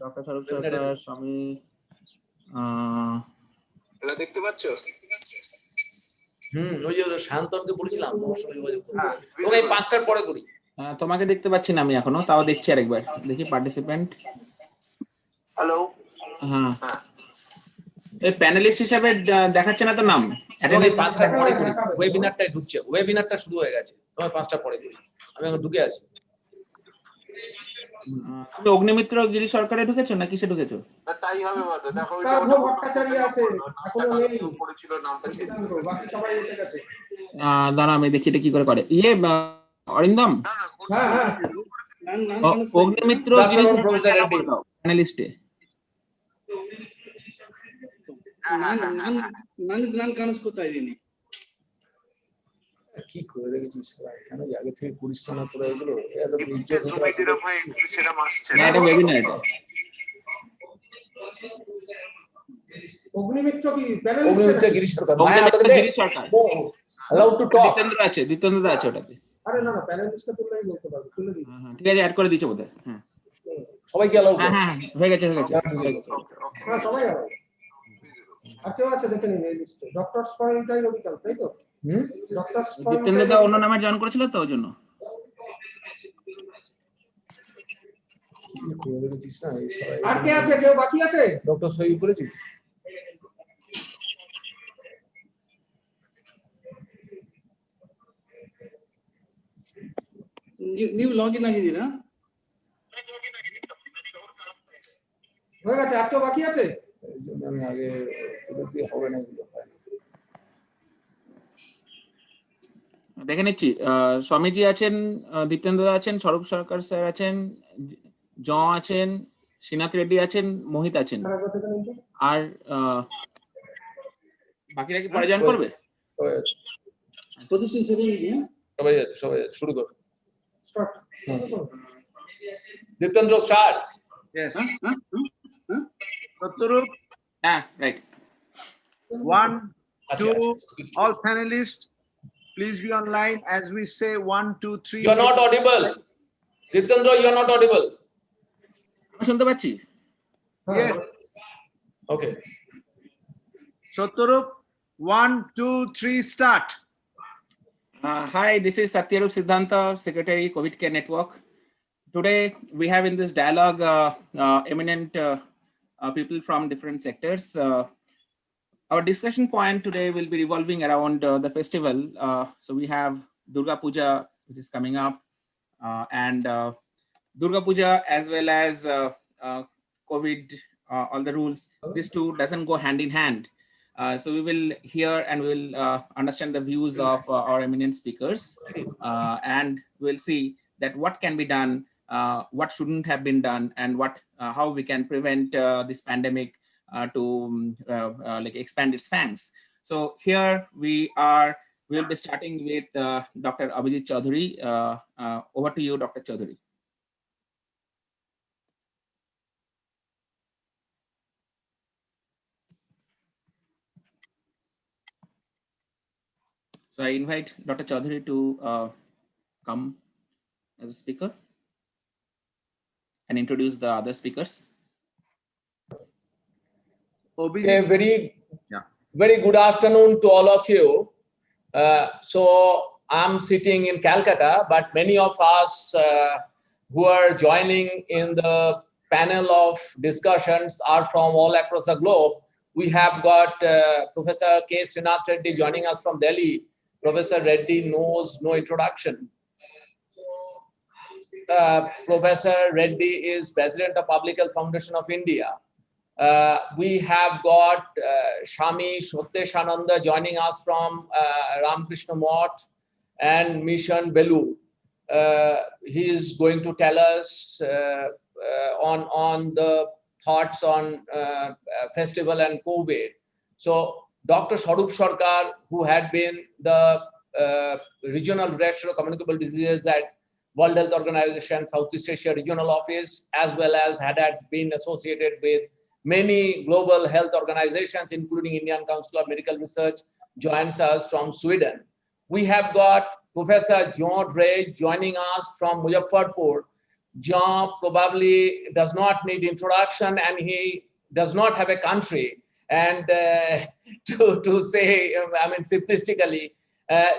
Doctor স্বরূপ সরকার, স্বামী এটা দেখতে পাচ্ছ? ওই যে শান্তনকে বলেছিলাম ওকে 5টার পরে করি। তোমাকে দেখতে পাচ্ছি না আমি এখনো, তাও দেখছি আরেকবার। দেখি পার্টিসিপেন্ট। হ্যালো। হ্যাঁ, এই প্যানেলিস্ট হিসেবে দেখাচ্ছে না তো নাম। ওকে 5টার পরে করি, ওয়েবিনারটাই ঢুকছে, ওয়েবিনারটা শুরু হয়ে গেছে, তোমার 5টার পরে করি। আমি এখন ঢুকে আছি। তুমি অগ্নিমিত্র গিরি সরকারে ঢুকেছো না কিসে ঢুকেছো? তাই হবে বলো, দেখো ওই তার ভট্টাচার্য আছে, এখনো নেই পড়েছিল, নামটা চেঞ্জ করে বাকি সবাই এসে গেছে। দাঁড়া আমি দেখি এটা কি করে করে। অরিন্দম, হ্যাঁ হ্যাঁ, অগ্নিমিত্র গিরি প্রফেসর রেড্ডি প্যানেলিস্টে কি করে রেখেছিস কেন আগে থেকে করিস না তোরা এগুলো? এত ইজ্জত হতো সেটা মাসছে না, এটা ওয়েবিনার। এটা অগ্নিমিত্র কি অগ্নিমিত্র গিরি সরকার, মায়া ওটাকে দে গিরি সরকার অ্যালাউড টু টক। দ্বিতেন্দ্র আছে ওটাতে। আরে না না, প্যানেলিস্টটা তুললেই বলতে পারবে, তুলে দিই। হ্যাঁ ঠিক আছে, অ্যাড করে দিচ্ছ বোধহয়। হ্যাঁ সবাইকে অ্যালাউ হ্যাঁ হ্যাঁ হয়ে গেছে হ্যাঁ সবাই আছে। আর কেউ আছে দেখে নিন এই লিস্টে। ডক্টর স্পয়িংটাই রবিকাল, তাই তো? ডক্টর দ্বিতেন্দ্র দা অন্য নামে জয়েন করেছিল তো ওই জন্য। আর কে আছে? কেউ বাকি আছে? ডক্টর সই করেছিস? নিউ লগইন আগে দিন। হয়ে গেছে। আর কেউ বাকি আছে? আমি আগে হবে না এগুলো। দেখে নিচ্ছি। স্বামীজি আছেন, দীপ্তেন্দ্র আছেন, স্বরূপ সরকার স্যার আছেন, জ আছেন, শ্রীনাথ রেড্ডি আছেন, মোহিত আছেন। আর বাকিরা কি পরে জয়েন করবে? সবাই আছে, সবাই শুরু কর। Diptendra start. Yes. Sattvarup. Right. 1, 2, all panelists, please be online as we say 1, 2, 3. You are not audible. Diptendra, you are not audible. আমি শুনতে পাচ্ছি। Yes. Okay. Sattvarup, 1, 2, 3, start. Hi, this is Satyarup Siddhanta, Secretary, COVID Care Network. Today, we have in this dialogue eminent people from different sectors. Our discussion point today will be revolving around the festival. So we have Durga Puja, which is coming up, and Durga Puja as well as COVID, all the rules. These two doesn't go hand in hand. So we will hear and we will understand the views of our eminent speakers, and we'll see that what can be done, what shouldn't have been done, and what how we can prevent this pandemic to like expand its fangs. So here we will be starting with Dr. Abhijit Chaudhary. Over to you, Dr. Chaudhary. So I invite Dr. Chaudhary to come as a speaker and introduce the other speakers. Okay, very good afternoon to all of you. So I'm sitting in Calcutta, but many of us who are joining in the panel of discussions are from all across the globe. We have got Professor K. Srinath Reddy joining us from Delhi. Professor Reddy knows no introduction. Professor Reddy is President of Public Health Foundation of India. We have got Shami Shotteshananda joining us from Ramakrishna Math and Mission Belu. He is going to tell us on the thoughts on festival and COVID. So Dr. Swarup Sarkar, who had been the regional director of communicable diseases at World Health Organization Southeast Asia Regional Office, as well as had been associated with many global health organizations, including Indian Council of Medical Research, joins us from Sweden. We have got Professor John Ray joining us from Muzaffarpur. Jean probably does not need introduction, and he does not have a country. And to say, I mean, simplistically,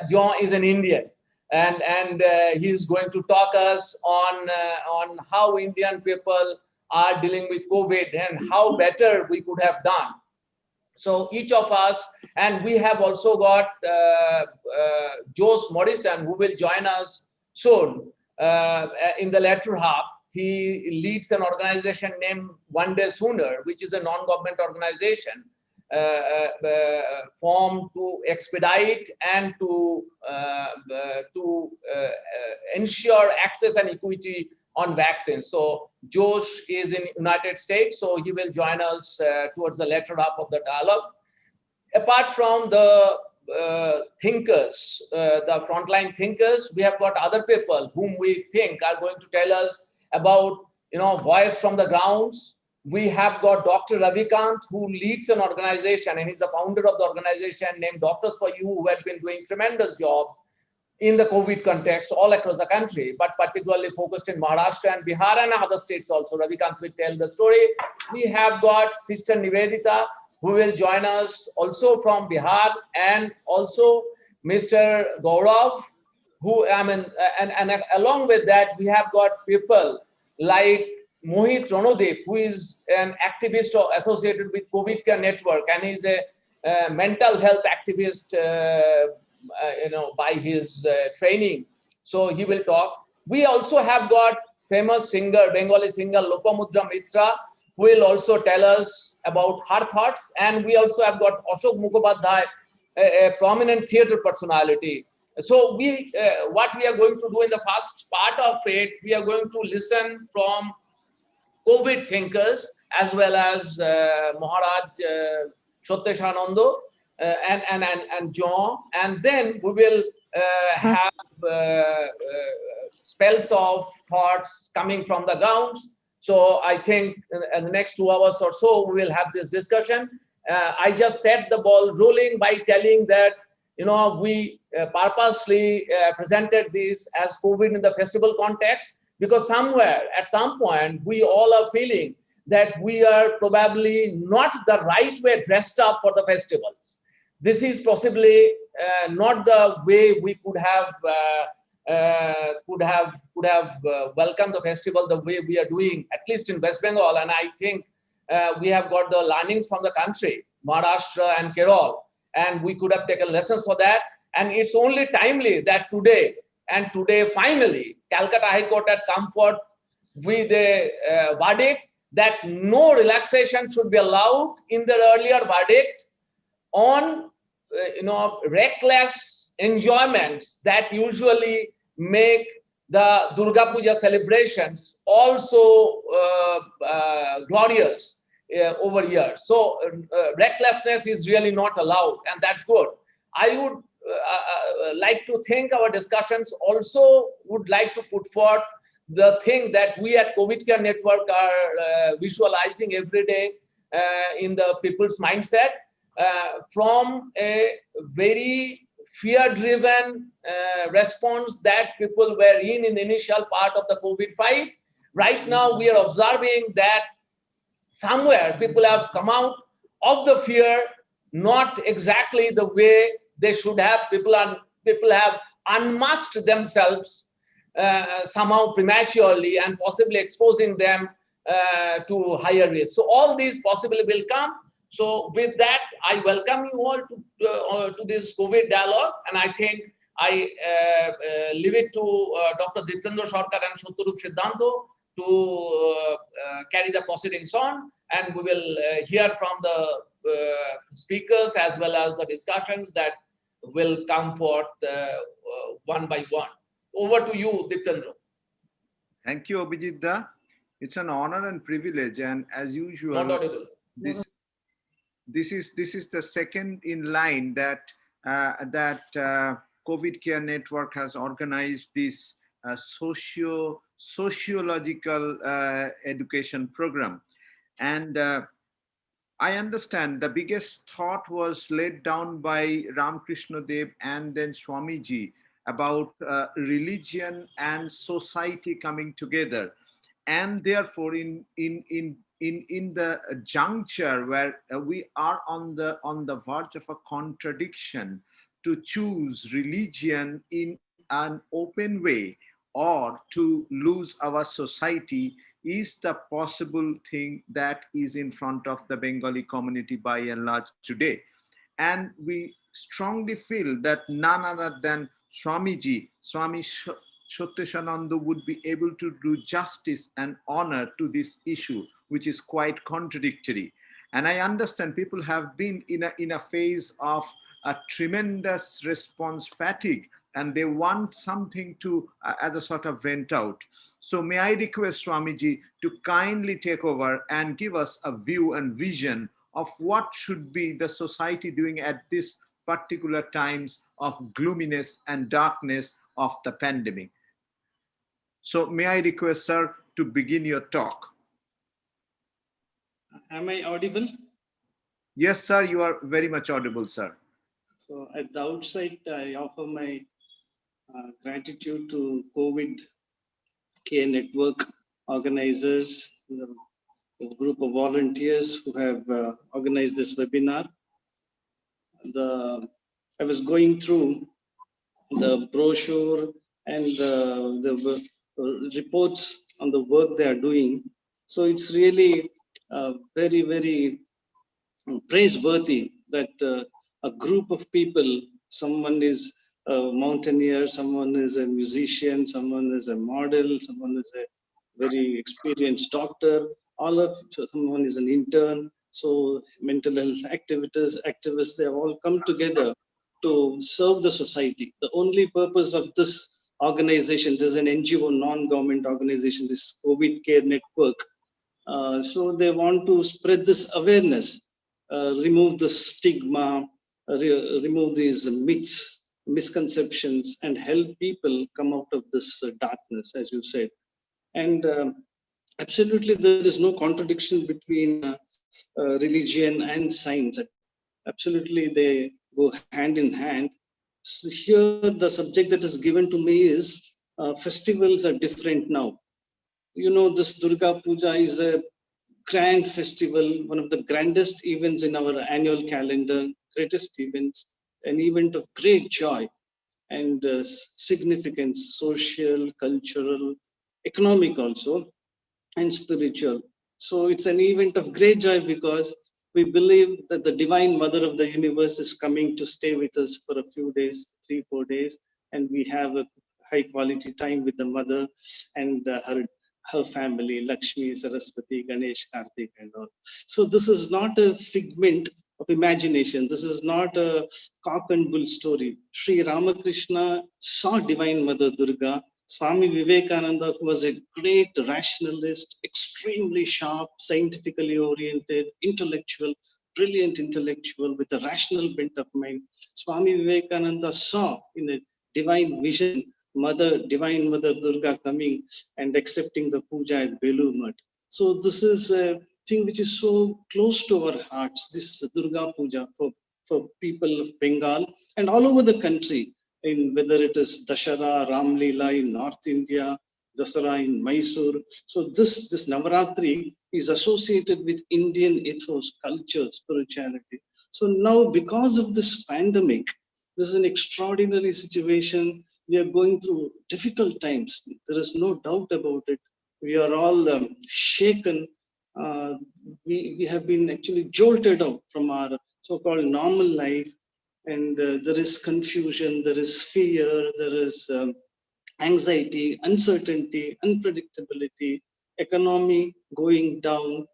Jean is an Indian, and he's going to talk us on how Indian people are dealing with COVID and how better we could have done. So each of us, and we have also got Josh Morrison, who will join us soon in the latter half. He leads an organization named One Day Sooner, which is a non-government organization formed to expedite and to ensure access and equity on vaccines. So Josh is in United States, so he will join us towards the latter half of the dialogue. Apart from the thinkers, the frontline thinkers, we have got other people whom we think are going to tell us about, voice from the grounds. We have got Dr. Ravikant, who leads an organization, and he's the founder of the organization named Doctors for You, who have been doing tremendous job in the COVID context all across the country, but particularly focused in Maharashtra and Bihar and other states also. Ravikant will tell the story. We have got Sister Nivedita, who will join us also from Bihar, and also Mr. Gaurav, who, and along with that, we have got people like Mohit Ranodip, who is an activist associated with COVID Care Network, and he's a mental health activist, by his training. So he will talk. We also have got famous singer, Bengali singer Lopamudra Mitra, who will also tell us about her thoughts. And we also have got Ashok Mukhopadhyay, a prominent theater personality. So what we are going to do in the first part of it, we are going to listen from COVID thinkers as well as Maharaj Satyeshanando and John, and then we will have spells of thoughts coming from the grounds. So I think in the next 2 hours or so, we will have this discussion. I just set the ball rolling by telling that, we purposely presented this as COVID in the festival context, because somewhere at some point, we all are feeling that we are probably not the right way dressed up for the festivals. This is possibly not the way we could have welcomed the festival the way we are doing, at least in West Bengal. And I think we have got the learnings from the country, Maharashtra and Kerala, and we could have taken lessons for that. And it's only timely that today finally, Calcutta High Court had come forth with a verdict that no relaxation should be allowed in the earlier verdict on reckless enjoyments that usually make the Durga Puja celebrations also glorious over years. So recklessness is really not allowed, and that's good. I would like to think our discussions also would like to put forth the thing that we at COVID Care Network are visualizing every day in the people's mindset, from a very fear-driven response that people were in the initial part of the COVID fight. Right now, we are observing that somewhere people have come out of the fear, not exactly the way they should have. People have unmasked themselves somehow prematurely and possibly exposing them to higher risk. So all these possibly will come. So with that, I welcome you all to this COVID dialogue, and I think I leave it to Dr. Ditendra Sarkar and Satyaroop Siddhanto to carry the proceedings on, and we will hear from the speakers as well as the discussions that will come forth one by one. Over to you, Ditendra. Thank you, Abhijit Da. It's an honor and privilege, and as usual, Not audible. This is the second in line that COVID Care Network has organized this sociological education program, and I understand the biggest thought was laid down by Ramakrishna Dev and then Swamiji about religion and society coming together. and therefore in the juncture where we are on the verge of a contradiction, to choose religion in an open way or to lose our society is the possible thing that is in front of the Bengali community by and large today. And we strongly feel that none other than Swami Satyashananda would be able to do justice and honor to this issue, which is quite contradictory. And I understand people have been in a phase of a tremendous response fatigue, and they want something to, as a sort of vent out. So may I request Swamiji to kindly take over and give us a view and vision of what should be the society doing at this particular times of gloominess and darkness of the pandemic. So may I request, sir, to begin your talk? Am I audible? Yes, sir, you are very much audible, sir. So at the outset, I offer my gratitude to COVID Care Network organizers, the group of volunteers who have organized this webinar. I was going through the brochure and the reports on the work they are doing. So it's really very, very praiseworthy that a group of people, someone is a mountaineer, someone is a musician, someone is a model, someone is a very experienced doctor, someone is an intern. So mental health activists, they have all come together to serve the society. The only purpose of this organization, this is an NGO, non-government organization, this COVID Care Network. So they want to spread this awareness, remove the stigma, remove these myths, misconceptions, and help people come out of this darkness, as you said. And absolutely, there is no contradiction between religion and science. Absolutely, they go hand in hand. So here, the subject that is given to me is festivals are different now. You know, this Durga Puja is a grand festival, one of the grandest events in our annual calendar, greatest events, an event of great joy and significance, social, cultural, economic also, and spiritual. So it's an event of great joy because we believe that the Divine Mother of the universe is coming to stay with us for a few days, 3-4 days, and we have a high quality time with the mother and her family, Lakshmi, Saraswati, Ganesh, Karthik, and all. So this is not a figment of imagination. This is not a cock and bull story. Sri Ramakrishna saw Divine Mother Durga. Swami Vivekananda, who was a great rationalist, extremely sharp, scientifically oriented, intellectual, brilliant intellectual with a rational bent of mind. Swami Vivekananda saw in a divine vision Divine Mother Durga coming and accepting the puja at Belur Math. So this is a thing which is so close to our hearts, this Durga Puja for people of Bengal and all over the country, in whether it is Dashara, Ram Leela in North India, Dasara in Mysore. So this Navaratri is associated with Indian ethos, culture, spirituality. So now because of this pandemic, this is an extraordinary situation. We are going through difficult times. There is no doubt about it. We are all shaken. We have been actually jolted out from our so-called normal life. And there is confusion, there is fear, there is anxiety, uncertainty, unpredictability, economy going down,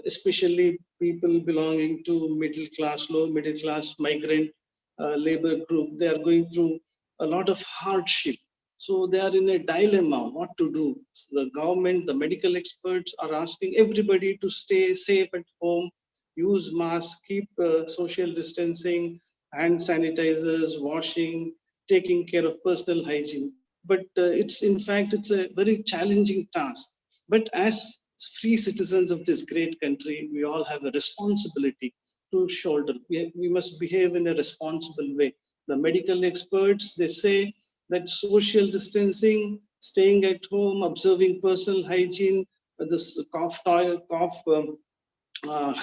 especially people belonging to middle class, low middle class, migrant labor group. They are going through a lot of hardship. So they are in a dilemma what to do. So the government, the medical experts are asking everybody to stay safe at home, use masks, keep social distancing, hand sanitizers, washing, taking care of personal hygiene. But it's a very challenging task. But as free citizens of this great country, we all have a responsibility to shoulder. We must behave in a responsible way. The medical experts, they say that social distancing, staying at home, observing personal hygiene, this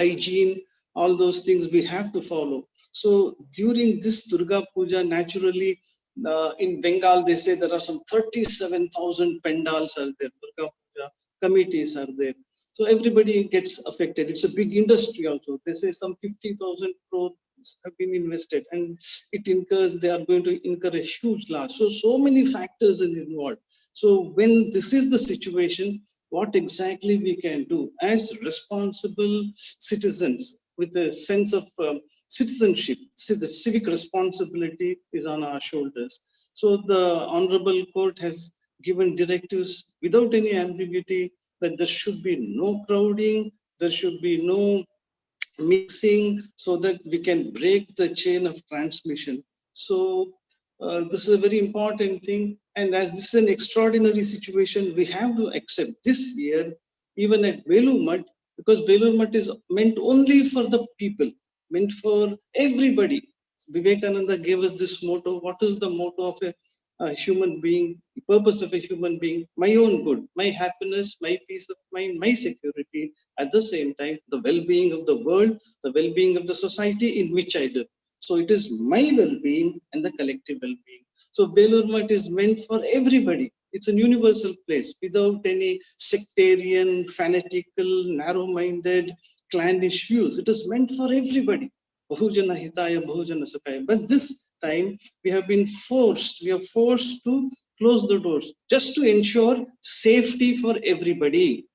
hygiene, all those things we have to follow. So during this Durga Puja, naturally, in Bengal, they say there are some 37,000 pandals are there, Durga Puja committees are there. So everybody gets affected. It's a big industry also. They say some 50,000 crores have been invested, and they are going to incur a huge loss. So many factors are involved. So when this is the situation, what exactly we can do as responsible citizens with a sense of citizenship, the civic responsibility is on our shoulders. So the Honorable Court has given directives without any ambiguity that there should be no crowding, there should be no mixing, so that we can break the chain of transmission. So this is a very important thing. And as this is an extraordinary situation, we have to accept this year, even at Belur Math, because Belur Math is meant only for the people, meant for everybody. Vivekananda gave us this motto. What is the motto of a human being, the purpose of a human being? My own good, my happiness, my peace of mind, my security, at the same time, the well-being of the world, the well-being of the society in which I live. So it is my well-being and the collective well-being. So Belur Math is meant for everybody. It's a universal place without any sectarian, fanatical, narrow-minded, clannish views. It is meant for everybody. Bahujana hitaya, bahujana sukhaya. But this time we are forced to close the doors just to ensure safety for everybody.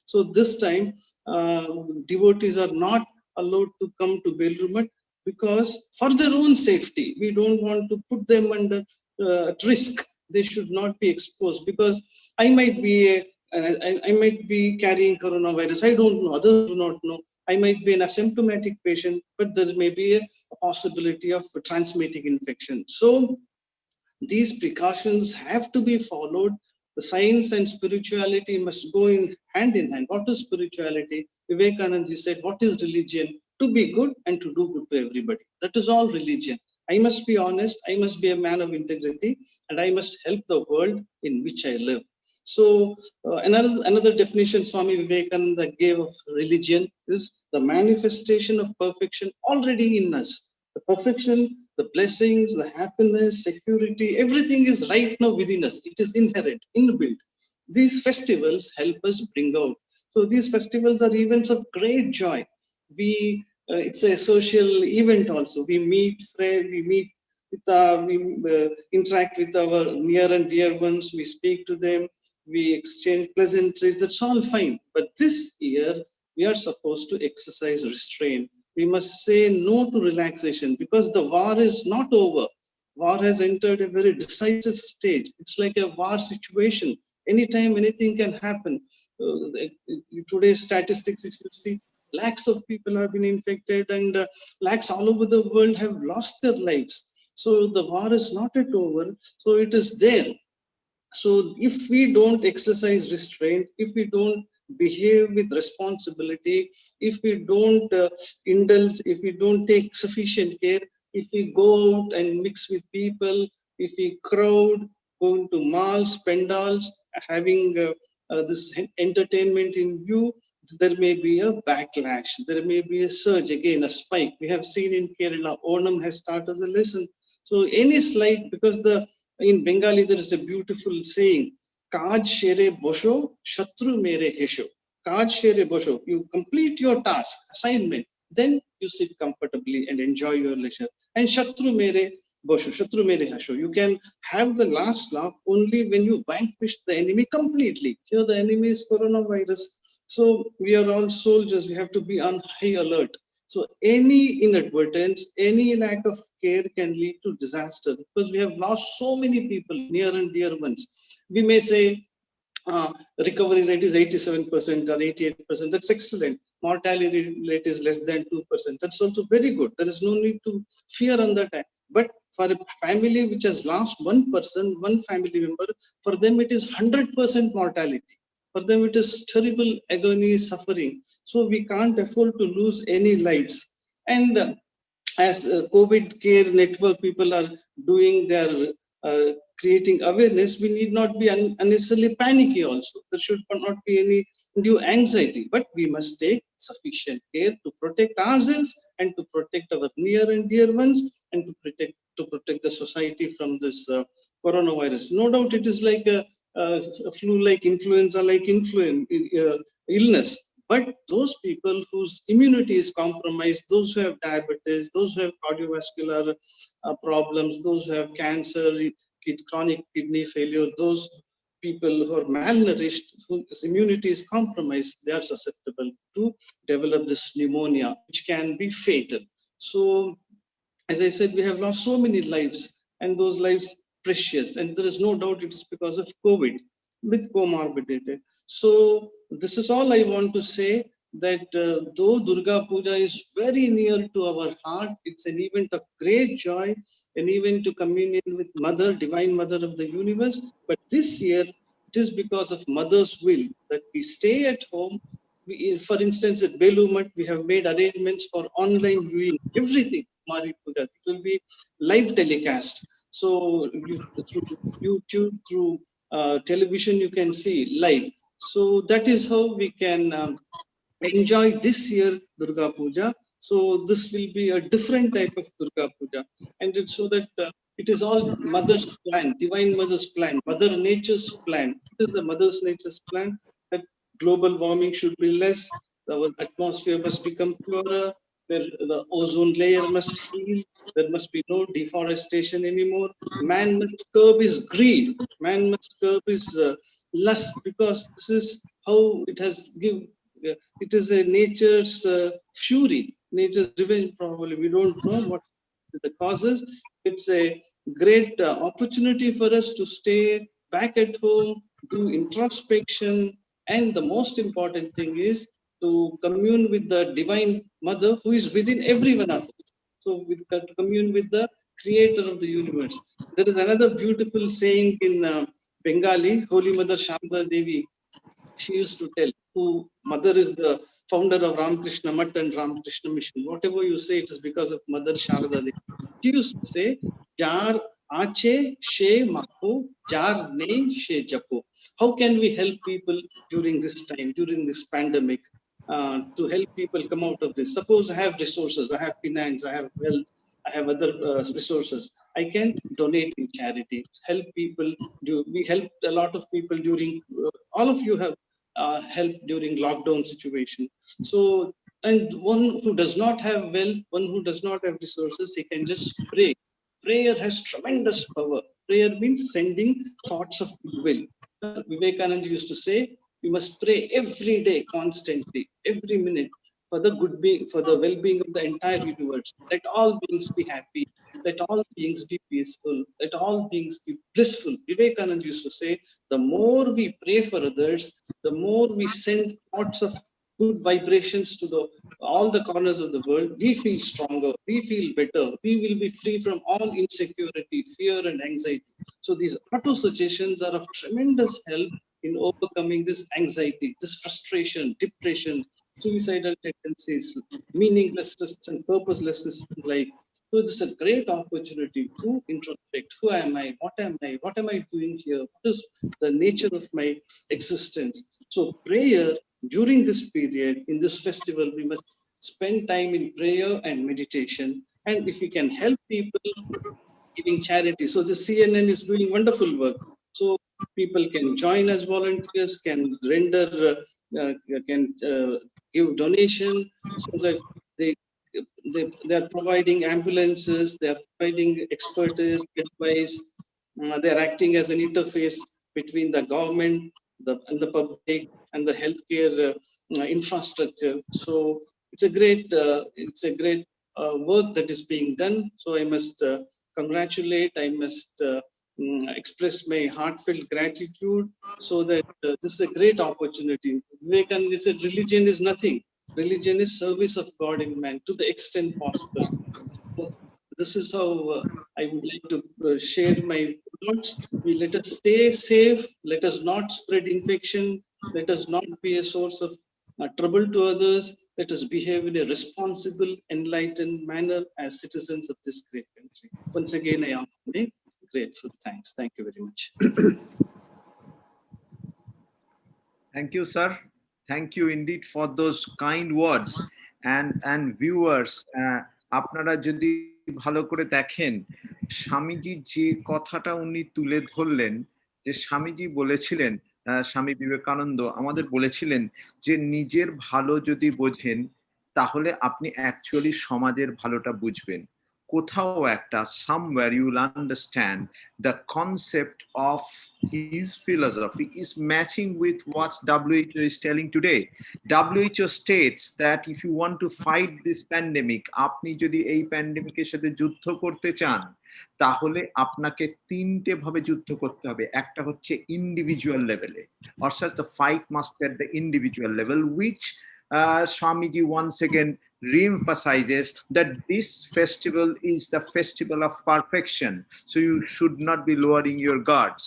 So this time, devotees are not allowed to come to Belur Math because for their own safety, we don't want to put them under at risk. They should not be exposed, because I might be I might be carrying coronavirus. I don't know. Others do not know. I might be an asymptomatic patient, but there may be a possibility of transmitting infection. So these precautions have to be followed. The science and spirituality must go in hand. What is spirituality? Vivekananda said, what is religion? To be good and to do good to everybody. That is all religion. I must be honest, I must be a man of integrity, and I must help the world in which I live. So another definition Swami Vivekananda gave of religion is the manifestation of perfection already in us. The perfection, the blessings, the happiness, security, everything is right now within us. It is inherent, inbuilt. These festivals help us bring out. So these festivals are events of great joy. It's a social event also. We meet friends, we interact with our near and dear ones, we speak to them, we exchange pleasantries, that's all fine. But this year, we are supposed to exercise restraint. We must say no to relaxation, because the war is not over. War has entered a very decisive stage. It's like a war situation. Anytime anything can happen. Today's statistics, if you see, lakhs of people have been infected, and lakhs all over the world have lost their lives. So the war is not yet over. So it is there. So if we don't exercise restraint, if we don't behave with responsibility, if we don't indulge, if we don't take sufficient care, if we go out and mix with people, if we crowd, go into malls, pandals, having this entertainment in view, there may be a backlash, there may be a surge, again a spike. We have seen in Kerala, Onam has started as a lesson. So any slight, because in Bengali there is a beautiful saying, Kaj shere bosho, shatru mere hesho. Kaj shere bosho, you complete your task, assignment, then you sit comfortably and enjoy your leisure. And shatru mere bosho, shatru mere hesho, you can have the last laugh only when you vanquish the enemy completely. Here the enemy is coronavirus. So we are all soldiers, we have to be on high alert. So any inadvertence, any lack of care can lead to disaster, because we have lost so many people, near and dear ones. We may say recovery rate is 87% or 88%. That's excellent. Mortality rate is less than 2%. That's also very good. There is no need to fear on that. But for a family which has lost one person, one family member, for them it is 100% mortality. For them, it is terrible agony, suffering. So we can't afford to lose any lives. And as COVID care network people are doing their creating awareness, we need not be unnecessarily panicky also. There should not be any undue anxiety, but we must take sufficient care to protect ourselves and to protect our near and dear ones, and to protect the society from this coronavirus. No doubt it is like a flu-like, influenza-like illness. But those people whose immunity is compromised, those who have diabetes, those who have cardiovascular problems, those who have cancer, chronic kidney failure, those people who are malnourished, whose immunity is compromised, they are susceptible to develop this pneumonia, which can be fatal. So, as I said, we have lost so many lives, and those lives precious, and there is no doubt it is because of COVID with comorbidity. So this is all I want to say, that though Durga Puja is very near to our heart, it's an event of great joy, an event to communion with Mother, Divine Mother of the universe. But this year, it is because of Mother's will that we stay at home. For instance, at Belumat, we have made arrangements for online viewing, everything. Mari Puja. It will be live telecast. So through YouTube, through television, you can see live. So that is how we can enjoy this year Durga Puja. So this will be a different type of Durga Puja, and it's so that it is all Mother's plan, Divine Mother's plan, Mother Nature's plan. It is the Mother's Nature's plan that global warming should be less, our atmosphere must become purer, the ozone layer must heal, there must be no deforestation anymore. Man must curb his greed, man must curb his lust, because this is how it has given. It is a nature's fury, nature's revenge. Probably we don't know what the causes. It's a great opportunity for us to stay back at home, do introspection, and the most important thing is to commune with the Divine Mother who is within every one of us. So, to commune with the Creator of the universe. There is another beautiful saying in Bengali, Holy Mother Sharda Devi. She used to tell, who Mother is the founder of Ramakrishna Math and Ramakrishna Mission. Whatever you say, it is because of Mother Sharda Devi. She used to say, Jar Ache She Mako, Jar Ne She Japo. How can we help people during this time, during this pandemic, to help people come out of this? Suppose I have resources, I have finance, I have wealth, I have other resources. I can donate in charity, help people. We helped a lot of people during, all of you have helped during lockdown situation. So, and one who does not have wealth, one who does not have resources, he can just pray. Prayer has tremendous power. Prayer means sending thoughts of goodwill. Vivekananda used to say, you must pray every day, constantly, every minute, for the good being, for the well-being of the entire universe. Let all beings be happy. Let all beings be peaceful. Let all beings be blissful. Vivekananda used to say, the more we pray for others, the more we send thoughts of good vibrations to all the corners of the world, we feel stronger, we feel better, we will be free from all insecurity, fear, and anxiety. So these auto-suggestions are of tremendous help in overcoming this anxiety, this frustration, depression, suicidal tendencies, meaninglessness and purposelessness in life. So this is a great opportunity to introspect. Who am I? What am I? What am I doing here? What is the nature of my existence? So prayer during this period, in this festival, we must spend time in prayer and meditation. And if we can help people, giving charity. So the CNN is doing wonderful work. So people can join as volunteers, can render, can give donation, so that they they are providing ambulances, they are providing expertise, advice, they are acting as an interface between the government and the public and the healthcare infrastructure. So it's a great work that is being done. So I must congratulate, I must express my heartfelt gratitude, so that this is a great opportunity. Vivekananda said religion is nothing. Religion is service of God in man to the extent possible. So this is how I would like to share my thoughts. Let us stay safe. Let us not spread infection. Let us not be a source of trouble to others. Let us behave in a responsible, enlightened manner as citizens of this great country. Once again, I offer my grateful. Thanks. Thank you very much. Thank you, sir. Thank you indeed for those kind words. And viewers, আপনারা যদি ভালো করে দেখেন, স্বামীজি যে কথাটা উনি তুলে ধরলেন, যে স্বামীজি বলেছিলেন, স্বামী বিবেকানন্দ আমাদের বলেছিলেন যে নিজের ভালো যদি বোঝেন তাহলে আপনি অ্যাকচুয়ালি সমাজের ভালোটা বুঝবেন। কোথাও একটা somewhere you will understand the concept of his philosophy is matching with what WHO is telling today. WHO states that if you want to fight this pandemic, আপনি যদি এই প্যান্ডেমিকের সাথে যুদ্ধ করতে চান তাহলে আপনাকে তিনটে ভাবে যুদ্ধ করতে হবে। একটা হচ্ছে ইন্ডিভিজুয়াল লেভেলে, অর্থাৎ the fight must be at the individual level, which Swamiji once again re-emphasizes that this festival is the festival of perfection, so you should not be lowering your guards.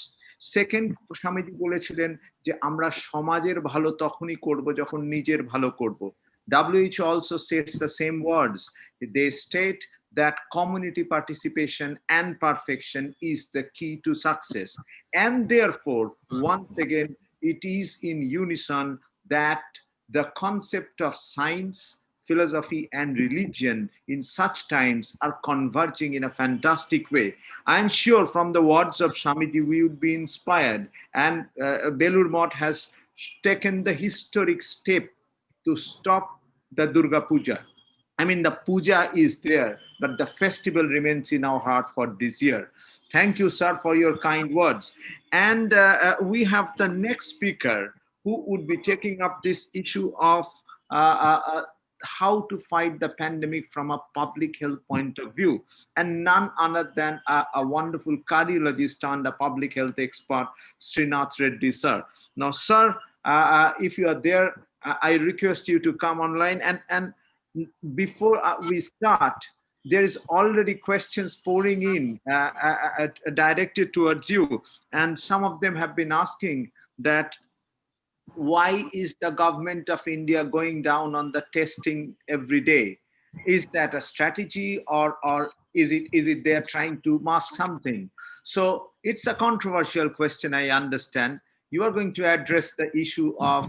Second, Swamiji বলেছিলেন যে আমরা সমাজের ভালো তখনই করব যখন নিজের ভালো করব। WHO also states the same words. They state that community participation and perfection is the key to success, and therefore once again it is in unison that the concept of science, philosophy and religion in such times are converging in a fantastic way. I'm sure from the words of Swamiji we would be inspired, and Belur Math has taken the historic step to stop the Durga Puja. I mean, the puja is there, but the festival remains in our heart for this year. Thank you, sir, for your kind words. And we have the next speaker who would be taking up this issue of how to fight the pandemic from a public health point of view, and none other than a wonderful cardiologist and a public health expert, Srinath Reddy, sir. Now, sir, if you are there, I request you to come online, and before we start, there is already questions pouring in directed towards you, and some of them have been asking that why is the government of India going down on the testing every day? Is that a strategy, or is it they're trying to mask something? So it's a controversial question, I understand. You are going to address the issue of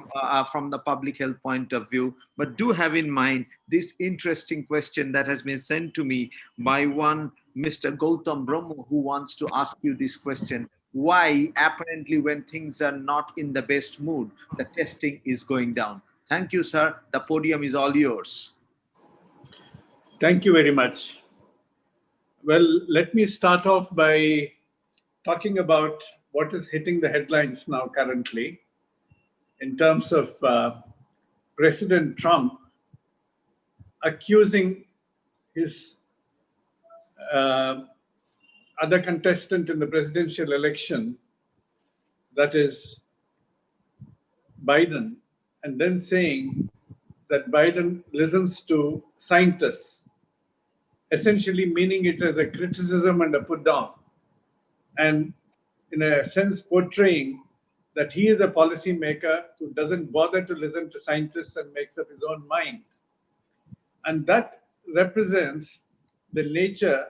from the public health point of view, but do have in mind this interesting question that has been sent to me by one Mr. Gautam Brahma, who wants to ask you this question. Why apparently when things are not in the best mood, the testing is going down? Thank you, sir. The podium is all yours. Thank you very much. Well, let me start off by talking about what is hitting the headlines now currently in terms of President Trump accusing his other contestant in the presidential election, that is Biden, and then saying that Biden listens to scientists, essentially meaning it as a criticism and a put down, and in a sense portraying that he is a policymaker who doesn't bother to listen to scientists and makes up his own mind. And that represents the nature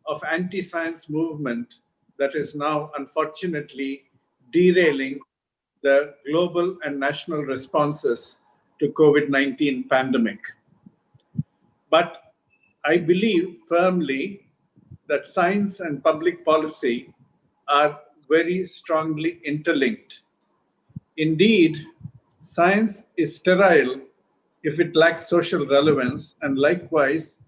of anti-science movement that is now unfortunately derailing the global and national responses to COVID-19 pandemic. But I believe firmly that science and public policy are very strongly interlinked. Indeed, science is sterile if it lacks social relevance, and likewise,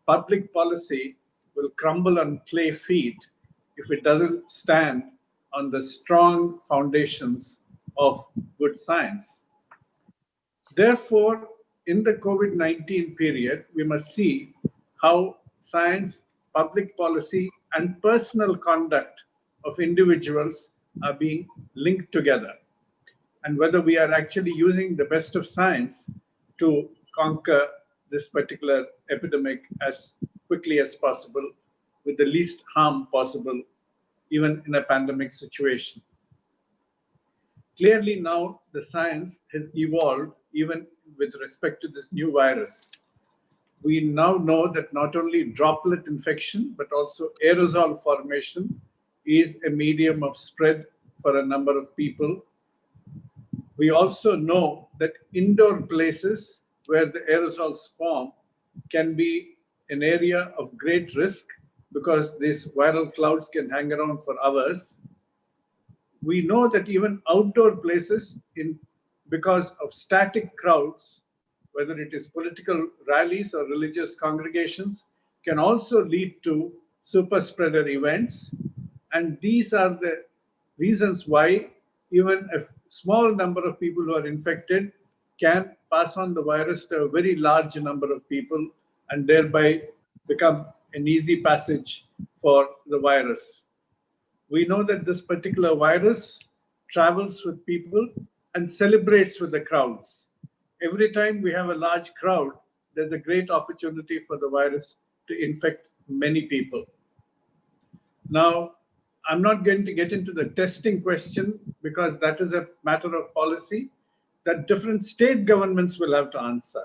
public policy will crumble on clay feet if it doesn't stand on the strong foundations of good science. Therefore, in the COVID-19 period, we must see how science, public policy, and personal conduct of individuals are being linked together, and whether we are actually using the best of science to conquer this particular epidemic as quickly as possible with the least harm possible, even in a pandemic situation. Clearly now the science has evolved even with respect to this new virus. We now know that not only droplet infection, but also aerosol formation is a medium of spread for a number of people. We also know that indoor places where the aerosols form can be an area of great risk because these viral clouds can hang around for hours. We know that even outdoor places, because of static crowds, whether it is political rallies or religious congregations, can also lead to super spreader events. And these are the reasons why even a small number of people who are infected can pass on the virus to a very large number of people and thereby become an easy passage for the virus. We know that this particular virus travels with people and celebrates with the crowds. Every time we have a large crowd, there's a great opportunity for the virus to infect many people. Now, I'm not going to get into the testing question because that is a matter of policy that different state governments will have to answer.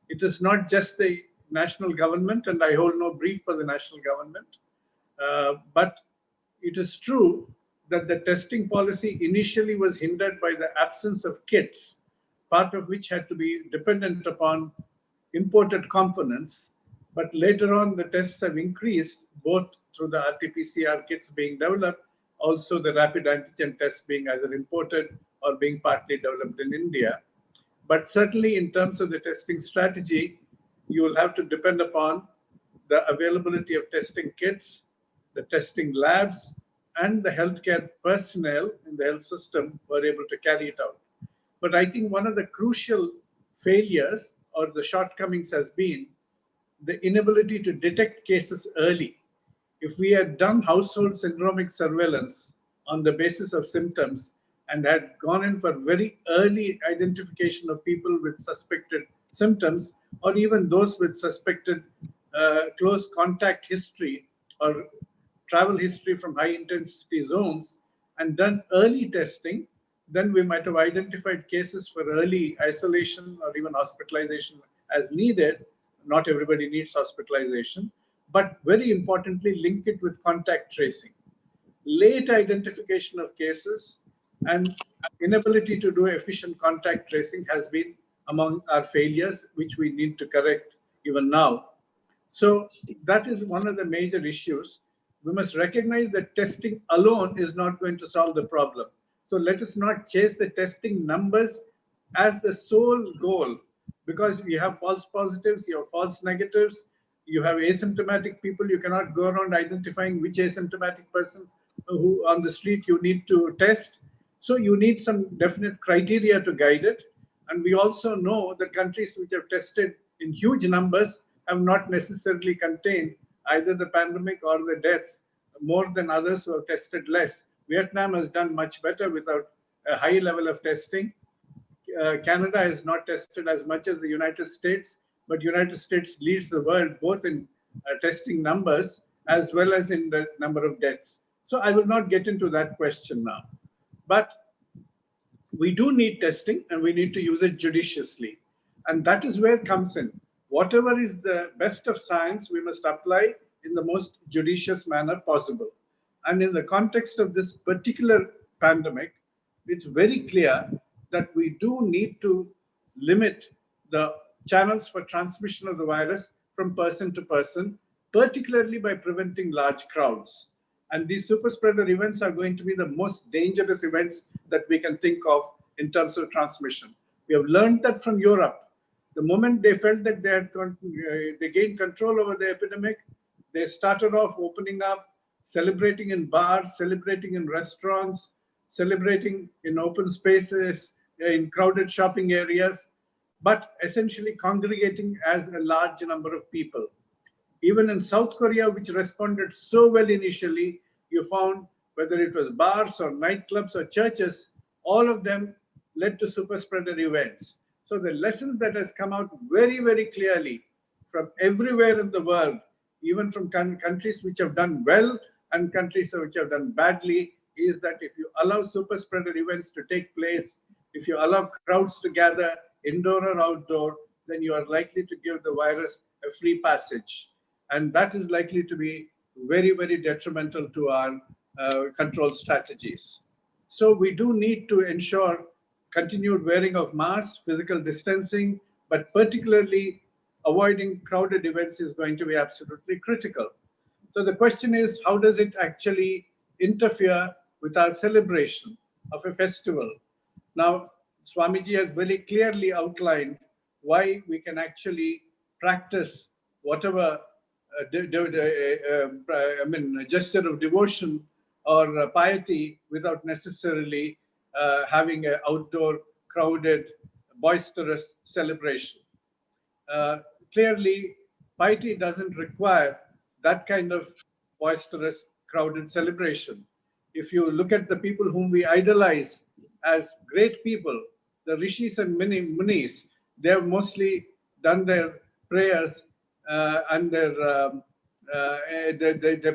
It is not just the national government, and I hold no brief for the national government. But it is true that the testing policy initially was hindered by the absence of kits, part of which had to be dependent upon imported components. But later on, the tests have increased both through the RT-PCR kits being developed, also the rapid antigen tests being either imported or being partly developed in India. But certainly in terms of the testing strategy, you will have to depend upon the availability of testing kits, the testing labs, and the healthcare personnel in the health system were able to carry it out. But I think one of the crucial failures or the shortcomings has been the inability to detect cases early. If we had done household syndromic surveillance on the basis of symptoms and had gone in for very early identification of people with suspected symptoms, or even those with suspected close contact history or travel history from high intensity zones, and done early testing, then we might have identified cases for early isolation or even hospitalization as needed. Not everybody needs hospitalization, but very importantly, link it with contact tracing. Late identification of cases and inability to do efficient contact tracing has been among our failures, which we need to correct even now. So that is one of the major issues. We must recognize that testing alone is not going to solve the problem. So let us not chase the testing numbers as the sole goal, because you have false positives, you have false negatives, you have asymptomatic people. You cannot go around identifying which asymptomatic person who on the street you need to test. So you need some definite criteria to guide it. And we also know that countries which have tested in huge numbers have not necessarily contained either the pandemic or the deaths more than others who have tested less. Vietnam has done much better without a high level of testing. Canada has not tested as much as the United States, but United States leads the world both in testing numbers as well as in the number of deaths. So I will not get into that question now. But we do need testing and we need to use it judiciously. And that is where it comes in. Whatever is the best of science, we must apply in the most judicious manner possible. And in the context of this particular pandemic, it's very clear that we do need to limit the channels for transmission of the virus from person to person, particularly by preventing large crowds. And these super spreader events are going to be the most dangerous events that we can think of in terms of transmission. We have learned that from Europe. The moment they felt that they gained control over the epidemic, they started off opening up, celebrating in bars, celebrating in restaurants, celebrating in open spaces, in crowded shopping areas, but essentially congregating as a large number of people. Even in South Korea, which responded so well initially, you found whether it was bars or nightclubs or churches, all of them led to super spreader events. So the lesson that has come out very, very clearly from everywhere in the world, even from countries which have done well and countries which have done badly, is that if you allow super spreader events to take place, if you allow crowds to gather indoor or outdoor, then you are likely to give the virus a free passage. And that is likely to be very, very detrimental to our control strategies. So we do need to ensure continued wearing of masks, physical distancing, but particularly avoiding crowded events is going to be absolutely critical. So the question is, how does it actually interfere with our celebration of a festival? Now, Swamiji has very clearly outlined why we can actually practice whatever a gesture of devotion or piety without necessarily having an outdoor, crowded, boisterous celebration. Clearly, piety doesn't require that kind of boisterous, crowded celebration. If you look at the people whom we idolize as great people, the rishis and munis, they have mostly done their prayers and they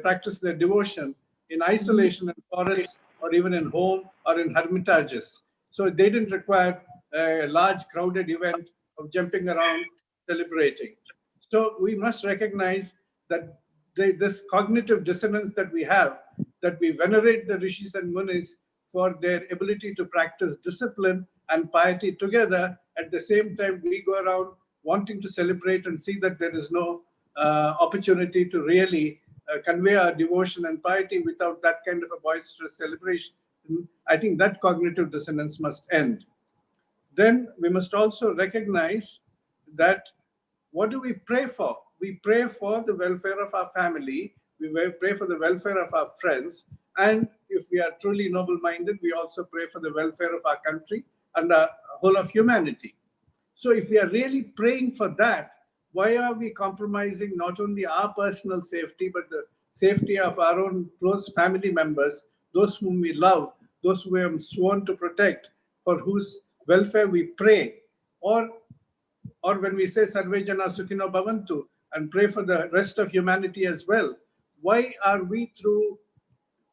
practice their devotion in isolation in forests or even in home or in hermitages. So they didn't require a large crowded event of jumping around, celebrating. So we must recognize that this cognitive dissonance that we have, that we venerate the rishis and munis for their ability to practice discipline and piety together. At the same time, we go around wanting to celebrate and see that there is no opportunity to really convey our devotion and piety without that kind of a boisterous celebration. I think that cognitive dissonance must end. Then we must also recognize that what do we pray for? We pray for the welfare of our family, we pray for the welfare of our friends, and if we are truly noble-minded, we also pray for the welfare of our country and the whole of humanity. So if we are really praying for that, why are we compromising not only our personal safety, but the safety of our own close family members, those whom we love, those who we have sworn to protect, for whose welfare we pray? Or when we say Sarve Jana Sukhino Bhavantu and pray for the rest of humanity as well, why are we through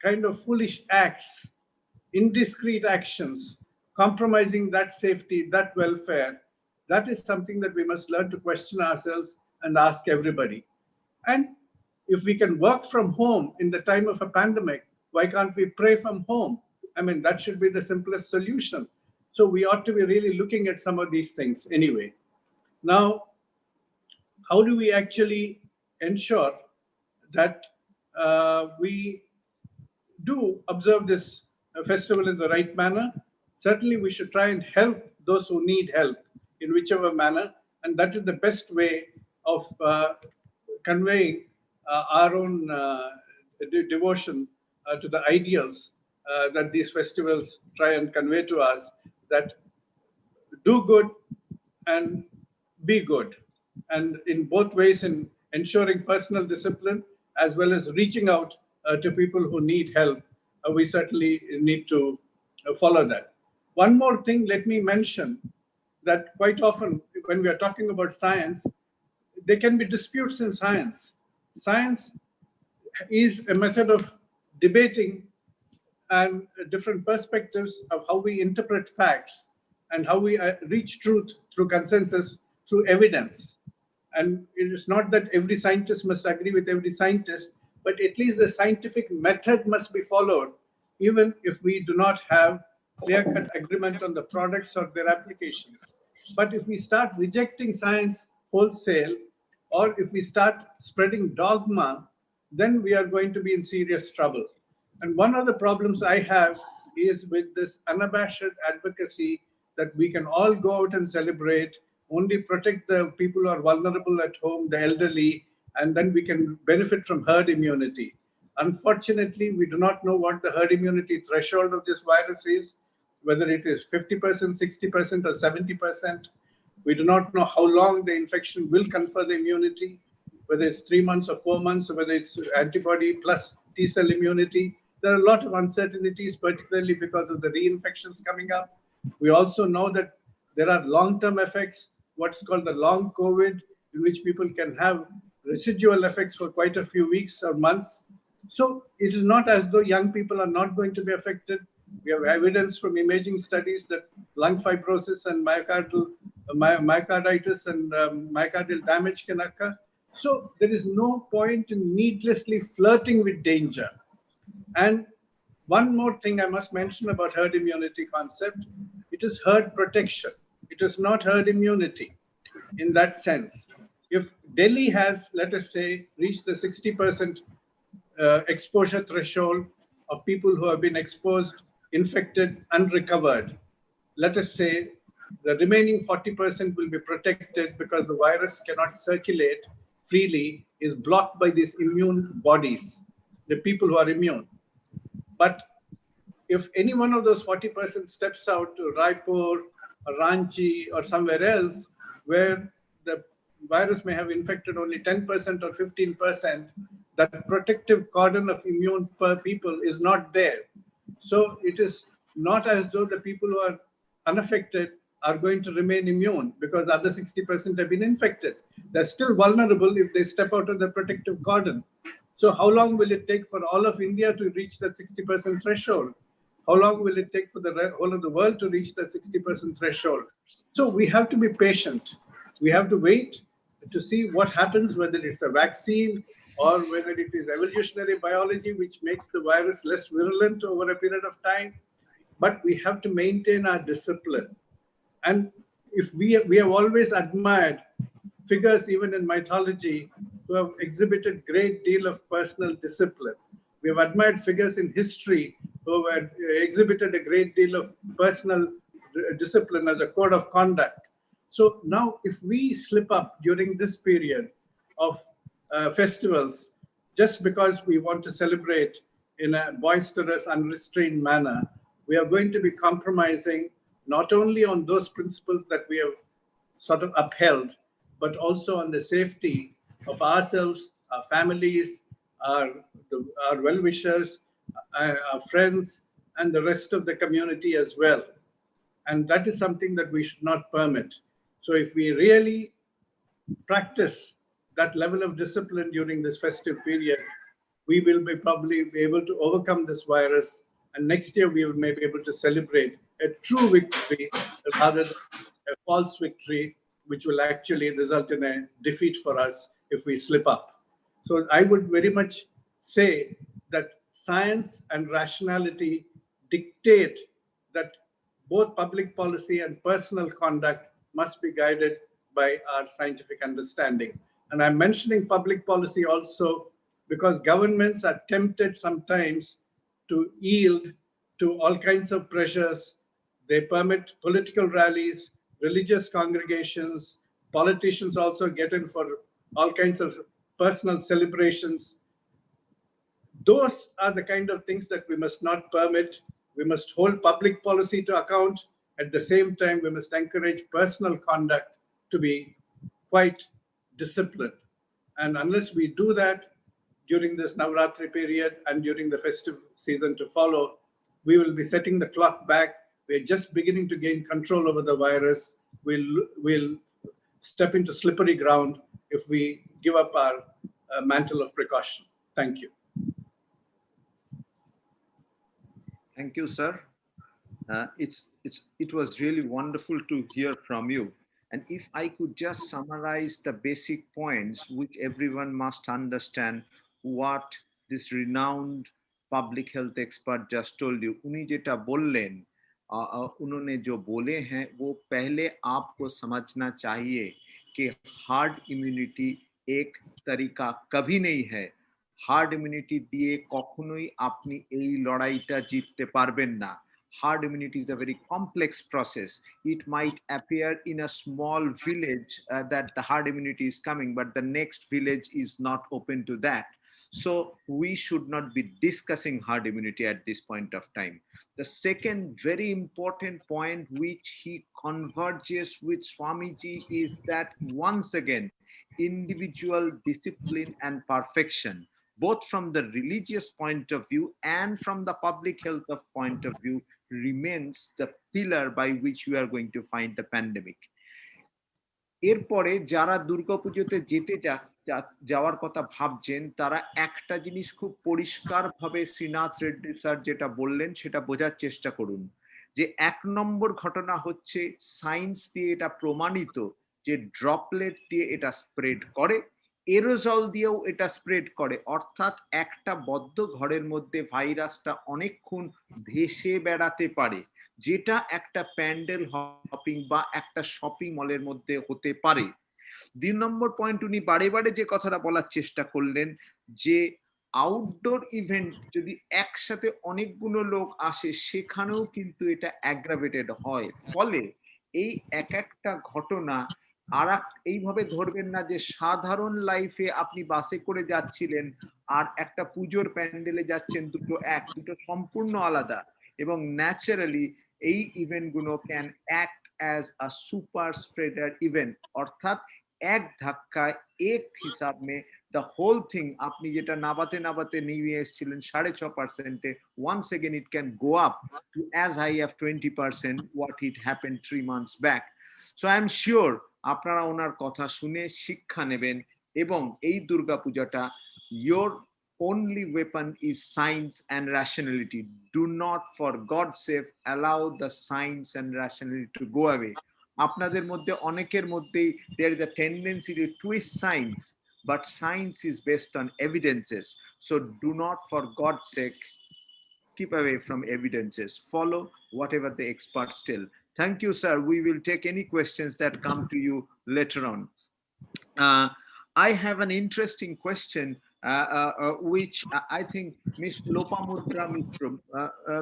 kind of foolish acts, indiscreet actions, compromising that safety, that welfare? That is something that we must learn to question ourselves and ask everybody. And if we can work from home in the time of a pandemic, why can't we pray from home? I mean, that should be the simplest solution. So we ought to be really looking at some of these things anyway. Now, how do we actually ensure that we do observe this festival in the right manner? Certainly, we should try and help those who need help in whichever manner, and that is the best way of conveying our own devotion to the ideals that these festivals try and convey to us, that do good and be good. And in both ways, in ensuring personal discipline as well as reaching out to people who need help, we certainly need to follow that. One more thing, let me mention that quite often when we are talking about science, there can be disputes in science. Science is a method of debating and different perspectives of how we interpret facts and how we reach truth through consensus, through evidence. And it is not that every scientist must agree with every scientist, but at least the scientific method must be followed, even if we do not have clear-cut agreement on the products or their applications. But if we start rejecting science wholesale, or if we start spreading dogma, then we are going to be in serious trouble. And one of the problems I have is with this unabashed advocacy that we can all go out and celebrate, only protect the people who are vulnerable at home, the elderly, and then we can benefit from herd immunity. Unfortunately, we do not know what the herd immunity threshold of this virus is, whether it is 50%, 60%, or 70%. We do not know how long the infection will confer the immunity, whether it's 3 months or 4 months, or whether it's antibody plus T-cell immunity. There are a lot of uncertainties, particularly because of the reinfections coming up. We also know that there are long-term effects, what's called the long COVID, in which people can have residual effects for quite a few weeks or months. So it is not as though young people are not going to be affected. We have evidence from imaging studies that lung fibrosis and myocarditis and myocardial damage can occur. So there is no point in needlessly flirting with danger. And One more thing I must mention about herd immunity concept, it is herd protection. It is not herd immunity in that sense. If Delhi has, let us say, reached the 60% exposure threshold of people who have been exposed, infected, and recovered, let us say the remaining 40% will be protected because the virus cannot circulate freely, is blocked by these immune bodies, the people who are immune. But if any one of those 40% steps out to Raipur or Ranchi or somewhere else where the virus may have infected only 10% or 15%, that protective cordon of immune people is not there. So it is not as though the people who are unaffected are going to remain immune because the other 60% have been infected. They're still vulnerable if they step out of the protective cordon. So how long will it take for all of India to reach that 60% threshold? How long will it take for the whole of the world to reach that 60% threshold? So we have to be patient. We have to wait to see what happens, whether it's a vaccine or whether it is evolutionary biology, which makes the virus less virulent over a period of time. But we have to maintain our discipline. And if we have always admired figures, even in mythology, who have exhibited great deal of personal discipline. We have admired figures in history who have exhibited a great deal of personal discipline as a code of conduct. So now if we slip up during this period of festivals, just because we want to celebrate in a boisterous, unrestrained manner, we are going to be compromising not only on those principles that we have sort of upheld, but also on the safety of ourselves, our families, our well-wishers, our friends, and the rest of the community as well. And that is something that we should not permit. So if we really practice that level of discipline during this festive period, we will probably be able to overcome this virus. And next year, we may be able to celebrate a true victory rather than a false victory, which will actually result in a defeat for us if we slip up. So I would very much say that science and rationality dictate that both public policy and personal conduct must be guided by our scientific understanding. And I'm mentioning public policy also because governments are tempted sometimes to yield to all kinds of pressures. They permit political rallies, religious congregations, politicians also get in for all kinds of personal celebrations. Those are the kind of things that we must not permit. We must hold public policy to account. At the same time, we must encourage personal conduct to be quite disciplined. And unless we do that during this Navratri period and during the festive season to follow, we will be setting the clock back. We're just beginning to gain control over the virus. We'll step into slippery ground if we give up our mantle of precaution. Thank you. Thank you, sir. It was really wonderful to hear from you. And if I could just summarize the basic points which everyone must understand what this renowned public health expert just told you. उन्हीं जेटा बोलें, उन्होंने जो बोले हैं वो पहले आपको समझना चाहिए कि हार्ड इम्यूनिटी एक तरीका कभी नहीं है। हार्ड इम्यूनिटी दिए कखनोई आपनी এই লড়াইটা জিততে পারবেন না। Herd immunity is a very complex process. It might appear in a small village that the herd immunity is coming, but the next village is not open to that. So we should not be discussing herd immunity at this point of time. The second very important point which he converges with Swamiji is that once again, individual discipline and perfection, both from the religious point of view and from the public health of point of view, remains the pillar by which we are going to fight the pandemic. এরপরে যারা দুর্গাপুজোতে যেতে যাওয়ার কথা ভাবছেন তারা একটা জিনিস খুব পরিষ্কারভাবে শ্রীনাথ রেড্ডি স্যার যেটা বললেন সেটা বোঝার চেষ্টা করুন যে এক নম্বর ঘটনা হচ্ছে সায়েন্স দিয়ে এটা প্রমাণিত যে ড্রপলেট দিয়ে এটা স্প্রেড করে এরোজল দিয়েও এটা স্প্রেড করে, অর্থাৎ একটা বদ্ধ ঘরের মধ্যে ভাইরাসটা অনেকক্ষণ ভেসে বেড়াতে পারে, যেটা একটা প্যান্ডেল হপিং বা একটা শপিং মলের মধ্যে হতে পারে। 2 নম্বর পয়েন্ট উনি বারে বারে যে কথাটা বলার চেষ্টা করলেন যে আউটডোর ইভেন্ট যদি একসাথে অনেকগুলো লোক আসে সেখানেও কিন্তু এটা অ্যাগ্রাভেটেড হয়। ফলে এই একটা ঘটনা এইভাবে ধরবেন না যে সাধারণ লাইফে আপনি বাসে করে যাচ্ছিলেন আর একটা পুজোর প্যান্ডেলে যাচ্ছেন, দুটো সম্পূর্ণ আলাদা। এবং ন্যাচারালি এই ইভেন্টগুলো can act as a super spreader event, অর্থাৎ এক ধাক্কায় এক হিসাব মে দ্য হোল থিং, আপনি যেটা নাবাতে নাবাতে নিয়ে এসেছিলেন 6.5%, once again it can go up to as high as 20% what it happened 3 months back. So I am sure আপনারা ওনার কথা শুনে শিক্ষা নেবেন এবং এই দুর্গাপূজাটা your only weapon is science and rationality. Do not, for God's sake, allow the science and rationality to go away. আপনাদের মধ্যে অনেকের মধ্যেই there is a tendency to twist science, but science is based on evidences. So do not, for God's sake, keep away from evidences. Follow whatever the experts tell. Thank you, sir. We will take any questions that come to you later on. I have an interesting question, which I think Miss Lopamudra Mitra,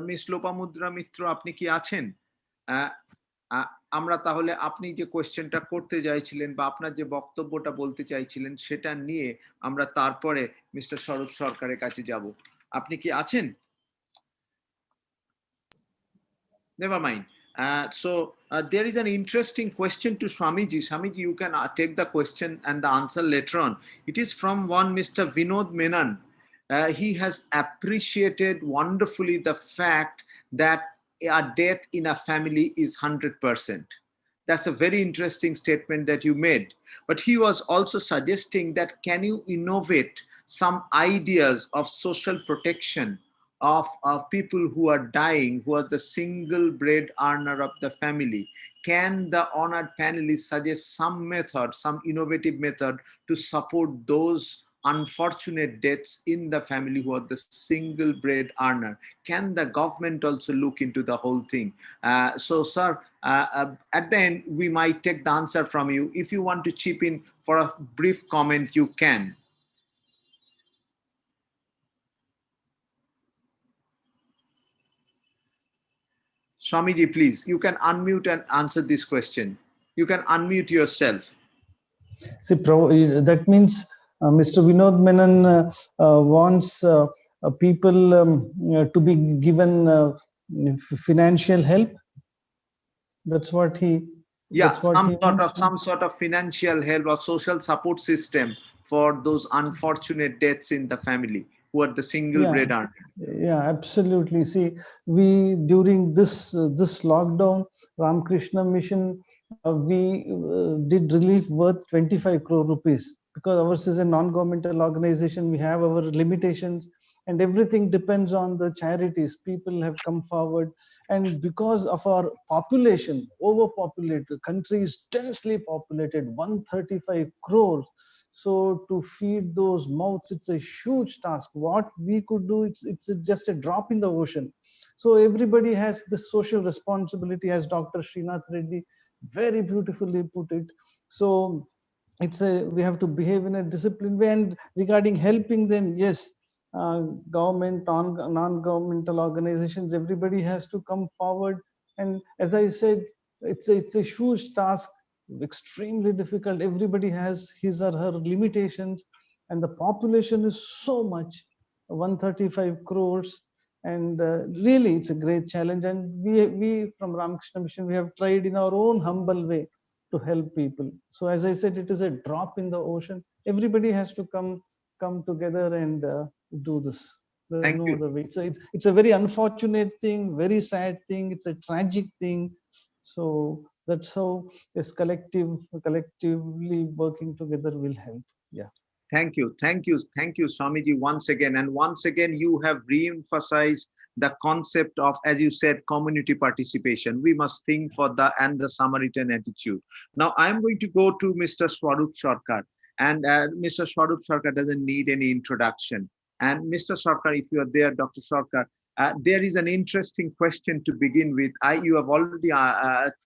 Miss Lopamudra Mitra, আপনি কি আছেন? আমরা তাহলে আপনি যে কোয়েশ্চেনটা করতে চাইছিলেন বা আপনার যে বক্তব্যটা বলতে চাইছিলেন সেটা নিয়ে আমরা তারপরে মিস্টার স্বরূপ সরকারের কাছে যাব। আপনি কি আছেন? Never mind. There is an interesting question to Swamiji. Swamiji, you can take the question and the answer later on. It is from one Mr. Vinod Menon. He has appreciated wonderfully the fact that a death in a family is 100%. That's a very interesting statement that you made. But he was also suggesting that can you innovate some ideas of social protection of people who are dying, who are the single bread earner of the family? Can the honored panelists suggest some method, some innovative method to support those unfortunate deaths in the family who are the single bread earner? Can the government also look into the whole thing? So, sir, at the end, we might take the answer from you. If you want to chip in for a brief comment, you can. Swamiji, please, you can unmute and answer this question. You can unmute yourself. See, that means Mr. Vinod Menon wants people to be given financial help. That's what he. Yeah, that's what some sort of financial help or social support system for those unfortunate deaths in the family who are the single bread earner. Yeah, absolutely. See, we during this lockdown, Ramakrishna Mission, we did relief worth 25 crore rupees, because ours is a non-governmental organization. We have our limitations, and everything depends on the charities. People have come forward, and because of our population, overpopulated, country is densely populated, 135 crores. So to feed those mouths, it's a huge task. What we could do, it's just a drop in the ocean. So everybody has this social responsibility, as Dr. Srinath Reddy very beautifully put it. So we have to behave in a disciplined way. And regarding helping them, yes, government, non-governmental organizations, everybody has to come forward. And as I said, it's a huge task, extremely difficult. Everybody has his or her limitations, and the population is so much, 135 crores. And really, it's a great challenge. And we from Ramakrishna Mission, we have tried in our own humble way to help people. So as I said, it is a drop in the ocean. Everybody has to come together and do this. There's no other way. It's a very unfortunate thing, very sad thing. It's a tragic thing. So that's how this collectively working together will help. Yeah. Thank you, Swamiji, once again. And once again, you have re-emphasized the concept of, as you said, community participation. We must think for the Samaritan attitude. Now, I'm going to go to Mr. Swarup Sarkar. And Mr. Swarup Sarkar doesn't need any introduction. And Mr. Sarkar, if you are there, Dr. Sarkar, there is an interesting question to begin with. You have already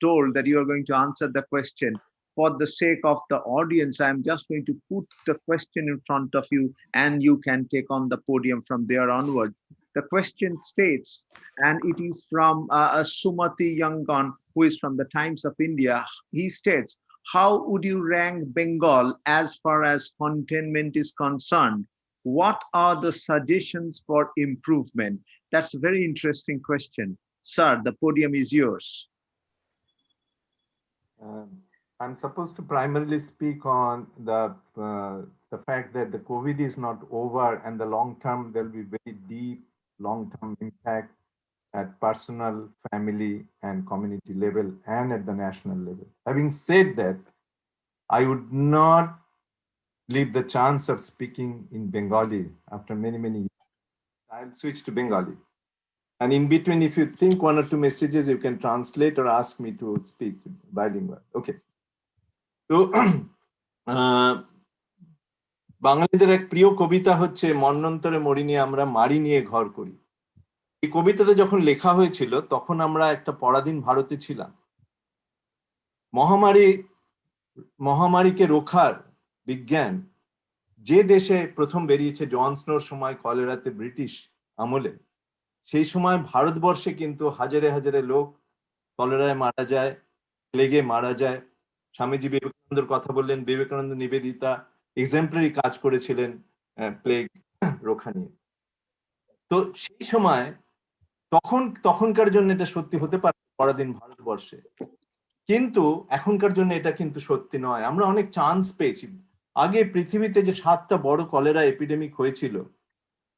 told that you are going to answer the question. For the sake of the audience, I'm just going to put the question in front of you, and you can take on the podium from there onward. The question states, and it is from Sumati Yangon, who is from the Times of India. He states, how would you rank Bengal as far as containment is concerned? What are the suggestions for improvement? That's a very interesting question. Sir, the podium is yours. I'm supposed to primarily speak on the fact that the COVID is not over, and the long term, there'll be very deep long-term impact at personal, family, and community level, and at the national level. Having said that, I would not leave the chance of speaking in Bengali after many, many years. I'll switch to Bengali. And in between, if you think one or two messages, you can translate or ask me to speak bilingual. Okay. তো বাঙালিদের এক প্রিয় কবিতা হচ্ছে মন্বন্তরে মরি নিয়ে আমরা মারি নিয়ে ঘর করি। এই কবিতাটা যখন লেখা হয়েছিল তখন আমরা একটা পরাধীন ভারতে ছিলাম। মহামারীকে রোখার বিজ্ঞান যে দেশে প্রথম বেরিয়েছে জন স্নোর সময় কলেরাতে ব্রিটিশ আমলে, সেই সময় ভারতবর্ষে কিন্তু হাজারে হাজারে লোক কলেরায় মারা যায়, প্লেগে মারা যায়। স্বামীজি বিবেকানন্দের কথা বললেন, বিবেকানন্দ নিবেদিতা এক্সাম্পলারি কাজ করেছিলেন প্লেগ রক্ষা নিয়ে। তো সেই সময় তখনকার জন্য এটা সত্যি হতে পারে পরাধীন ভারতবর্ষে, কিন্তু এখনকার জন্য এটা কিন্তু সত্যি নয়। আমরা অনেক চান্স পেয়েছি। আগে পৃথিবীতে যে 7টা বড় কলেরা এপিডেমিক হয়েছিল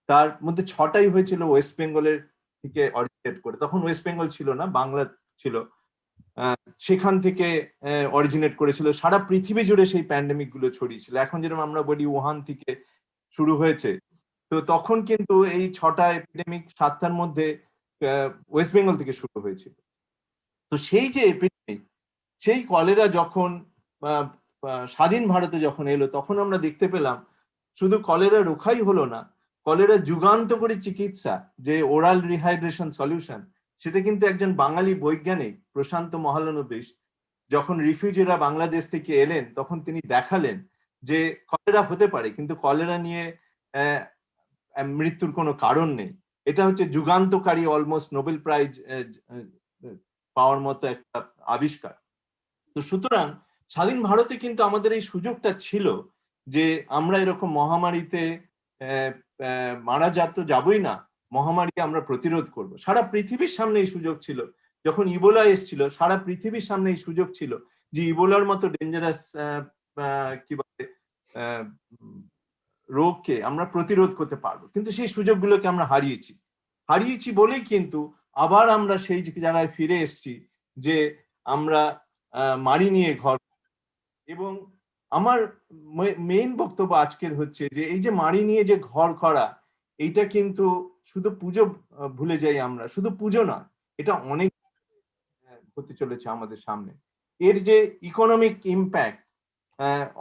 তার মধ্যে 6টাই হয়েছিল ওয়েস্ট বেঙ্গলের থেকে অরিজিনেট করে। তখন ওয়েস্ট বেঙ্গল ছিল না, বাংলা ছিল। সেখান থেকে অরিজিনেট করেছিল, সারা পৃথিবী জুড়ে সেই প্যান্ডেমিক গুলো ছড়িয়েছিল। এখন যেরকম আমরা বলি উহান থেকে শুরু হয়েছে, তো তখন কিন্তু এই 6টা এপিডেমিক 7টার মধ্যে ওয়েস্ট বেঙ্গল থেকে শুরু হয়েছিল। তো সেই যে এপিডেমিক, সেই কলেরা যখন স্বাধীন ভারতে যখন এলো, তখন আমরা দেখতে পেলাম শুধু কলেরা রোখাই হলো না, কলেরা যুগান্তকারী চিকিৎসা যে ওরাল রিহাইড্রেশন সলিউশন, সেটা কিন্তু একজন বাঙালি বৈজ্ঞানিক প্রশান্ত মহালানবিশ যখন রিফিউজিরা বাংলাদেশ থেকে এলেন, তখন তিনি দেখালেন যে কলেরা হতে পারে, কিন্তু কলেরা নিয়ে মৃত্যুর কোনো কারণ নেই। এটা হচ্ছে যুগান্তকারী, অলমোস্ট নোবেল প্রাইজ পাওয়ার মতো একটা আবিষ্কার। তো সুতরাং স্বাধীন ভারতে কিন্তু আমাদের এই সুযোগটা ছিল যে আমরা এরকম মহামারীতে মারা যাবই না, মহামারী আমরা প্রতিরোধ করব। সারা পৃথিবীর সামনে এই সুযোগ ছিল। যখন ইবোলা এসেছিল, সারা পৃথিবীর সামনে এই সুযোগ ছিল যে ইবোলার মতো ডেঞ্জারাস কি বলে রোগকে আমরা প্রতিরোধ করতে পারবো, কিন্তু সেই সুযোগগুলোকে আমরা হারিয়েছি বলেই কিন্তু আবার আমরা সেই জায়গায় ফিরে এসেছি যে আমরা মারি নিয়ে ঘর। এবং আমার মেইন বক্তব্য আজকের হচ্ছে যে এই যে মারি নিয়ে যে ঘর করা, এইটা কিন্তু শুধু পুজো ভুলে যাই আমরা, শুধু পুজো নয়, এটা অনেক হতে চলেছে আমাদের সামনে। এর যে ইকোনমিক ইম্প্যাক্ট,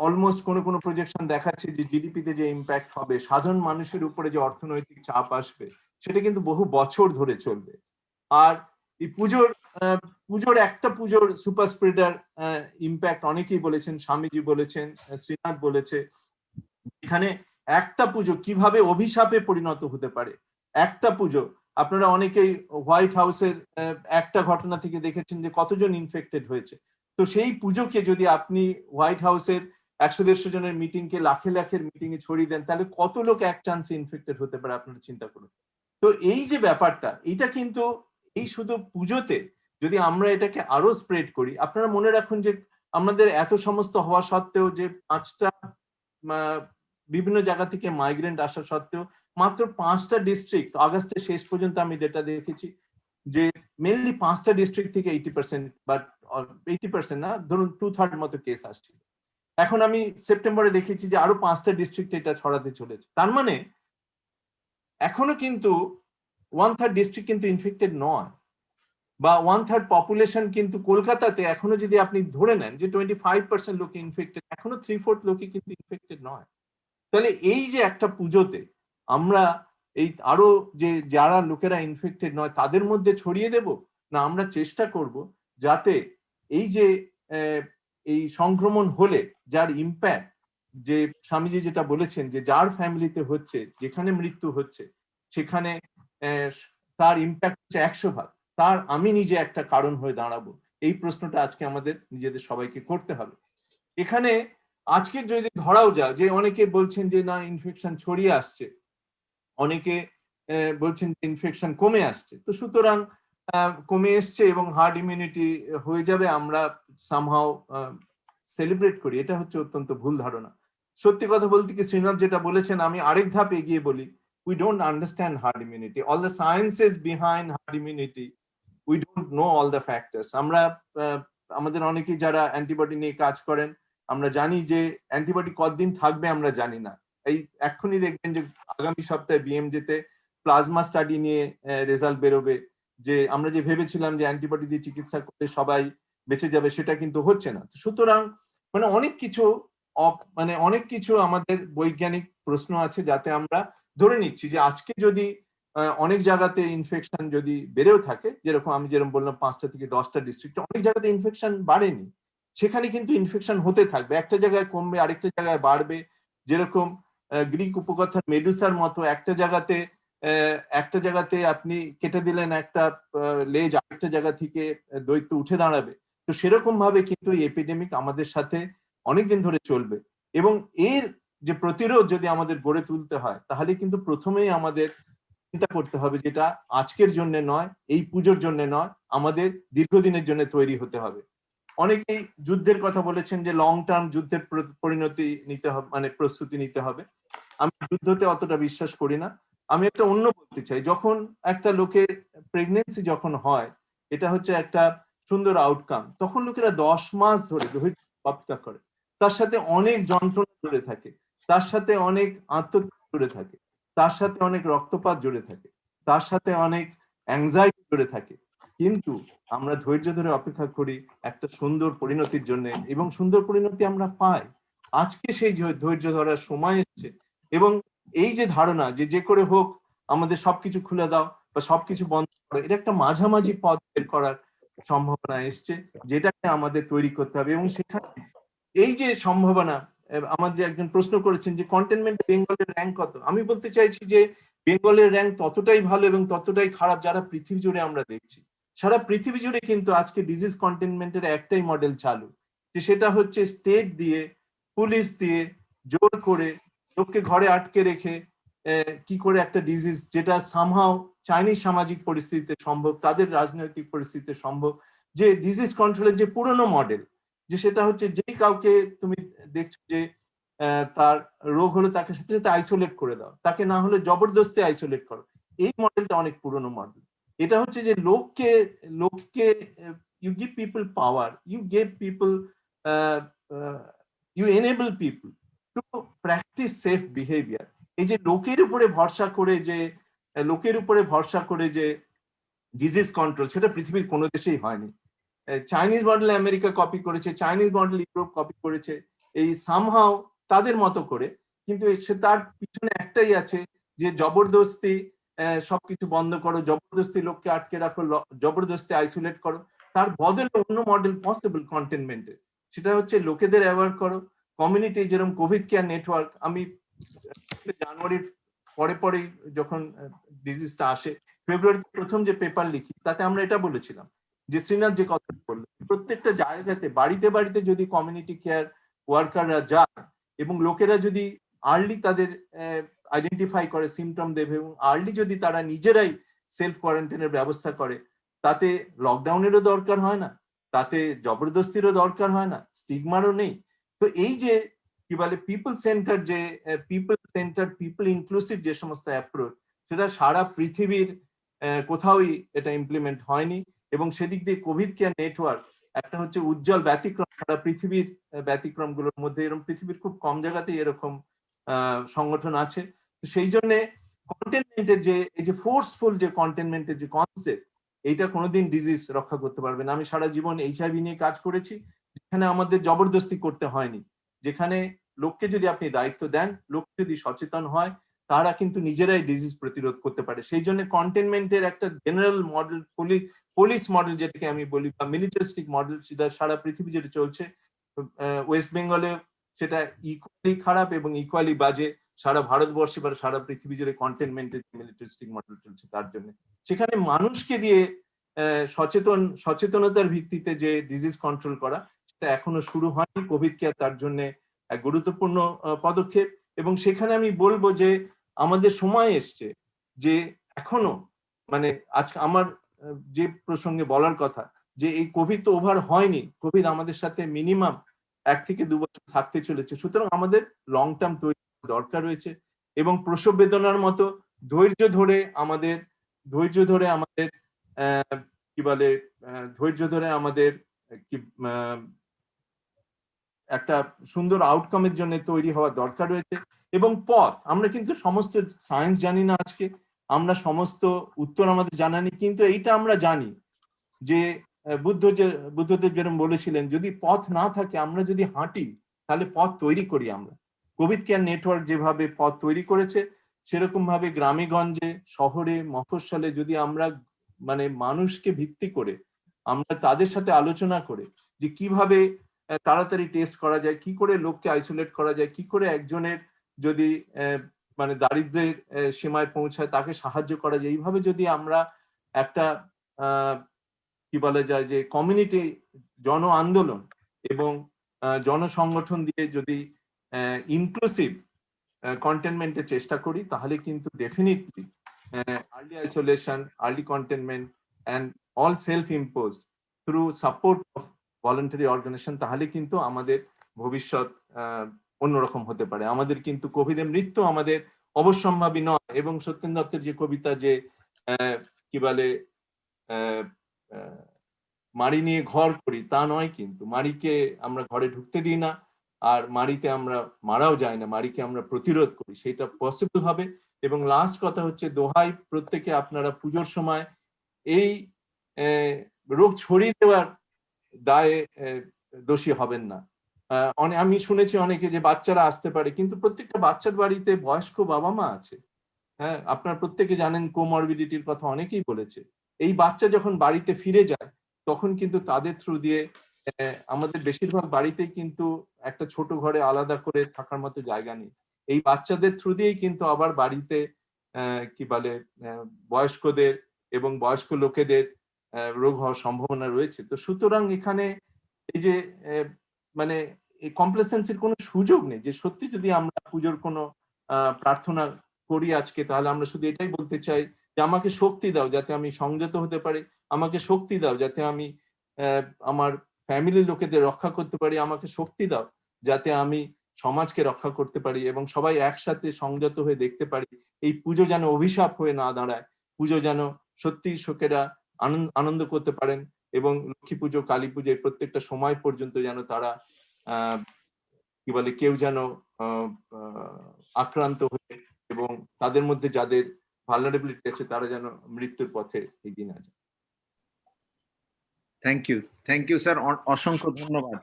অলমোস্ট কোনো প্রজেকশন দেখাচ্ছে যে জিডিপিতে যে ইম্প্যাক্ট হবে, সাধারণ মানুষের উপরে যে অর্থনৈতিক চাপ আসবে, সেটা কিন্তু বহু বছর ধরে চলবে। আর এই পুজোর সুপার স্প্রেডার ইম্প্যাক্ট অনেকেই বলেছেন, স্বামীজি বলেছেন, শ্রীনাথ বলেছে, এখানে একটা পুজো কিভাবে অভিশাপে পরিণত হতে পারে। একটা পুজো, আপনারা অনেকেই হোয়াইট হাউসের একটা ঘটনা থেকে দেখেছেন যে কতজন ইনফেক্টেড হয়েছে। তো সেই পুজোকে যদি আপনি হোয়াইট হাউসের 100-150 জনের মিটিংকে লাখের মিটিং এ ছড়িয়ে দেন, তাহলে কত লোক এক চান্সে ইনফেক্টেড হতে পারে আপনারা চিন্তা করুন। তো এই যে ব্যাপারটা, এটা কিন্তু এই শুধু পুজোতে যদি আমরা এটাকে আরো স্প্রেড করি, আপনারা মনে রাখুন যে আমাদের এত সমস্ত হওয়া সত্ত্বেও, যে 5টা বিভিন্ন জায়গা থেকে মাইগ্রেন্ট আসা সত্ত্বেও মাত্র 5টা ডিস্ট্রিক্ট আগস্টের শেষ পর্যন্ত আমি ডেটা দেখেছি যে মেনলি 5টা ডিস্ট্রিক্ট থেকে 80%, বাট 80% না, ধরুন 2/3 মতো কেস আসছিল। এখন আমি সেপ্টেম্বরে দেখেছি যে আরো 5টা ডিস্ট্রিক্ট এটা ছড়াতে চলেছে। তার মানে এখনো কিন্তু 1/3 ডিস্ট্রিক্ট কিন্তু ইনফেক্টেড নয়, বা 1/3 পপুলেশন কিন্তু কলকাতাতে এখনো যদি আপনি ধরে নেন যে 25% লোক ইনফেক্টেড, এখনো 3/4 লোকই কিন্তু ইনফেক্টেড নয়। তাহলে এই যে একটা পুজোতে আমরা এই আরো যে যারা লোকেরা ইনফেক্টেড নয় তাদের মধ্যে ছড়িয়ে দেব, না আমরা চেষ্টা করব যাতে এই যে এই সংক্রমণ হলে যার ইম্প্যাক্ট, যে স্বামীজি যেটা বলেছেন যে যার ফ্যামিলিতে হচ্ছে, যেখানে মৃত্যু হচ্ছে সেখানে তার ইম্প্যাক্ট হচ্ছে 100 ভাগ, তার আমি নিজে একটা কারণ হয়ে দাঁড়াবো, এই প্রশ্নটা আজকে আমাদের নিজেদের সবাইকে করতে হবে। এখানে আজকে যদি ধরাও যায় যে অনেকে বলছেন যে না ইনফেকশন ছড়িয়ে আসছে, অনেকে বলছেন যে ইনফেকশন কমে আসছে, তো সুতরাং কমে এসছে এবং হার্ড ইমিউনিটি হয়ে যাবে, আমরা সামহাও সেলিব্রেট করি, এটা হচ্ছে অত্যন্ত ভুল ধারণা। সত্যি কথা বলতে কি শ্রীনাথ যেটা বলেছেন, আমি আরেক ধাপ এগিয়ে বলি, we don't understand herd immunity, all the sciences behind herd immunity, we don't know all the factors. আমরা আমাদের অনেকেই যারা অ্যান্টিবডি নিয়ে কাজ করেন, আমরা জানি যে অ্যান্টিবডি কতদিন থাকবে আমরা জানি না। এই এক্ষুনি দেখবেন যে আগামী সপ্তাহে বিএমজেতে প্লাজমা স্টাডি নিয়ে রেজাল্ট বেরোবে, যে আমরা যে ভেবেছিলাম যে অ্যান্টিবডি দিয়ে চিকিৎসা করলে সবাই বেঁচে যাবে, সেটা কিন্তু হচ্ছে না। সুতরাং মানে অনেক কিছু আমাদের বৈজ্ঞানিক প্রশ্ন আছে, যাতে আমরা ধরে নিচ্ছি যে আজকে যদি অনেক জায়গাতে ইনফেকশন যদি বেড়েও থাকে, যেরকম আমি বললাম 5টা থেকে 10টা ডিস্ট্রিক্টে অনেক জায়গাতে ইনফেকশন বাড়েনি, সেখানে কিন্তু ইনফেকশন হতে থাকবে, একটা জায়গায় কমবে আরেকটা জায়গায় বাড়বে। যেরকম গ্রিক উপকথার মেডুসার মতো একটা জায়গাতে আপনি কেটে দিলেন একটা লেজ, আরেকটা জায়গা থেকে দৈত্য উঠে দাঁড়াবে। তো সেরকম ভাবে কিন্তু এই এপিডেমিক আমাদের সাথে অনেকদিন ধরে চলবে, এবং এর যে প্রতিরোধ যদি আমাদের গড়ে তুলতে হয়, তাহলে কিন্তু প্রথমেই আমাদের চিন্তা করতে হবে যেটা আজকের জন্য নয়, এই পুজোর জন্য নয়, আমাদের দীর্ঘদিনের জন্য তৈরি হতে হবে। অনেকেই যুদ্ধের কথা বলেছেন যে লং টার্ম যুদ্ধের পরিণতি নিতে হবে, মানে প্রস্তুতি নিতে হবে। আমি যুদ্ধতে অতটা বিশ্বাস করি না। আমি একটা অন্য বলতে চাই, যখন একটা লোকের প্রেগনেন্সি যখন হয়, এটা হচ্ছে একটা সুন্দর আউটকাম, তখন লোকেরা 10 মাস ধরে অপেক্ষা করে, তার সাথে অনেক যন্ত্রণা জুড়ে থাকে, তার সাথে অনেক আত্মত্যাগ জুড়ে থাকে, তার সাথে অনেক রক্তপাত জুড়ে থাকে, তার সাথে অনেক অ্যাংজাইটি জুড়ে থাকে। কিন্তু আমরা ধৈর্য ধরে অপেক্ষা করি একটা সুন্দর পরিণতির জন্য, এবং সুন্দর পরিণতি আমরা পাই। আজকে সেই ধৈর্য ধরার সময় এসেছে, এবং এই যে ধারণা যে করে হোক আমাদের সবকিছু খুলে দাও বা সবকিছু বন্ধ করো, এটা একটা মাঝামাঝি পথ বের করার সম্ভাবনা এসছে, যেটাকে আমাদের তৈরি করতে হবে। এবং সেখানে এই যে সম্ভাবনা, আমাদের একজন প্রশ্ন করেছেন যে কন্টেনমেন্ট বেঙ্গলের র্যাঙ্ক কত, আমি বলতে চাইছি যে বেঙ্গলের র্যাঙ্ক ততটাই ভালো এবং ততটাই খারাপ যারা পৃথিবী জুড়ে আমরা দেখছি। সারা পৃথিবী জুড়ে কিন্তু আজকে ডিজিজ কন্টেনমেন্টের একটাই মডেল চালু, যে সেটা হচ্ছে স্টেট দিয়ে, পুলিশ দিয়ে জোর করে লোককে ঘরে আটকে রেখে কি করে একটা ডিজিজ, যেটা সামহাও চাইনিজ সামাজিক পরিস্থিতিতে সম্ভব, তাদের রাজনৈতিক পরিস্থিতিতে সম্ভব, যে ডিজিজ কন্ট্রোলের যে পুরনো মডেল, যে সেটা হচ্ছে যেই কাউকে তুমি দেখছো যে তার রোগ হলো তাকে সাথে সাথে আইসোলেট করে দাও, তাকে না হলে জবরদস্তি আইসোলেট করো, এই মডেলটা অনেক পুরনো মডেল। এটা হচ্ছে যে লোককে you give people power, you give people, you enable people to practise safe behaviour. এই যে লোকের উপরে ভরসা করে যে ডিজিজ কন্ট্রোল, সেটা পৃথিবীর কোনো দেশেই হয়নি। চাইনিজ মডেল আমেরিকা কপি করেছে, চাইনিজ মডেল ইউরোপ কপি করেছে, এই সামহাও তাদের মতো করে, কিন্তু তার পিছনে একটাই আছে, যে জবরদস্তি সবকিছু বন্ধ করো, জবরদস্তি লোককে আটকে রাখো, জবরদস্তি আইসোলেট করো। তার বদলে অন্য মডেল পসিবল কন্টেনমেন্টের, সেটা হচ্ছে লোকেদের অ্যাওয়ার করো, কমিউনিটি, যেরকম কোভিড কেয়ার নেটওয়ার্ক। আমি জানুয়ারির পরেই যখন ডিজিজটা আসে, ফেব্রুয়ারিতে প্রথম যে পেপার লিখি, তাতে আমরা এটা বলেছিলাম যে শ্রীনাথ যে কথা বললো, প্রত্যেকটা জায়গাতে বাড়িতে বাড়িতে যদি কমিউনিটি কেয়ার ওয়ার্কাররা যায় এবং লোকেরা যদি আর্লি তাদের আইডেন্টিফাই করে, সিমটম দেবে, এবং আর্লি যদি তারা নিজেরাই সেলফ কোয়ারেন্টাইনের ব্যবস্থা করে, তাতে লকডাউনেরও দরকার হয় না, তাতে জবরদস্তিরও দরকার হয় না, স্টিগমারও নেই। তো এই যে কি বলে পিপল সেন্টার পিপল ইনক্লুসিভ যে সমস্ত অ্যাপ্রোচ, সেটা সারা পৃথিবীর কোথাওই এটা ইমপ্লিমেন্ট হয়নি। এবং সেদিক দিয়ে কোভিড কেয়ার নেটওয়ার্ক একটা হচ্ছে উজ্জ্বল ব্যতিক্রম সারা পৃথিবীর ব্যতিক্রমগুলোর মধ্যে। এরকম পৃথিবীর খুব কম জায়গাতেই এরকম সংগঠন আছে। তো সেই জন্য কন্টেনমেন্টের যে এই যে ফোর্সফুল যে কন্টেনমেন্টের যে কনসেপ্ট, এইটা কোনোদিন ডিজিজ রক্ষা করতে পারবে না। আমি সারা জীবন এইচআইভি নিয়ে কাজ করেছি, যেখানে আমাদের জবরদস্তি করতে হয়নি, যেখানে লোককে যদি আপনি দায়িত্ব দেন, লোক যদি সচেতন হয়, তারা কিন্তু নিজেরাই ডিজিজ প্রতিরোধ করতে পারে। সেই জন্য কন্টেনমেন্টের একটা জেনারেল মডেল, পুলিশ মডেল যেটাকে আমি বলি, বা মিলিটারিস্টিক মডেল, সেটা সারা পৃথিবী যেটা চলছে, ওয়েস্ট বেঙ্গলে সেটা ইকুয়ালি খারাপ এবং ইকুয়ালি বাজে। সারা ভারতবর্ষে বা সারা পৃথিবী জুড়ে কন্টেনমেন্টের মিলিটারিস্টিক মডেল চলছে। তার জন্য সেখানে মানুষকে দিয়ে সচেতনতার ভিত্তিতে যে ডিজিজ কন্ট্রোল করা, সেটা এখনো শুরু হয়নি। কোভিড কেয়ার তার জন্য এক গুরুত্বপূর্ণ পদক্ষেপ। এবং সেখানে আমি বলবো যে আমাদের সময় এসছে যে এখনো, মানে আজ আমার যে প্রসঙ্গে বলার কথা, যে এই কোভিড তো ওভার হয়নি, কোভিড আমাদের সাথে মিনিমাম 1 থেকে 2 বছর থাকতে চলেছে। সুতরাং আমাদের লং টার্ম তৈরি দরকার রয়েছে, এবং প্রসব বেদনার মতো ধৈর্য ধরে আমাদের কি বলে, ধৈর্য ধরে আমাদের কি একটা সুন্দর আউটকামের জন্য তৈরি হওয়া দরকার রয়েছে। এবং পথ, আমরা কিন্তু সমস্ত সায়েন্স জানি না আজকে, আমরা সমস্ত উত্তর আমাদের জানা নেই, কিন্তু এইটা আমরা জানি যে বুদ্ধদেব যেরকম বলেছিলেন, যদি পথ না থাকে, আমরা যদি হাঁটি, তাহলে পথ তৈরি করি আমরা। কোভিড কেয়ার নেটওয়ার্ক যেভাবে পথ তৈরি করেছে, সেরকম ভাবে গ্রামে গঞ্জে, শহরে, মফস্বলে যদি আমরা মানে মানুষকে ভিত্তি করে, আমরা তাদের সাথে আলোচনা করে যে কিভাবে তাড়াতাড়ি টেস্ট করা যায়, কি করে লোককে আইসোলেট করা যায়, কি করে একজনের যদি মানে দারিদ্র্যের সীমায় পৌঁছায় তাকে সাহায্য করা যায়, এইভাবে যদি আমরা একটা কি বলা যায় যে কমিউনিটি জন আন্দোলন এবং জনসংগঠন দিয়ে যদি ইনক্লুসিভ কন্টেনমেন্টের চেষ্টা করি, তাহলে কিন্তু definitely early isolation, early containment and all self imposed through support of voluntary organisation, তাহলে কিন্তু আমাদের ভবিষ্যৎ অন্যরকম হতে পারে। আমাদের কিন্তু কোভিডের মৃত্যু আমাদের অবশ্যম্ভাবী নয়। এবং সত্যেন দত্তের যে কবিতা, যে কি বলে মাড়ি নিয়ে ঘর করি, তা নয়, কিন্তু মাড়িকে আমরা ঘরে ঢুকতে দিই না, আর মাড়িতে আমরা মারাও যায় না, মাড়িকে আমরা প্রতিরোধ করি, সেটা পসিবল হবে। এবং লাস্ট কথা হচ্ছে, দোহাই প্রত্যেকে আপনারা পুজোর সময় এই রোগ ছড়িয়ে দেওয়ার দায়ে দোষী হবেন না। আমি শুনেছি অনেকে যে বাচ্চারা আসতে পারে, কিন্তু প্রত্যেকটা বাচ্চার বাড়িতে বয়স্ক বাবা মা আছে। হ্যাঁ, আপনারা প্রত্যেকে জানেন, কোমরবিডিটির কথা অনেকেই বলেছে। এই বাচ্চা যখন বাড়িতে ফিরে যায়, তখন কিন্তু তাদের থ্রু দিয়ে আমাদের বেশিরভাগ বাড়িতেই কিন্তু একটা ছোট ঘরে আলাদা করে থাকার মতো জায়গা নেই। এই বাচ্চাদের থ্রু দিয়েই কিন্তু আবার বাড়িতে কি বলে বয়স্কদের এবং বয়স্ক লোকেদের রোগ হওয়ার সম্ভাবনা রয়েছে। তো সুতরাং এখানে এই যে মানে এই কমপ্লেসেন্সির কোনো সুযোগ নেই। যে সত্যি যদি আমরা পুজোর কোনো প্রার্থনা করি আজকে, তাহলে আমরা শুধু এটাই বলতে চাই যে আমাকে শক্তি দাও যাতে আমি সংযত হতে পারি, আমাকে শক্তি দাও যাতে আমি আমার ফ্যামিলির লোকেদের রক্ষা করতে পারি, আমাকে শক্তি দাও যাতে আমি সমাজকে রক্ষা করতে পারি, এবং সবাই একসাথে সংযত হয়ে দেখতে পারি এই পুজো যেন অভিশাপ হয়ে না দাঁড়ায়। পুজো যেন সত্যি শোকেরা আনন্দ করতে পারেন, এবং লক্ষ্মী পুজো, কালী পুজো, প্রত্যেকটা সময় পর্যন্ত যেন তারা কি বলে কেউ যেন আক্রান্ত হয়ে, এবং তাদের মধ্যে যাদের ভালনারেবিলিটি আছে, তারা যেন মৃত্যুর পথে এগিয়ে না যায়। থ্যাংক ইউ স্যার, অসংখ্য ধন্যবাদ।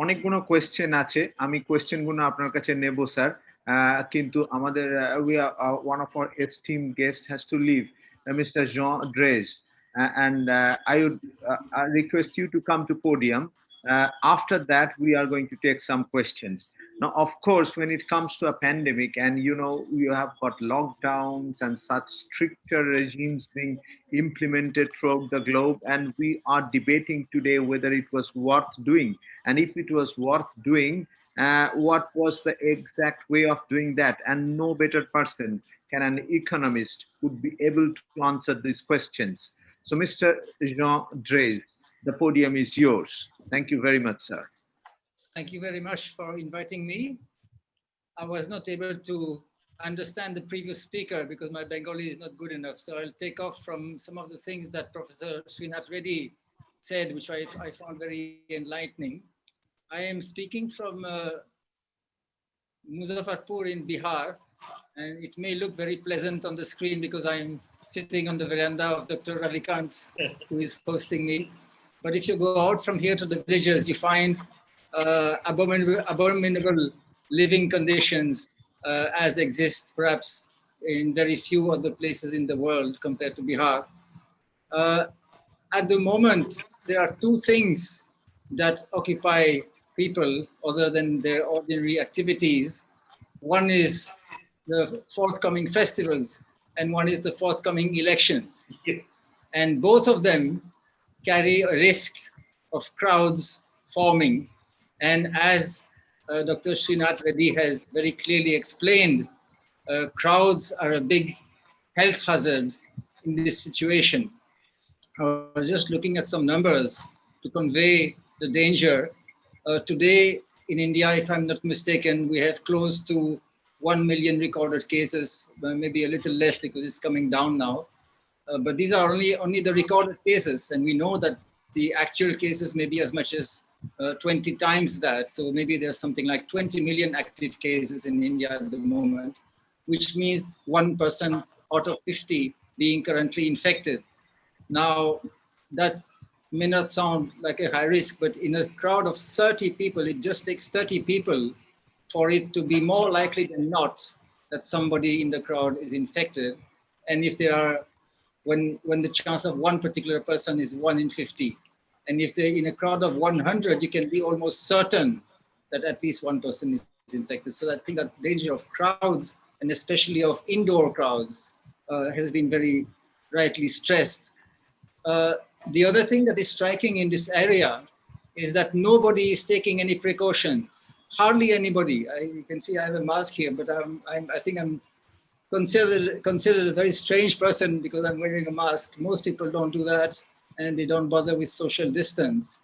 অনেকগুলো কোয়েশ্চেন আছে, আমি কোয়েশ্চেন গুলো আপনার কাছে নেব স্যার, কিন্তু আমাদের one of our esteemed guests has to leave, Mr. Jean Drez, and I would request you to come to podium. After that, we are going to take some questions. Now, of course, when it comes to a pandemic, and you know, you have got lockdowns and such stricter regimes being implemented throughout the globe, and we are debating today whether it was worth doing, and if it was worth doing, what was the exact way of doing that. And no better person can an economist would be able to answer these questions. So Mr. Jean Drez, the podium is yours. Thank you very much, sir. Thank you very much for inviting me. I was not able to understand the previous speaker because my Bengali is not good enough. So I'll take off from some of the things that Professor Srinath Reddy said, which I found very enlightening. I am speaking from Muzaffarpur in Bihar, and it may look very pleasant on the screen because I'm sitting on the veranda of Dr. Ravikant, who is hosting me. But if you go out from here to the villages, you find abominable living conditions as exist perhaps in very few other places in the world compared to Bihar. At the moment, there are two things that occupy people other than their ordinary activities. One is the forthcoming festivals, and one is the forthcoming elections. Yes. And both of them carry a risk of crowds forming. And as Dr. Srinath Reddy has very clearly explained, crowds are a big health hazard in this situation. I was just looking at some numbers to convey the danger. Today in India, if I'm not mistaken, we have close to 1 million recorded cases, maybe a little less because it's coming down now. But these are only the recorded cases, and we know that the actual cases may be as much as 20 times that. So maybe there's something like 20 million active cases in India at the moment, which means 1% out of 50 being currently infected. Now, that may not sound like a high risk, but in a crowd of 30 people, it just takes 30 people for it to be more likely than not that somebody in the crowd is infected. And if there are, when the chance of one particular person is 1 in 50, and if they're in a crowd of 100, you can be almost certain that at least one person is infected. So I think that danger of crowds, and especially of indoor crowds, has been very rightly stressed. The other thing that is striking in this area is that nobody is taking any precautions. Hardly anybody. You can see I have a mask here, but I think I'm considered a very strange person because I'm wearing a mask. Most people don't do that, and they don't bother with social distance.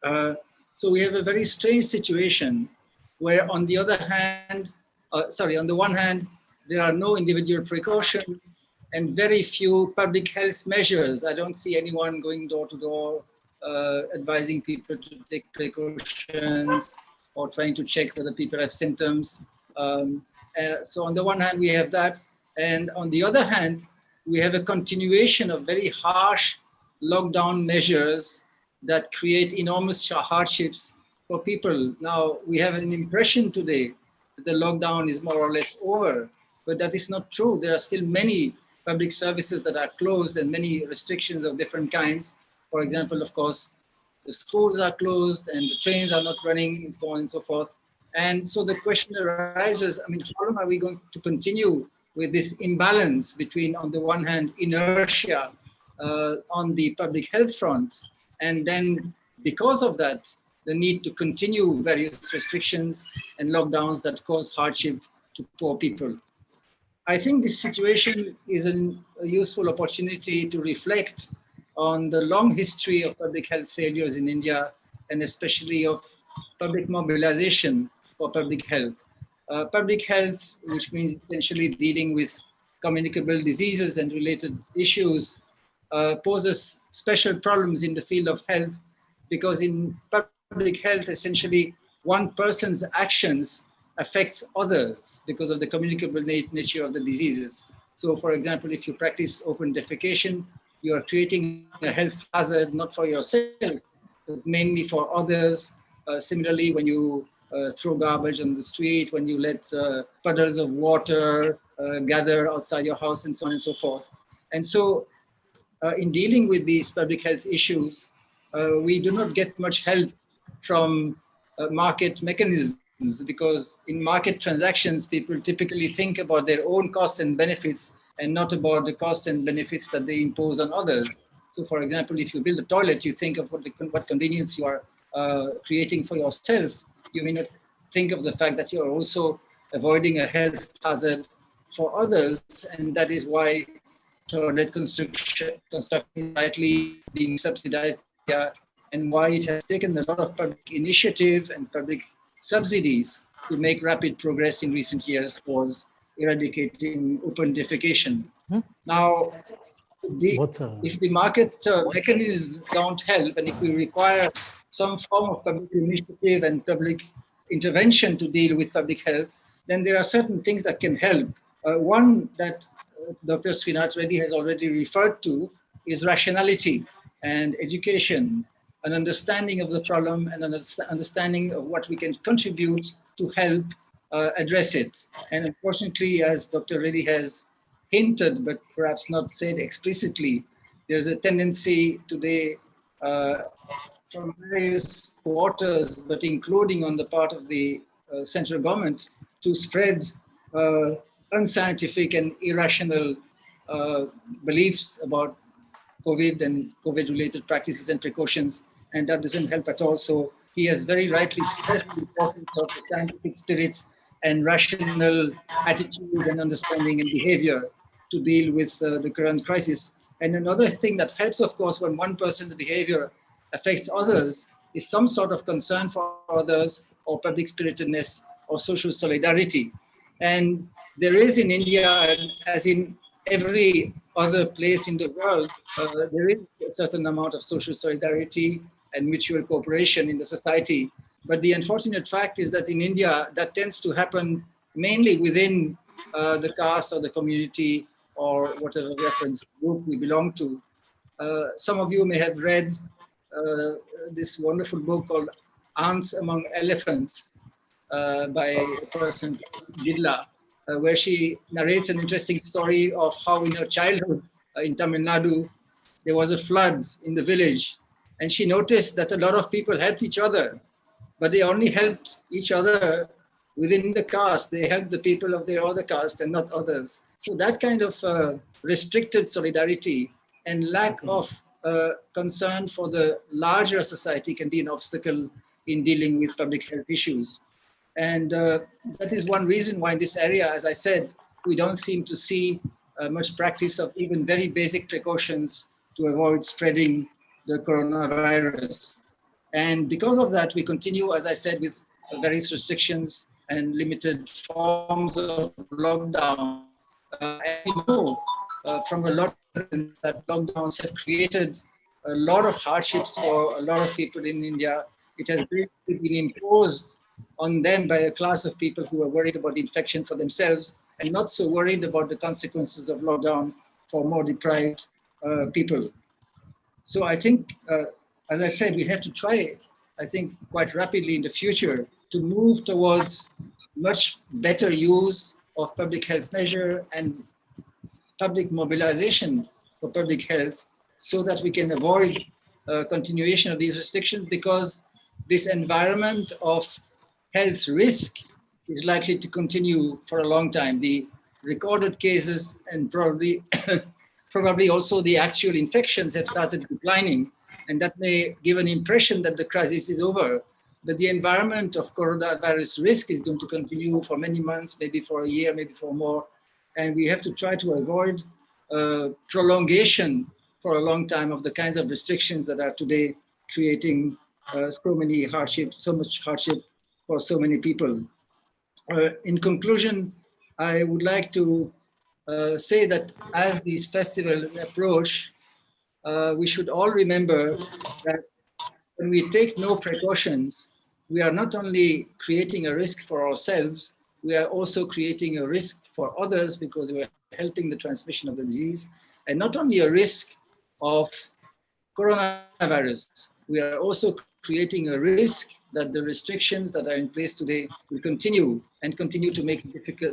So we have a very strange situation where on the other hand, on the one hand, there are no individual precautions and very few public health measures. I don't see anyone going door to door advising people to take precautions or trying to check whether people have symptoms. So on the one hand, we have that. And on the other hand, we have a continuation of very harsh lockdown measures that create enormous hardships for people. Now, we have an impression today that the lockdown is more or less over, but that is not true. There are still many public services that are closed and many restrictions of different kinds. For example, of course, the schools are closed and the trains are not running and so on and so forth. And so the question arises, I mean, how long are we going to continue with this imbalance between, on the one hand, inertia on the public health front, and then because of that, the need to continue various restrictions and lockdowns that cause hardship to poor people. I think this situation is a useful opportunity to reflect on the long history of public health failures in India, and especially of public mobilization for public health. Public health, which means essentially dealing with communicable diseases and related issues, poses special problems in the field of health, because in public health, essentially, one person's actions affects others because of the communicable nature of the diseases. So for example, if you practice open defecation, you are creating a health hazard, not for yourself, but mainly for others. Similarly, when you throw garbage on the street, when you let puddles of water gather outside your house and so on and so forth. And so in dealing with these public health issues, we do not get much help from market mechanisms, because in market transactions, people typically think about their own costs and benefits and not about the costs and benefits that they impose on others. So for example, if you build a toilet, you think of what convenience you are creating for yourself. You may not think of the fact that you are also avoiding a health hazard for others, and that is why toilet construction rightly being subsidized here, and why it has taken a lot of public initiative and public subsidies to make rapid progress in recent years towards eradicating open defecation. Now, if the market mechanisms don't help, and if we require some form of public initiative and public intervention to deal with public health, then there are certain things that can help. One that Dr. Srinath Reddy has already referred to is rationality and education, an understanding of the problem and an understanding of what we can contribute to help address it. And unfortunately, as Dr. Reddy has hinted, but perhaps not said explicitly, there's a tendency today from various quarters, but including on the part of the central government, to spread unscientific and irrational beliefs about COVID and COVID-related practices and precautions, and that doesn't help at all. So he has very rightly stressed the importance of the scientific spirit and rational attitude and understanding and behavior to deal with the current crisis. And another thing that helps, of course, when one person's behavior affects others is some sort of concern for others or public spiritedness or social solidarity. And there is in India, as in every other place in the world, there is a certain amount of social solidarity and mutual cooperation in the society. But the unfortunate fact is that in India, that tends to happen mainly within the caste or the community or whatever reference group we belong to. Some of you may have read this wonderful book called Ants Among Elephants by a person, Jilla, where she narrates an interesting story of how in her childhood in Tamil Nadu, there was a flood in the village. And she noticed that a lot of people helped each other, but they only helped each other within the caste. They helped the people of their other caste and not others. So that kind of restricted solidarity and lack of concern for the larger society can be an obstacle in dealing with public health issues. And that is one reason why in this area, as I said, we don't seem to see much practice of even very basic precautions to avoid spreading the coronavirus. And because of that, we continue, as I said, with various restrictions and limited forms of lockdown. And we know from a lot of evidence that lockdowns have created a lot of hardships for a lot of people in India. It has been imposed on them by a class of people who are worried about the infection for themselves and not so worried about the consequences of lockdown for more deprived people. So I think, as I said, we have to try, I think, quite rapidly in the future to move towards much better use of public health measure and public mobilization for public health so that we can avoid continuation of these restrictions, because this environment of health risk is likely to continue for a long time. The recorded cases and probably probably also the actual infections have started declining, and that may give an impression that the crisis is over. But the environment of coronavirus risk is going to continue for many months, maybe for a year, maybe for more. And we have to try to avoid prolongation for a long time of the kinds of restrictions that are today creating so much hardship for so many people. In conclusion, I would like to say that as these festivals approach, we should all remember that when we take no precautions, we are not only creating a risk for ourselves, we are also creating a risk for others because we are helping the transmission of the disease, and not only a risk of coronavirus, we are also creating a risk that the restrictions that are in place today will continue and continue to make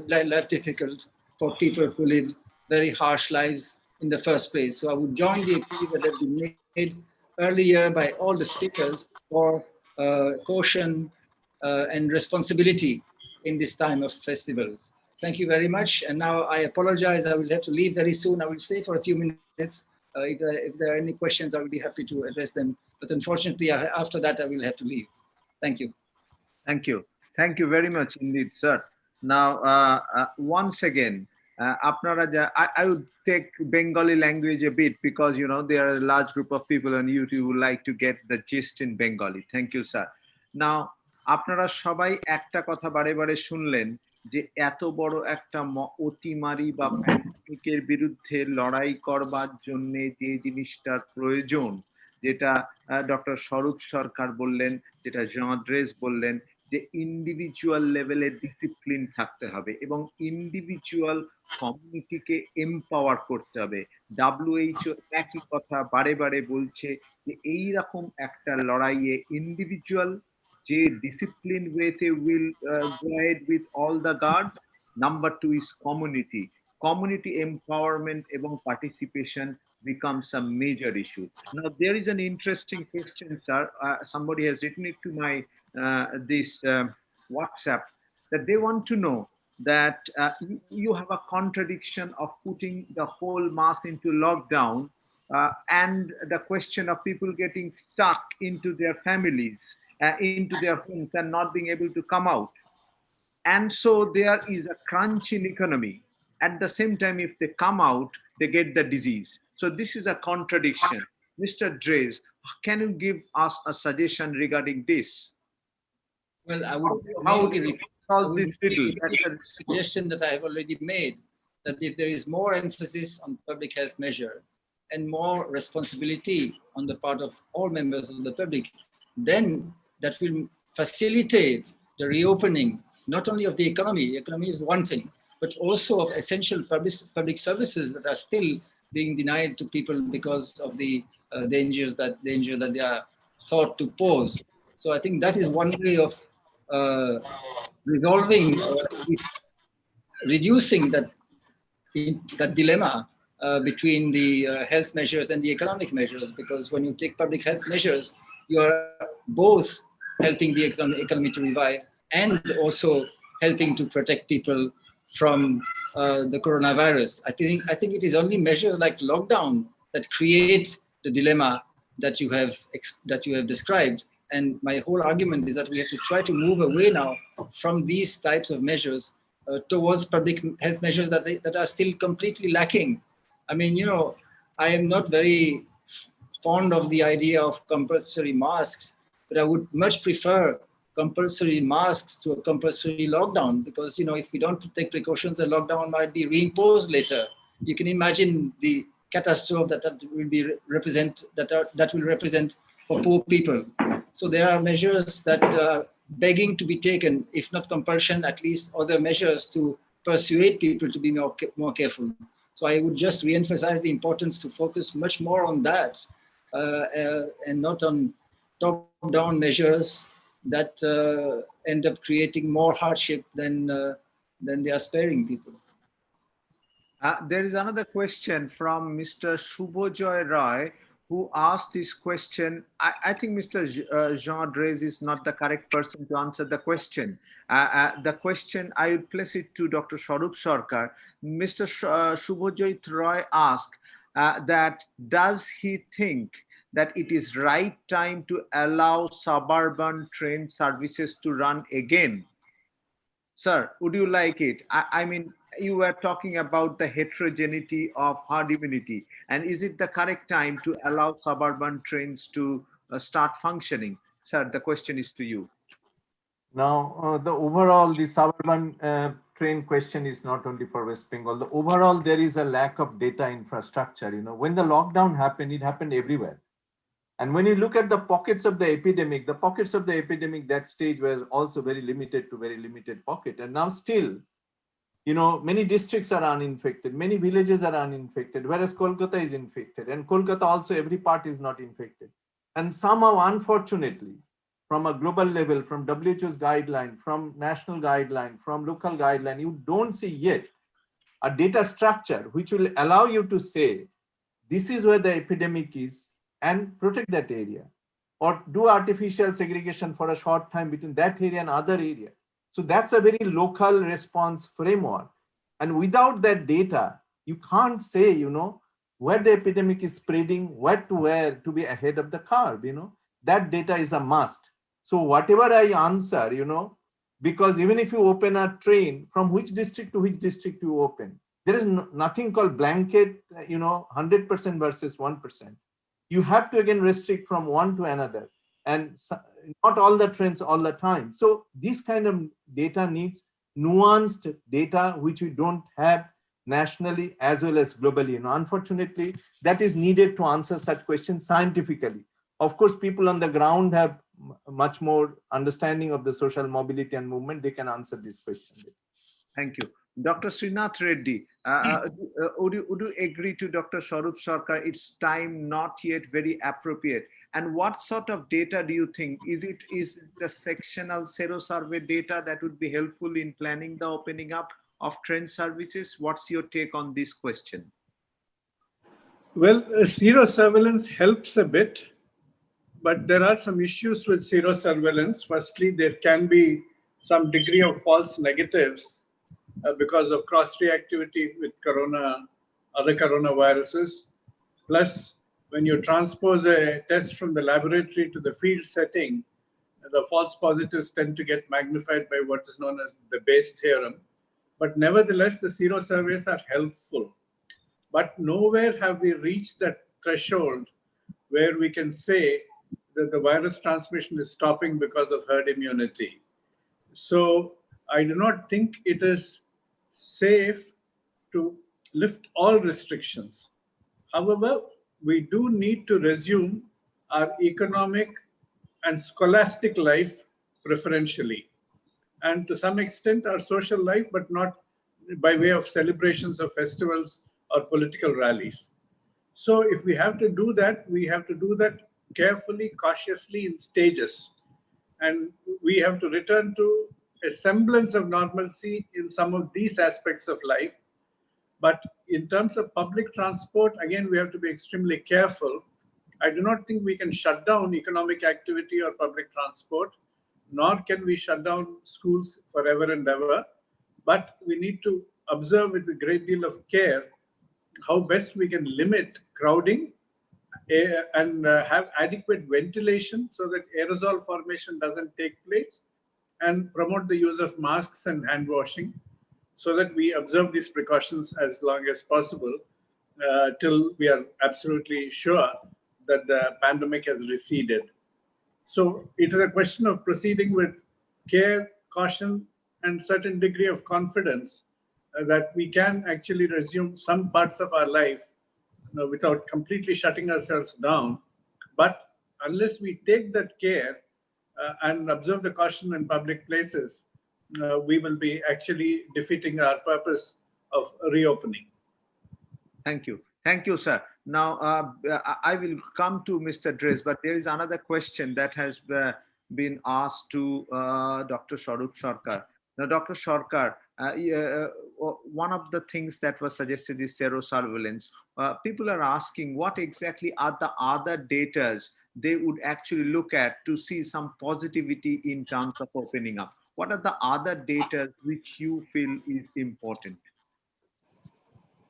life difficult for people who live very harsh lives in the first place. So I would join the appeal that has been made earlier by all the speakers for caution and responsibility in this time of festivals. Thank you very much. And now I apologize, I will have to leave very soon. I will stay for a few minutes. If there are any questions, I will be happy to address them. But unfortunately, after that, I will have to leave. Thank you. Thank you. Thank you very much indeed, sir. Now, once again, I would take Bengali language a bit because, you know, there are a large group of people on YouTube who like to get the gist in Bengali. Thank you, sir. Now, আপনারা সবাই একটা কথা বারে বারে শুনলেন যে এত বড় একটা অতিমারি বা প্যান্ডেমিকের বিরুদ্ধে লড়াই করবার জন্য যে জিনিসটার প্রয়োজন, যেটা ডক্টর স্বরূপ সরকার বললেন, যেটা জন ড্রেস বললেন, যে ইন্ডিভিজুয়াল লেভেলে ডিসিপ্লিন থাকতে হবে এবং ইন্ডিভিজুয়াল কমিউনিটিকে এম্পাওয়ার করতে হবে। WHO একই কথা বারে বারে বলছে যে এইরকম একটা লড়াইয়ে ইন্ডিভিজুয়াল যে ডিসিপ্লিন ওয়েতে will go ahead with all the guards. Number 2 is community. Community empowerment এবং participation becomes a major issue. Now there is an interesting question, sir. Somebody has written it to my this WhatsApp, that they want to know that you have a contradiction of putting the whole mass into lockdown and the question of people getting stuck into their families, into their homes and not being able to come out. And so there is a crunch in economy. At the same time, if they come out, they get the disease. So this is a contradiction. Mr. Dres, can you give us a suggestion regarding this? Well, I would How maybe do you repeat, solve this riddle? That's the suggestion that I have already made, that if there is more emphasis on public health measure and more responsibility on the part of all members of the public, then that will facilitate the reopening, not only of the economy is one thing, but also of essential public services that are still being denied to people because of the danger that they are thought to pose. So I think that is one way of resolving or at least reducing that dilemma between the health measures and the economic measures, because when you take public health measures, you are both helping the economy to revive and also helping to protect people from the coronavirus. I think it is only measures like lockdown that create the dilemma that you have described. And my whole argument is that we have to try to move away now from these types of measures towards public health measures that are still completely lacking. I mean, you know, I am not very fond of the idea of compulsory masks, but I would much prefer compulsory masks to a compulsory lockdown, because, you know, if we don't take precautions, the lockdown might be reimposed later. You can imagine the catastrophe that will represent for poor people. So there are measures that are begging to be taken, if not compulsion, at least other measures to persuade people to be more careful. So I would just re-emphasize the importance to focus much more on that and not on top-down measures that end up creating more hardship than they are sparing people. There is another question from Mr. Shubhojoy Roy, who asked this question. I think Mr. Jean Dres is not the correct person to answer the question. The question, I would place it to Dr. Swarup Sarkar. Mr. Shubhojoy Roy asked that does he think that it is right time to allow suburban train services to run again? Sir, would you like it? I mean, you were talking about the heterogeneity of herd immunity, and is it the correct time to allow suburban trains to start functioning? Sir, the question is to you. Now, the suburban train question is not only for West Bengal. The overall, there is a lack of data infrastructure. You know, when the lockdown happened, it happened everywhere. And when you look at the pockets of the epidemic, that stage was also very limited pocket. And now still, you know, many districts are uninfected, many villages are uninfected, whereas Kolkata is infected. And Kolkata also, every part is not infected. And somehow, unfortunately, from a global level, from WHO's guideline, from national guideline, from local guideline, you don't see yet a data structure which will allow you to say, this is where the epidemic is, and protect that area, or do artificial segregation for a short time between that area and other area. So that's a very local response framework. And without that data, you can't say, you know, where the epidemic is spreading, where to be ahead of the curve, you know. That data is a must. So whatever I answer, you know, because even if you open a train, from which district to which district you open, there is nothing called blanket, you know, 100% versus 1%. You have to again restrict from one to another, and not all the trains all the time. So this kind of data needs nuanced data, which we don't have nationally as well as globally. You know, unfortunately, that is needed to answer such questions scientifically. Of course, people on the ground have much more understanding of the social mobility and movement, they can answer this question. Thank you. Dr. Srinath Reddy, would you agree to Dr. Swarup Sarkar, it's time not yet very appropriate? And what sort of data do you think? Is it the sectional sero survey data that would be helpful in planning the opening up of train services? What's your take on this question? Well, zero surveillance helps a bit, but there are some issues with zero surveillance. Firstly, there can be some degree of false negatives because of cross-reactivity with other coronaviruses. Plus, when you transpose a test from the laboratory to the field setting, the false positives tend to get magnified by what is known as the Bayes theorem. But nevertheless, the zero surveys are helpful. But nowhere have we reached that threshold where we can say that the virus transmission is stopping because of herd immunity. So I do not think it is safe to lift all restrictions. However, we do need to resume our economic and scholastic life preferentially, and to some extent our social life, but not by way of celebrations of festivals or political rallies. So if we have to do that, we have to do that carefully, cautiously, in stages. And we have to return to a semblance of normalcy in some of these aspects of life. But in terms of public transport, again, we have to be extremely careful. I do not think we can shut down economic activity or public transport, nor can we shut down schools forever and ever. But we need to observe with a great deal of care how best we can limit crowding and have adequate ventilation so that aerosol formation doesn't take place, and promote the use of masks and hand washing so that we observe these precautions as long as possible till we are absolutely sure that the pandemic has receded. So it is a question of proceeding with care, caution, and certain degree of confidence that we can actually resume some parts of our life without completely shutting ourselves down. But unless we take that care and observe the caution in public places, we will be actually defeating our purpose of reopening. Thank you. Thank you, sir. Now, I will come to Mr. Dres, but there is another question that has been asked to Dr. Swarup Sarkar. Now, Dr. Sarkar, one of the things that was suggested is serosurveillance. People are asking what exactly are the other data they would actually look at to see some positivity in terms of opening up. What are the other data which you feel is important?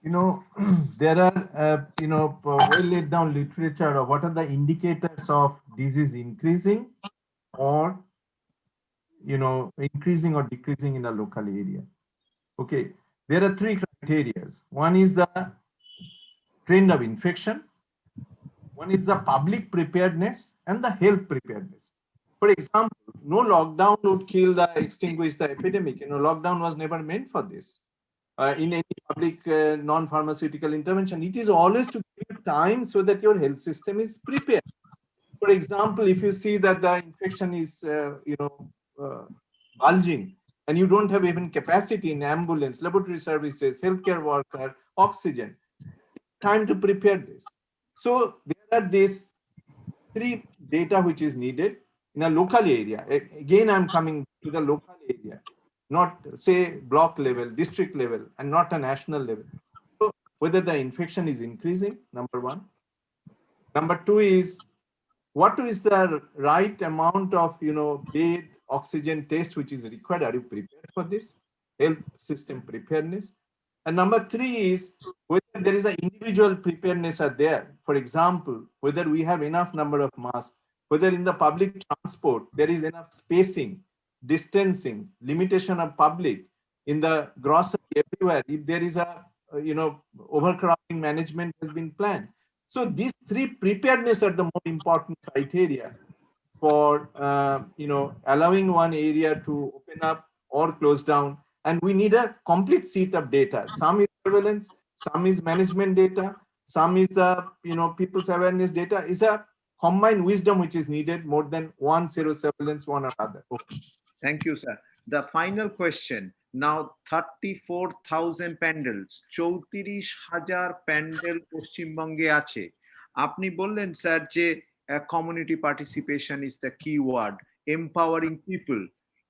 There are, well laid down literature of what are the indicators of disease increasing or, increasing or decreasing in a local area. Okay, there are three criteria. One is the trend of infection. One is the public preparedness and the health preparedness. For example, no lockdown would extinguish the epidemic. Lockdown was never meant for this. In any public non-pharmaceutical intervention, it is always to give you time so that your health system is prepared. For example, if you see that the infection is, bulging, and you don't have even capacity in ambulance, laboratory services, healthcare worker, oxygen, time to prepare this. So there are these three data which is needed in a local area. Again, I'm coming to the local area, not say block level, district level, and not a national level. So whether the infection is increasing, number one. Number two is what is the right amount of bed oxygen test which is required? Are you prepared for this? Health system preparedness. And number three is whether there is an individual preparedness are there. For example, whether we have enough number of masks, whether in the public transport there is enough spacing, distancing, limitation of public, in the grocery everywhere, if there is a overcrowding management has been planned. So these three preparedness are the more important criteria for allowing one area to open up or close down. And we need a complete set of data. Some is surveillance, some is management data, some is the people's awareness data. Is a combined wisdom which is needed more than one serosurveillance one another. Okay. Thank you, sir. The final question. Now 34,000 pandals, 34,000 pandal পশ্চিমবঙ্গে আছে। আপনি বললেন sir যে community participation is the keyword, empowering people.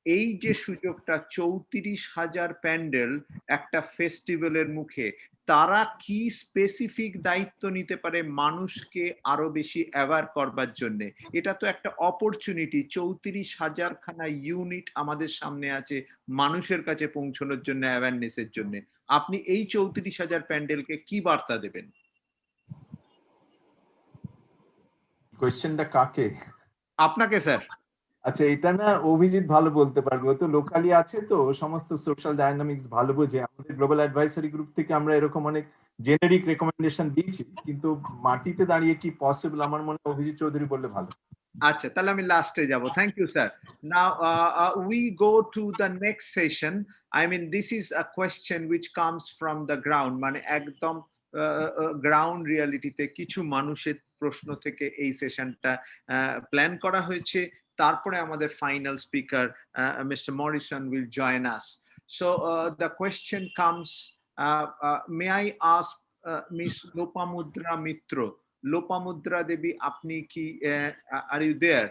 এই যে সুযোগটা 34,000 প্যান্ডেল একটা ফেস্টিভ্যালের মুখে, তারা কি স্পেসিফিক দায়িত্ব নিতে পারে মানুষকে আরো বেশি অ্যাওয়ার করবার জন্য? এটা তো একটা অপরচুনিটি, 34,000 খানা ইউনিট আমাদের সামনে আছে মানুষের কাছে পৌঁছানোর জন্য, অ্যাওয়ারনেসের জন্য। আপনি এই 34,000 প্যান্ডেলকে কি বার্তা দেবেন? কোয়েশ্চেনটা কাকে? আপনাকে স্যার। আচ্ছা, এটা না অভিজিৎ ভালো বলতে পারবে, ও তো লোকালি আছে, তো সমস্ত সোশ্যাল ডাইনামিক্স ভালো বোঝে। আমাদের গ্লোবাল অ্যাডভাইসারি গ্রুপ থেকে আমরা এরকম অনেক জেনারিক রেকমেন্ডেশন দিয়েছি, কিন্তু মাটিতে দাঁড়িয়ে কি পসিবল আমার মনে হয় অভিজিৎ চৌধুরী বললে ভালো। আচ্ছা, তাহলে আমি লাস্টে যাব। Thank you sir. Now we go to the next session. I mean, this is a question which comes from the ground, মানে একদম গ্রাউন্ড রিয়ালিটিতে কিছু মানুষের প্রশ্ন থেকে এই সেশনটা প্ল্যান করা হয়েছে। তারপরে আমাদের final speaker mister Morrison will join us. So the question comes, may I ask Miss Lopamudra Mitro, Lopamudra Devi, আপনি কি are you there?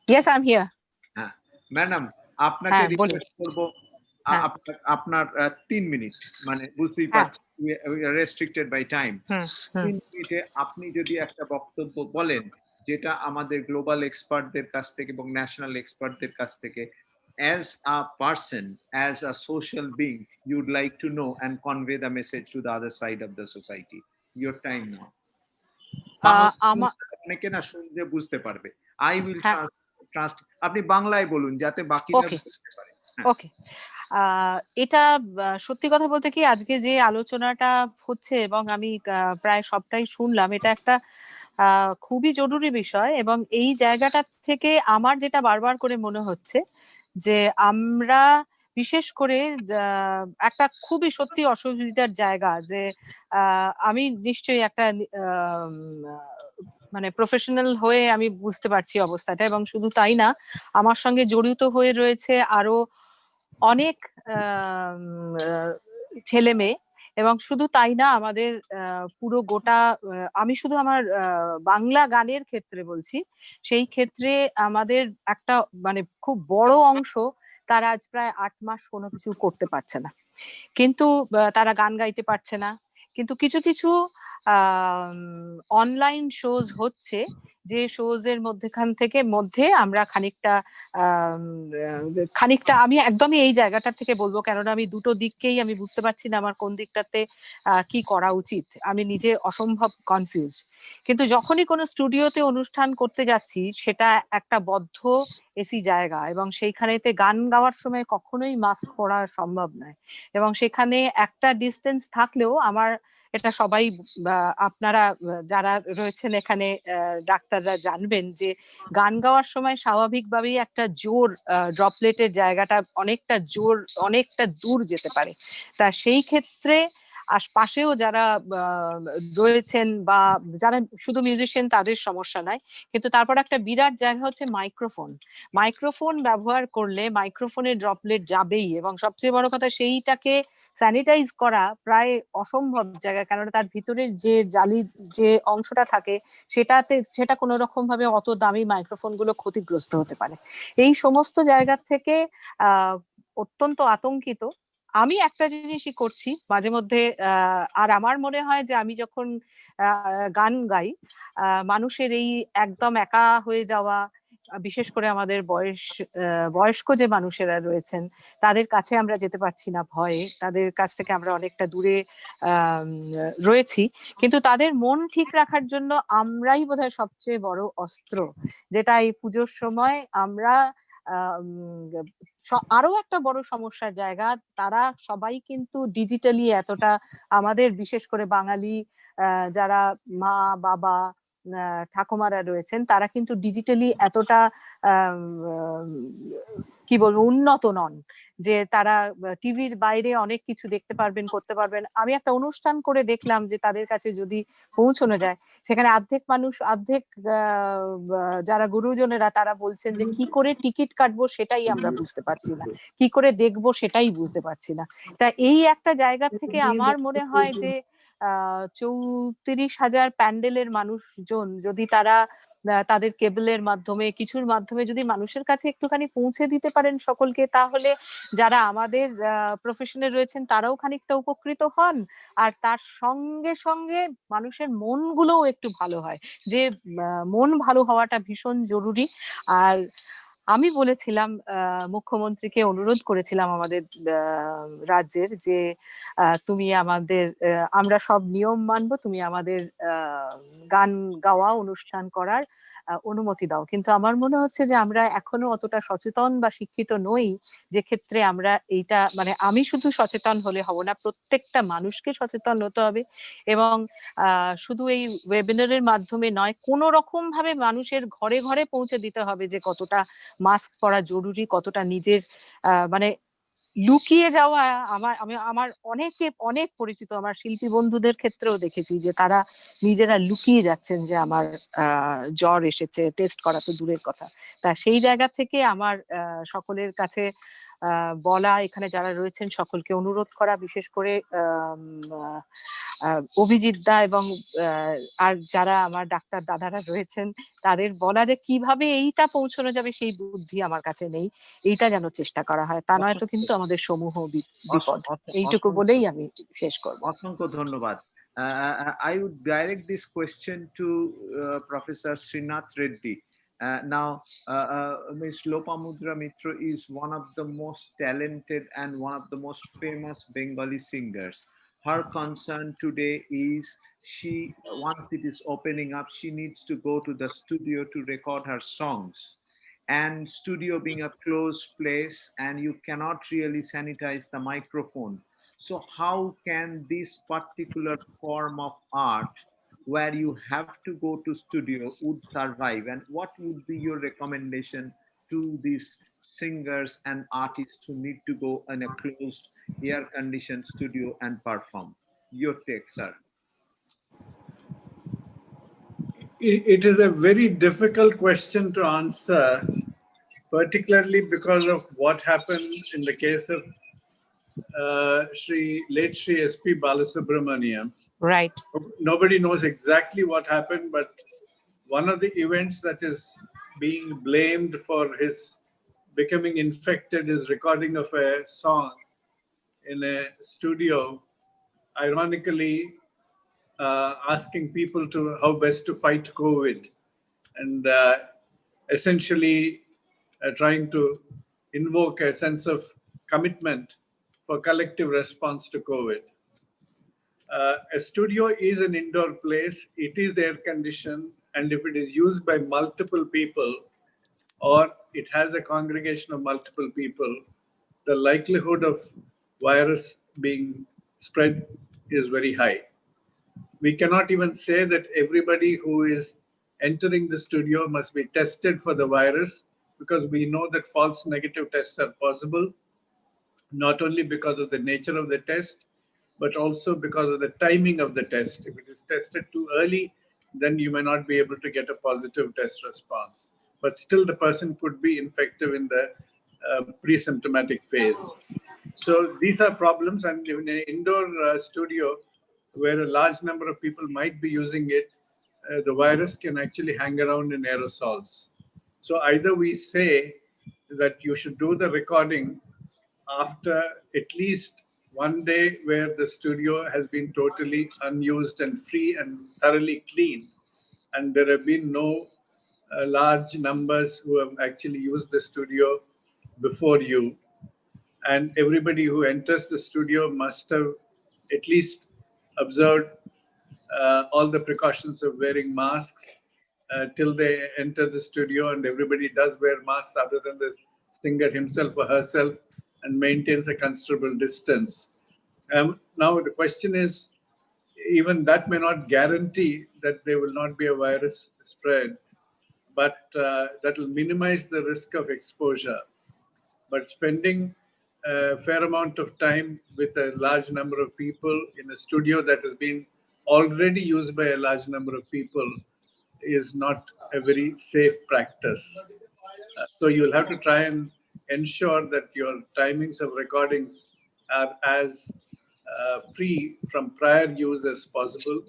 Yes, I'm here. হ্যাঁ ম্যাডাম, আপনাকে রিকোয়েস্ট করব আপনার 3 মিনিট, মানে বুঝতেই পারছি we are restricted by time. 3 মিনিটে আপনি যদি একটা বক্তব্য বলেন যেটা আমাদের গ্লোবাল এক্সপার্টদের কাছ থেকে এবং ন্যাশনাল এক্সপার্টদের কাছ থেকে as a person, as a social being, you'd like to know and convey the message to the other side of the society. Your time now. অনেকে না শুনলে বুঝতে পারবে। I will trust আপনি বাংলায় বলুন যাতে বাকিরা বুঝতে পারে। ওকে, এটা সত্যি কথা বলতে কি, আজকে যে আলোচনাটা হচ্ছে এবং আমি প্রায় সবটাই শুনলাম, এটা একটা খুবই জরুরি বিষয়। এবং এই জায়গাটা থেকে আমার যেটা বারবার করে মনে হচ্ছে যে আমরা বিশেষ করে একটা খুবই সত্যি অসুবিধার জায়গা, যে আমি নিশ্চয়ই একটা মানে প্রফেশনাল হয়ে আমি বুঝতে পারছি অবস্থাটা, এবং শুধু তাই না, আমার সঙ্গে জড়িত হয়ে রয়েছে আরো অনেক ছেলে মেয়ে, এবং শুধু তাই না, আমাদের পুরো গোটা, আমি শুধু আমার বাংলা গানের ক্ষেত্রে বলছি, সেই ক্ষেত্রে আমাদের একটা মানে খুব বড় অংশ তারা আজ প্রায় 8 মাস কোনো কিছু করতে পারছে না, কিন্তু তারা গান গাইতে পারছে না। কিন্তু কিছু কিছু অনলাইন শোজ হচ্ছে, যে শোজ এর মধ্যে আমরা খানিকটা আমি একদমই এই জায়গাটা থেকে বলবো, কেননা আমি দুটো দিককেই আমি বুঝতে পারছি না আমার কোন দিকটাতে কি করা উচিত, আমি নিজে অসম্ভব কনফিউজ। কিন্তু যখনই কোনো স্টুডিওতে অনুষ্ঠান করতে যাচ্ছি, সেটা একটা বদ্ধ এসি জায়গা, এবং সেইখানেতে গান গাওয়ার সময় কখনোই মাস্ক পরা সম্ভব নয়, এবং সেখানে একটা ডিস্টেন্স থাকলেও আমার, এটা সবাই আপনারা যারা রয়েছেন এখানে ডাক্তাররা জানবেন, যে গান গাওয়ার সময় স্বাভাবিকভাবেই একটা জোর ড্রপলেটের জায়গাটা অনেকটা দূর যেতে পারে। তা সেই ক্ষেত্রে আশপাশেও যারা রয়েছেন বা যারা শুধু মিউজিশিয়ান, তাদের সমস্যা নাই, কিন্তু তারপর একটা বিরাট জায়গা হচ্ছে মাইক্রোফোন ব্যবহার করলে মাইক্রোফোনের ড্রপলেট যাবেই, এবং সবচেয়ে বড় কথা সেইটাকে স্যানিটাইজ করা প্রায় অসম্ভব জায়গা, কারণ তার ভিতরের যে জালি যে অংশটা থাকে সেটা কোনো রকম ভাবে অত দামি মাইক্রোফোন গুলো ক্ষতিগ্রস্ত হতে পারে। এই সমস্ত জায়গা থেকে অত্যন্ত আতঙ্কিত। আমি একটা জিনিসই করছি মাঝে মধ্যে, আর আমার মনে হয় যে আমি যখন গান গাই, মানুষের এই একদম একা হয়ে যাওয়া, বিশেষ করে আমাদের বয়স্ক যে মানুষেরা রয়েছেন, তাদের কাছে আমরা যেতে পারছি না ভয়ে, তাদের কাছ থেকে আমরা অনেকটা দূরে রয়েছি, কিন্তু তাদের মন ঠিক রাখার জন্য আমরাই বোধহয় সবচেয়ে বড় অস্ত্র, যেটা এই পুজোর সময় আমরা আরো একটা বড় সমস্যার জায়গা, তারা সবাই কিন্তু ডিজিটালি এতটা, আমাদের বিশেষ করে বাঙালি যারা মা বাবা ঠাকুমারা রয়েছেন তারা কিন্তু ডিজিটালি এতটা কি বলবো উন্নত নন যে তারা টিভির বাইরে অনেক কিছু দেখতে পারবেন করতে পারবেন। আমি একটা অনুষ্ঠান করে দেখলাম যে তাদের কাছে যদি পৌঁছানো যায় সেখানে অর্ধেক যারা গুরুজনেরা তারা বলছেন যে কি করে টিকিট কাটবো সেটাই আমরা বুঝতে পারছি না, কি করে দেখবো সেটাই বুঝতে পারছি না। তা এই একটা জায়গা থেকে আমার মনে হয় যে 34,000 প্যান্ডেলের মানুষজন যদি তারা তাদের কেবলের মাধ্যমে কিছুর মাধ্যমে যদি মানুষের কাছে একটুখানি পৌঁছে দিতে পারেন সকলকে, তাহলে যারা আমাদের প্রফেশনে রয়েছেন তারাও খানিকটা উপকৃত হন, আর তার সঙ্গে সঙ্গে মানুষের মনগুলোও একটু ভালো হয়, যে মন ভালো হওয়াটা ভীষণ জরুরি। আর আমি বলেছিলাম মুখ্যমন্ত্রীকে অনুরোধ করেছিলাম আমাদের রাজ্যের যে তুমি আমাদের আমরা সব নিয়ম মানবো, তুমি আমাদের গান গাওয়া অনুষ্ঠান করার অনুমতি দাও। কিন্তু আমার মনে হচ্ছে যে আমরা এখনো অতটা সচেতন বা শিক্ষিত নই, যে ক্ষেত্রে আমরা এইটা মানে আমি শুধু সচেতন হলে হব না, প্রত্যেকটা মানুষকে সচেতন হতে হবে। এবং শুধু এই ওয়েবিনারের মাধ্যমে নয়, কোনো রকম ভাবে মানুষের ঘরে ঘরে পৌঁছে দিতে হবে যে কতটা মাস্ক পরা জরুরি, কতটা নিজের মানে লুকিয়ে যাওয়া। আমার অনেক পরিচিত আমার শিল্পী বন্ধুদের ক্ষেত্রেও দেখেছি যে তারা নিজেরা লুকিয়ে যাচ্ছেন যে আমার জ্বর এসেছে, টেস্ট করা তো দূরের কথা। তা সেই জায়গা থেকে আমার সকলের কাছে বলা, এখানে যারা রয়েছেন সকলকে অনুরোধ করা, বিশেষ করে অভিজিৎ দা এবং আর যারা আমার ডাক্তার দাদারা রয়েছেন তাদের বলা যে কিভাবে এইটা পৌঁছানো যাবে সেই বুদ্ধি আমার কাছে নেই, এইটা যেন চেষ্টা করা হয়, তা নয়তো কিন্তু আমাদের সমূহ বিপদ। এইটুকু বলেই আমি শেষ করব। অসংখ্য ধন্যবাদ। I would direct this question to Professor Srinath Reddy. Now, Ms. Lopamudra Mitra is one of the most talented and one of the most famous Bengali singers. Her concern today is once it is opening up, she needs to go to the studio to record her songs. And studio being a closed place, and you cannot really sanitize the microphone. So how can this particular form of art where you have to go to studio would survive, and what would be your recommendation to these singers and artists who need to go in a closed air conditioned studio and perform? Your take, sir. It is a very difficult question to answer, particularly because of what happened in the case of late Shri S.P. Balasubramaniam. Right. Nobody knows exactly what happened, but one of the events that is being blamed for his becoming infected is recording of a song in a studio, ironically asking people to how best to fight COVID, and essentially trying to invoke a sense of commitment for collective response to COVID. A studio is an indoor place, it is air conditioned, and if it is used by multiple people or it has a congregation of multiple people, the likelihood of virus being spread is very high. We cannot even say that everybody who is entering the studio must be tested for the virus, because we know that false negative tests are possible, not only because of the nature of the test, but also because of the timing of the test. If it is tested too early, then you may not be able to get a positive test response. But still the person could be infective in the pre-symptomatic phase. So these are problems, and in an indoor studio where a large number of people might be using it, the virus can actually hang around in aerosols. So either we say that you should do the recording after at least one day where the studio has been totally unused and free and thoroughly clean, and there have been no large numbers who have actually used the studio before you, and everybody who enters the studio must have at least observed all the precautions of wearing masks till they enter the studio, and everybody does wear masks other than the singer himself or herself, and maintains a considerable distance. Now the question is, even that may not guarantee that there will not be a virus spread, but that will minimize the risk of exposure. But spending a fair amount of time with a large number of people in a studio that has been already used by a large number of people is not a very safe practice. So you'll have to try and ensure that your timings of recordings are as free from prior use as possible,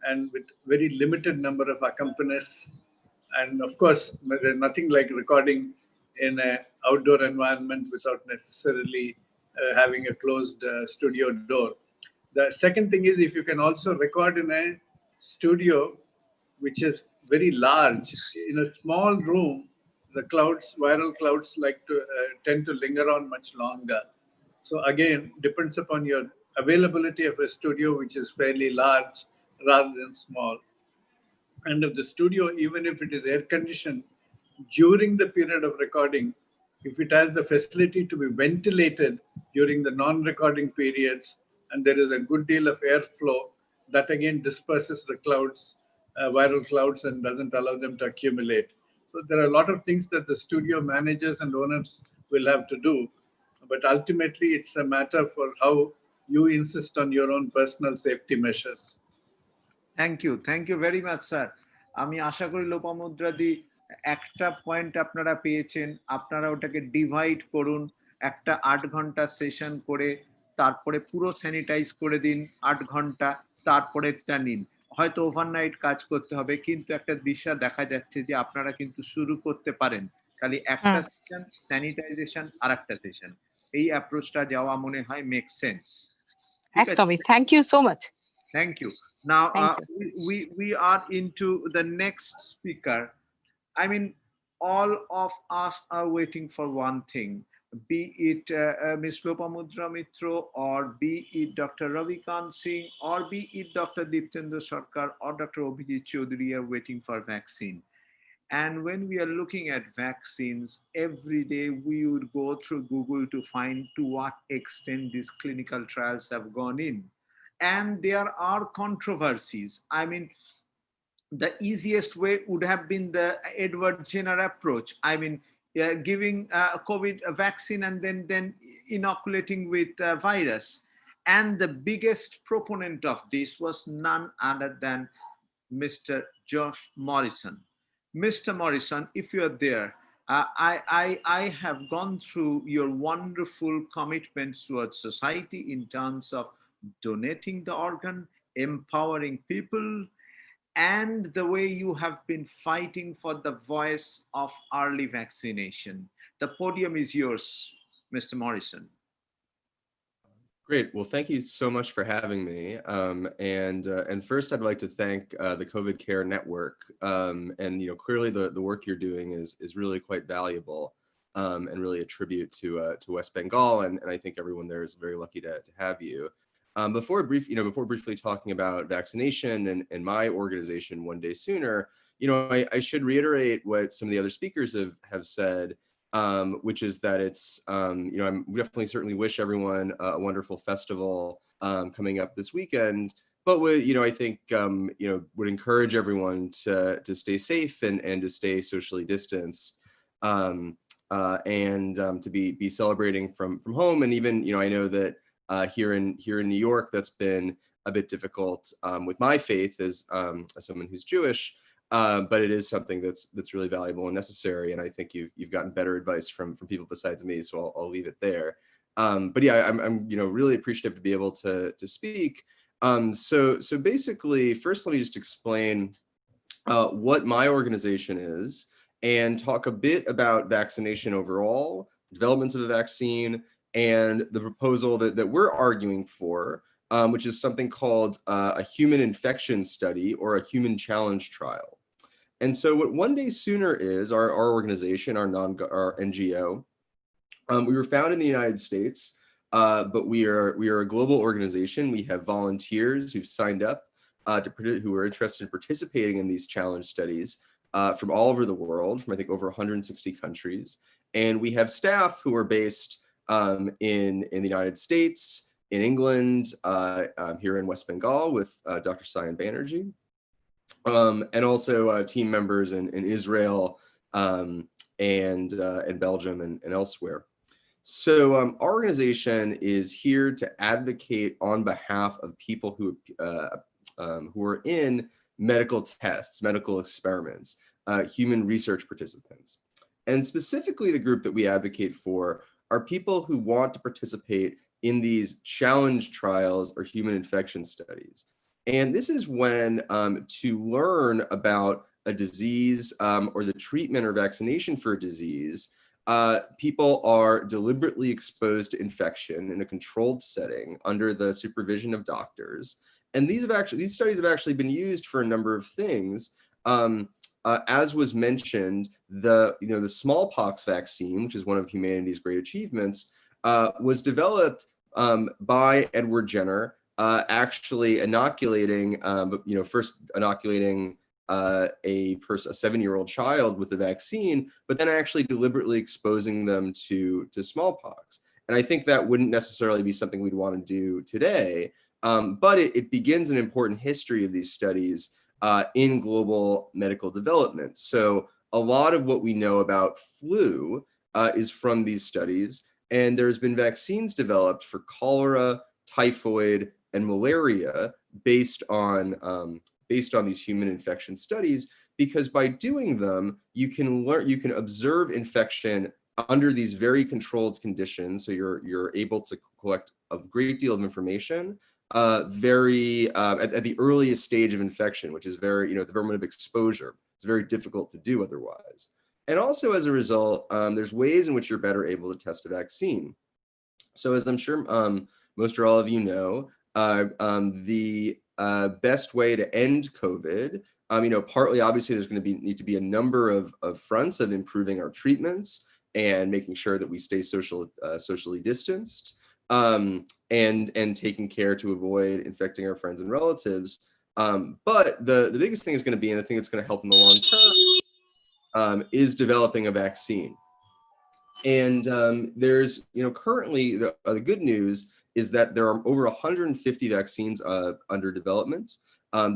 and with very limited number of accompanists. And of course, there's nothing like recording in an outdoor environment without necessarily having a closed studio door. The second thing is, if you can also record in a studio which is very large, in a small room, the clouds, viral clouds, like to tend to linger on much longer. So again, depends upon your availability of a studio which is fairly large rather than small. And if the studio, even if it is air conditioned, during the period of recording, if it has the facility to be ventilated during the non-recording periods, and there is a good deal of airflow, that again disperses the clouds, viral clouds, and doesn't allow them to accumulate. So there are a lot of things that the studio managers and owners will have to do, but ultimately it's a matter for how you insist on your own personal safety measures. Thank you very much sir. আমি আশা করি লোপামুদ্রাদি একটা point আপনারা পেয়েছেন, আপনারা ওটাকে divide করুন, একটা 8 ঘন্টা সেশন করে তারপরে পুরো স্যানিটাইজ করে দিন 8 ঘন্টা, তারপরেরটা নিন। হয়তো ওভারনাইট কাজ করতে হবে, কিন্তু একটা দিশা দেখা যাচ্ছে যে আপনারা কিন্তু শুরু করতে পারেন। খালি একটা সেশন স্যানিটাইজেশন আর একটা সেশন, এই অ্যাপ্রোচটা যাওয়া মনে হয় মেক সেন্স। একদমই, thank you so much. Thank you. Now we are into the next speaker. I mean, all of us are waiting for one thing, be it Ms. Lopamudra Mitro, or be it Dr. Ravikant Singh, or be it Dr. Diptendra Sarkar or Dr. Abhijit Chaudhary are waiting for vaccine. And when we are looking at vaccines, every day we would go through Google to find to what extent these clinical trials have gone in. And there are controversies. I mean, the easiest way would have been the Edward Jenner approach. I mean, giving COVID a vaccine and then inoculating with virus. And the biggest proponent of this was none other than Mr. Josh Morrison. Mr. Morrison, if you're there, I have gone through your wonderful commitments towards society in terms of donating the organ, empowering people, and the way you have been fighting for the voice of early vaccination. The podium is yours, Mr. Morrison. Great. Well, thank you so much for having me. And first, I'd like to thank the COVID Care Network. And clearly, the work you're doing is really quite valuable, and really a tribute to West Bengal. And I think everyone there is very lucky to have you. Before briefly talking about vaccination and my organization One Day Sooner, I should reiterate what some of the other speakers have said. Which is that it's, I definitely certainly wish everyone a wonderful festival coming up this weekend, but I think, would encourage everyone to stay safe and to stay socially distanced, and to be celebrating from home. And even, I know that here in New York, that's been a bit difficult with my faith as someone who's Jewish. But it is something that's really valuable and necessary, and I think you've gotten better advice from people besides me, so I'll leave it there. But yeah, I'm really appreciative to be able to speak. So basically, first let me just explain what my organization is, and talk a bit about vaccination overall, developments of a vaccine, and the proposal that we're arguing for, which is something called a human infection study or a human challenge trial. And so what One Day Sooner is, our organization, our NGO, we were founded in the United States, but we are a global organization. We have volunteers who've signed up who are interested in participating in these challenge studies from all over the world, from I think over 160 countries. And we have staff who are based in the United States, in England, here in West Bengal with Dr. Sayan Banerjee, and also team members in Israel and Belgium and elsewhere. So our organization is here to advocate on behalf of people who are in medical tests, medical experiments, human research participants. And specifically the group that we advocate for are people who want to participate in these challenge trials or human infection studies. And this is when to learn about a disease or the treatment or vaccination for a disease, people are deliberately exposed to infection in a controlled setting under the supervision of doctors. And these studies have actually been used for a number of things. As was mentioned, the smallpox vaccine, which is one of humanity's great achievements, was developed by Edward Jenner, actually inoculating, first inoculating a 7-year-old child with the vaccine, but then actually deliberately exposing them to smallpox. And I think that wouldn't necessarily be something we'd want to do today, but it begins an important history of these studies in global medical development. So a lot of what we know about flu is from these studies, and there's been vaccines developed for cholera, typhoid, and malaria based on these human infection studies, because by doing them, you can observe infection under these very controlled conditions. So you're able to collect a great deal of information at the earliest stage of infection, which is the moment of exposure. It's very difficult to do otherwise. And also as a result, there's ways in which you're better able to test a vaccine. So as I'm sure most or all of you know, the best way to end COVID, partly obviously there's going to need to be a number of fronts of improving our treatments and making sure that we stay socially distanced, and taking care to avoid infecting our friends and relatives. But the biggest thing is going to be, and the thing that's going to help in the long term, is developing a vaccine. And there's, currently the good news is that there are over 150 vaccines under development.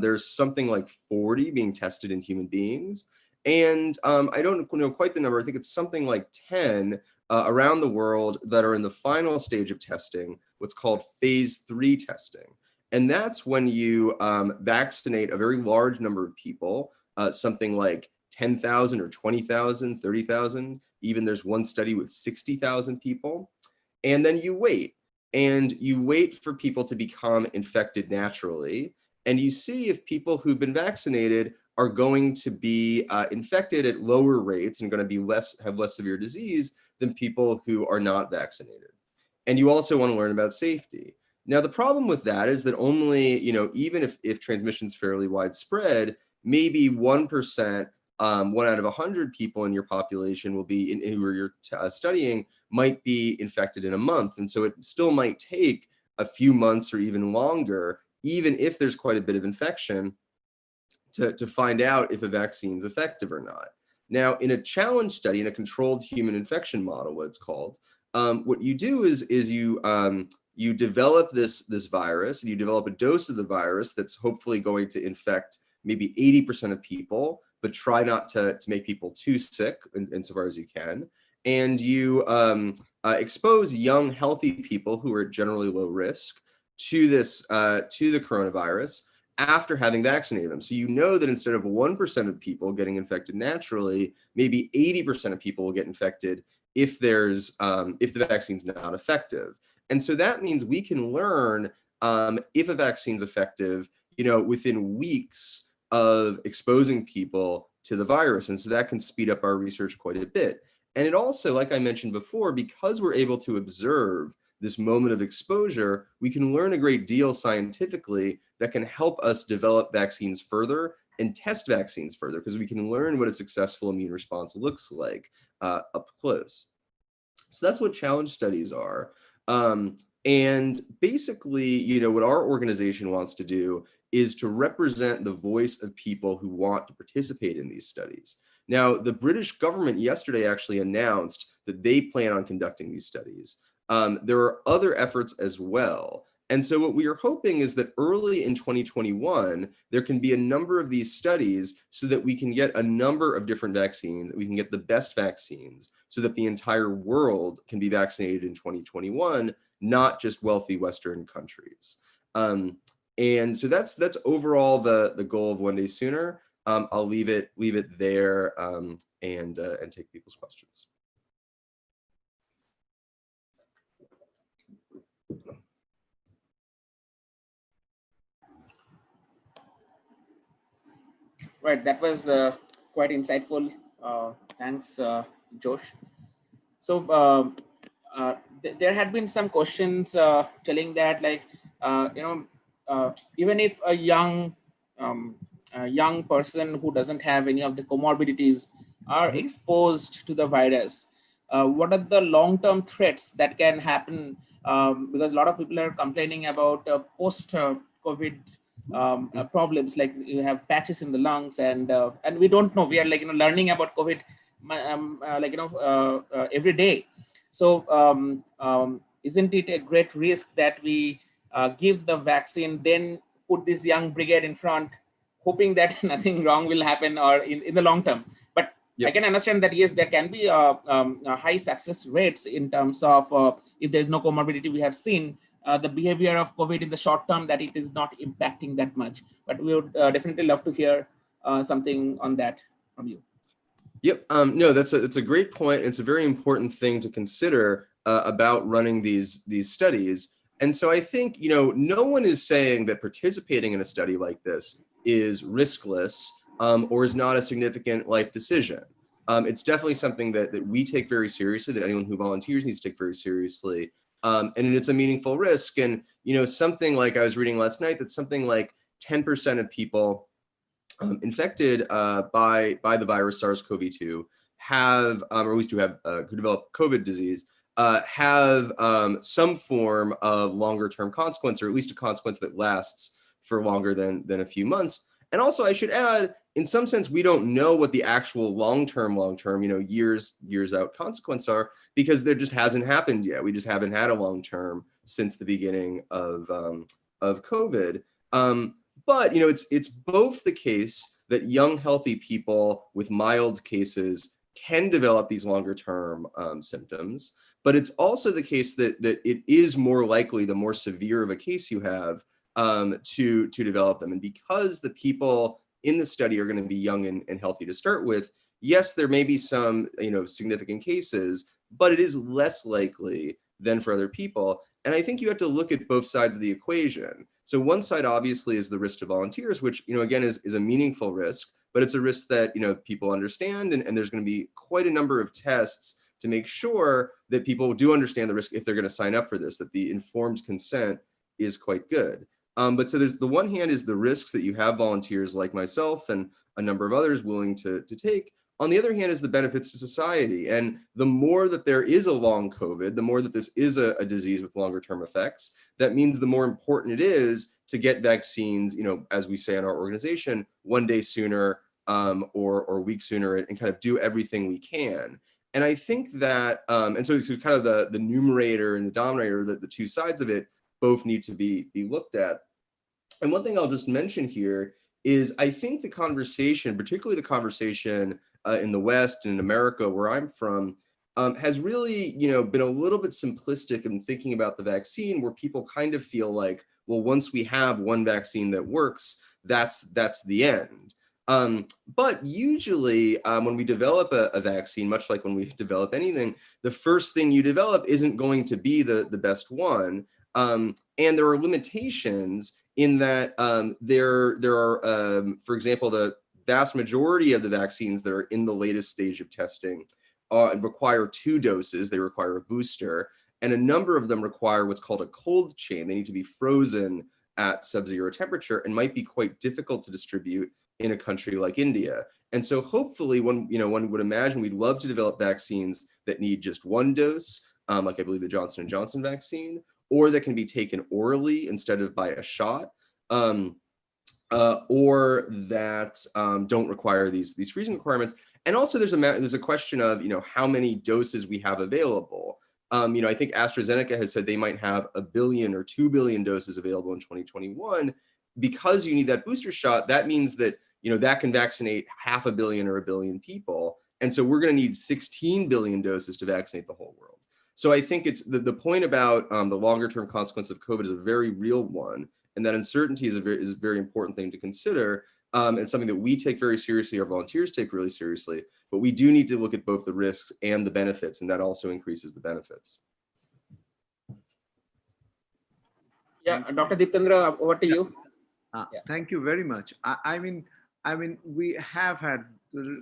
There's something like 40 being tested in human beings. And I don't know quite the number. I think it's something like 10 around the world that are in the final stage of testing, what's called phase 3 testing. And that's when you vaccinate a very large number of people, something like 10,000 or 20,000, 30,000. Even there's one study with 60,000 people. And then you wait. And you wait for people to become infected naturally. And you see if people who've been vaccinated are going to be infected at lower rates and going to be have less severe disease than people who are not vaccinated. And you also want to learn about safety. Now, the problem with that is that only, even if transmission is fairly widespread, maybe 1%, 1 out of 100 people in your population will be, who you're studying, might be infected in a month. And so it still might take a few months or even longer, even if there's quite a bit of infection, to find out if a vaccine is effective or not. Now, in a challenge study, in a controlled human infection model, what it's called, what you do is you develop this virus, and you develop a dose of the virus that's hopefully going to infect maybe 80% of people, but try not to make people too sick insofar as you can. And you expose young, healthy people who are generally low risk to the coronavirus after having vaccinated them. So you know that instead of 1% of people getting infected naturally, maybe 80% of people will get infected if the vaccine's not effective. And so that means we can learn if a vaccine's effective, within weeks of exposing people to the virus. And so that can speed up our research quite a bit. And it also, like I mentioned before, because we're able to observe this moment of exposure, we can learn a great deal scientifically that can help us develop vaccines further and test vaccines further, because we can learn what a successful immune response looks like up close. So that's what challenge studies are. And basically, what our organization wants to do is to represent the voice of people who want to participate in these studies. Now, the British government yesterday actually announced that they plan on conducting these studies. There are other efforts as well. And so what we are hoping is that early in 2021, there can be a number of these studies so that we can get a number of different vaccines, we can get the best vaccines so that the entire world can be vaccinated in 2021, not just wealthy Western countries. And so that's overall the goal of One Day Sooner. I'll leave it there and take people's questions. Right, that was quite insightful. Thanks, Josh. So there had been some questions telling that, like, even if a young person who doesn't have any of the comorbidities are exposed to the virus, what are the long-term threats that can happen? Because a lot of people are complaining about post-COVID problems, like you have patches in the lungs, and we don't know. We are, like, learning about COVID every day. So isn't it a great risk that we give the vaccine, then put this young brigade in front, hoping that nothing wrong will happen, or in the long term? But I can understand that, yes, there can be high success rates in terms of if there's no comorbidity. We have seen the behavior of COVID in the short term, that it is not impacting that much. But we would definitely love to hear something on that from you. Yep. No, that's a great point. It's a very important thing to consider about running these studies. And so I think, no one is saying that participating in a study like this is riskless or is not a significant life decision. It's definitely something that we take very seriously, that anyone who volunteers needs to take very seriously. And it's a meaningful risk. And, something like I was reading last night, that something like 10% of people infected by the virus SARS-CoV-2 have, or at least who develop COVID disease, have some form of longer-term consequence, or at least a consequence that lasts for longer than a few months. And also, I should add, in some sense, we don't know what the actual long-term, years out consequences are, because there just hasn't happened yet. We just haven't had a long-term since the beginning of COVID. But it's both the case that young, healthy people with mild cases can develop these longer-term symptoms, but it's also the case that it is more likely, the more severe of a case you have, to develop them. And because the people in the study are going to be young and healthy to start with, yes, there may be some significant cases, but it is less likely than for other people. And I think you have to look at both sides of the equation. So one side obviously is the risk to volunteers, which again is a meaningful risk, but it's a risk that people understand, and there's going to be quite a number of tests to make sure that people do understand the risk if they're going to sign up for this, that the informed consent is quite good. But so there's the one hand is the risks that you have volunteers like myself and a number of others willing to take. On the other hand is the benefits to society. And the more that there is a long COVID, the more that this is a disease with longer term effects, that means the more important it is to get vaccines, as we say in our organization, one day sooner or a week sooner, and kind of do everything we can. And I think that, and so kind of the numerator and the denominator, the two sides of it both need to be looked at. And one thing I'll just mention here is I think the conversation, particularly the conversation in the West and in America, where I'm from, has really, been a little bit simplistic in thinking about the vaccine, where people kind of feel like, well, once we have one vaccine that works, that's the end. But usually when we develop a vaccine, much like when we develop anything, the first thing you develop isn't going to be the best one. And there are limitations in that there are, for example, the vast majority of the vaccines that are in the latest stage of testing require 2 doses. They require a booster, and a number of them require what's called a cold chain. They need to be frozen at sub-zero temperature and might be quite difficult to distribute in a country like India. And so hopefully one would imagine we'd love to develop vaccines that need just 1 dose, like I believe the Johnson & Johnson vaccine, or that can be taken orally instead of by a shot, or that don't require these freezing requirements. And also there's a question of how many doses we have available. I think AstraZeneca has said they might have 1 billion or 2 billion doses available in 2021. Because you need that booster shot, that means that, that can vaccinate 500 million or 1 billion people. And so we're going to need 16 billion doses to vaccinate the whole world. So I think it's the point about the longer term consequence of COVID is a very real one. And that uncertainty is a very important thing to consider. And something that we take very seriously, our volunteers take really seriously, but we do need to look at both the risks and the benefits, and that also increases the benefits. Yeah, Dr. Deeptendra, over to you. Thank you very much. I mean, we have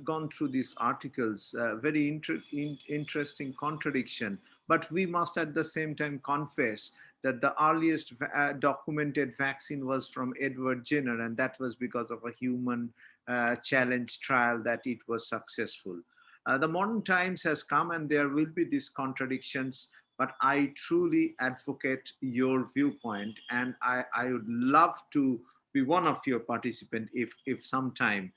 gone through these articles, very interesting contradiction, but we must at the same time confess that the earliest documented vaccine was from Edward Jenner, and that was because of a human challenge trial that it was successful. The modern times has come and there will be these contradictions, but I truly advocate your viewpoint, and I would love to be one of your participants if sometime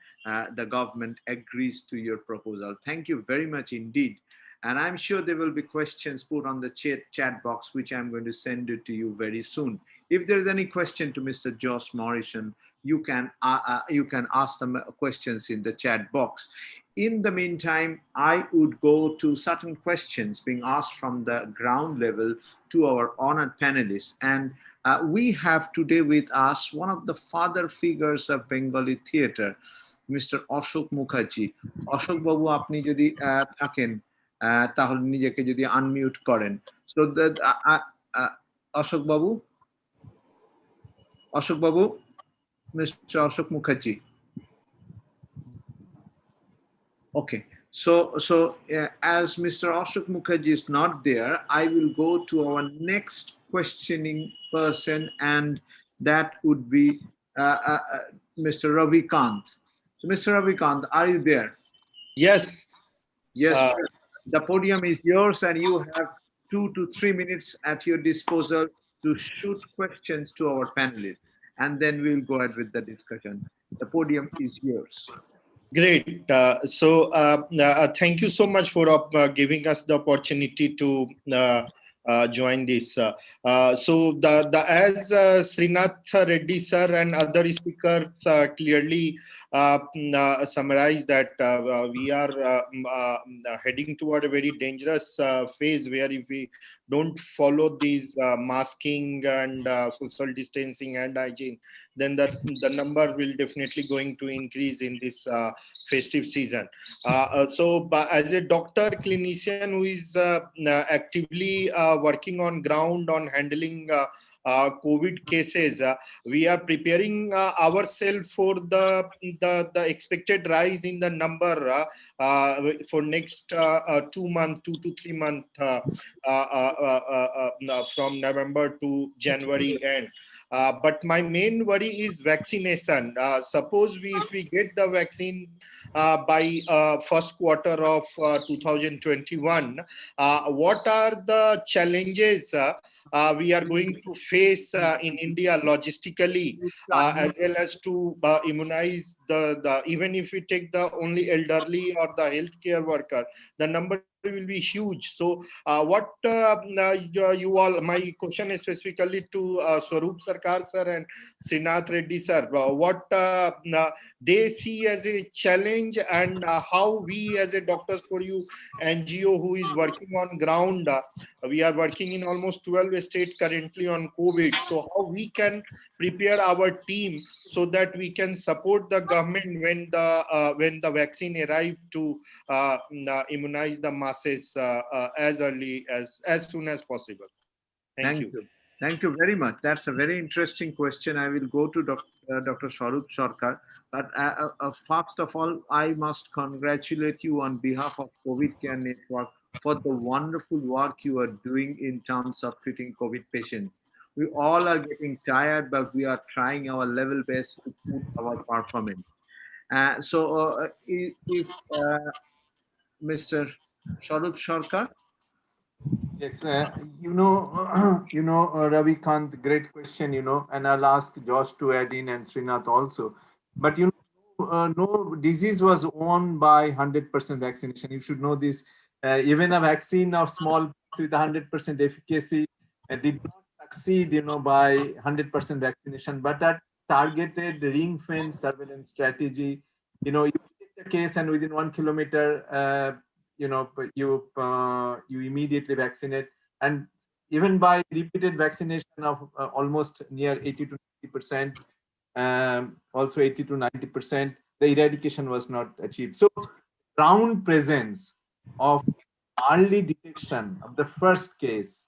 the government agrees to your proposal. Thank you very much indeed. And I'm sure there will be questions put on the chat box, which I'm going to send it to you very soon. If there's any question to Mr. Josh Morrison, you can ask them questions in the chat box. In the meantime, I would go to certain questions being asked from the ground level to our honored panelists. And we have today with us one of the father figures of Bengali theater, Mr. Ashok Mukherjee. Ashok Babu, apni jodi thaken, তাহলে নিজেকে যদি unmute করেন। So that Ashok Babu, Mr. Ashok Mukherjee. Okay, so as Mr. Ashok Mukherjee is not there, I will go to our next questioning person, and that would be Mr. Ravi Kant. So Mr. Ravi Kant, are you there? Yes. Yes, the podium is yours, and you have 2 to 3 minutes at your disposal to shoot questions to our panelists, and then we'll go ahead with the discussion. The podium is yours. Great. Thank you so much for giving us the opportunity to join this. As Srinath Reddy sir and other speakers clearly summarize that we are heading toward a very dangerous phase where if we don't follow these masking and social distancing and hygiene, then the number will definitely going to increase in this festive season. As a doctor clinician who is actively working on ground on handling COVID cases, we are preparing ourselves for the expected rise in the number for next 2 to 3 months from November to January end. But my main worry is vaccination. Suppose if we get the vaccine by first quarter of 2021, what are the challenges we are going to face in India logistically, as well as to immunize the even if we take the only elderly or the healthcare worker, the number will be huge. So what you all, my question is specifically to Swaroop Sarkar sir and Srinath Reddy sir, what they see as a challenge, and how we as a Doctors for You NGO who is working on ground, we are working in almost 12 states currently on COVID. So how we can prepare our team so that we can support the government when the vaccine arrive to immunize the masses as early as soon as possible. Thank you. Thank you very much. That's a very interesting question. I will go to Dr. Swaroop Sarkar. But first of all, I must congratulate you on behalf of COVID Care Network for the wonderful work you are doing in terms of treating COVID patients. We all are getting tired, but we are trying our level best to put our performance. If Mr. Swaroop Sarkar. Yes, Ravi Kant, great question, and I'll ask Josh to add in and Srinath also. But, no disease was won by 100% vaccination. You should know this. Even a vaccine of smallpox with 100% efficacy did not succeed, by 100% vaccination, but a targeted ring fence surveillance strategy. You detect a case and within 1 kilometer, you immediately vaccinate, and even by repeated vaccination of almost near 80 to 90%, also 80 to 90%, the eradication was not achieved. So ground presence of early detection of the first case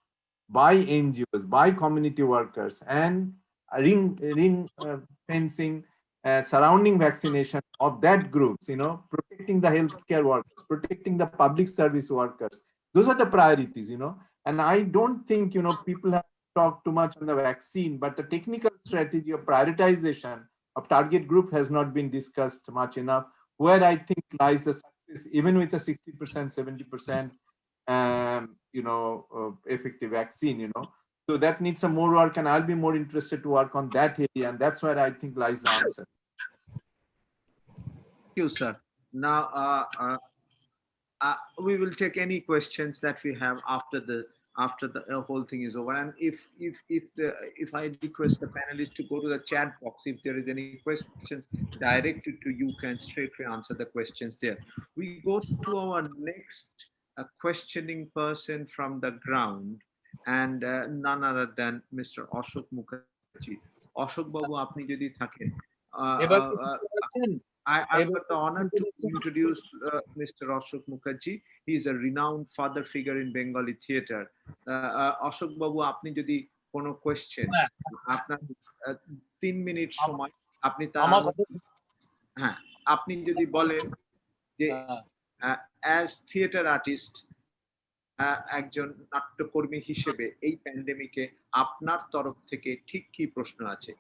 by NGOs, by community workers, and ring fencing surrounding vaccination of that groups, protecting the healthcare workers, protecting the public service workers. Those are the priorities, and I don't think, people have talked too much on the vaccine, but the technical strategy of prioritization of target group has not been discussed much enough, where I think lies the success, even with a 60%, 70%, effective vaccine, So that needs some more work, and I'll be more interested to work on that area, and that's where I think lies the answer. Thank you, sir. Now, we will take any questions that we have after the whole thing is over. And if I request the panelists to go to the chat box, if there is any questions directed to you, can straightway answer the questions there. We go to our next questioning person from the ground, and none other than Mr. Ashok Mukherjee. Ashok Babu, apni jodi thaken. I've got the honor to introduce Mr. Ashok Mukherjee. He is a renowned father figure in Bengali theatre. Ashok Babu, apni jodi kono question, আপনার 3 minute সময়, আপনি আপনি যদি বলেন যে as theatre artist, একজন নাট্যকর্মী হিসেবে এই প্যান্ডেমিকে আপনার তরফ থেকে ঠিক কি প্রশ্ন আছে?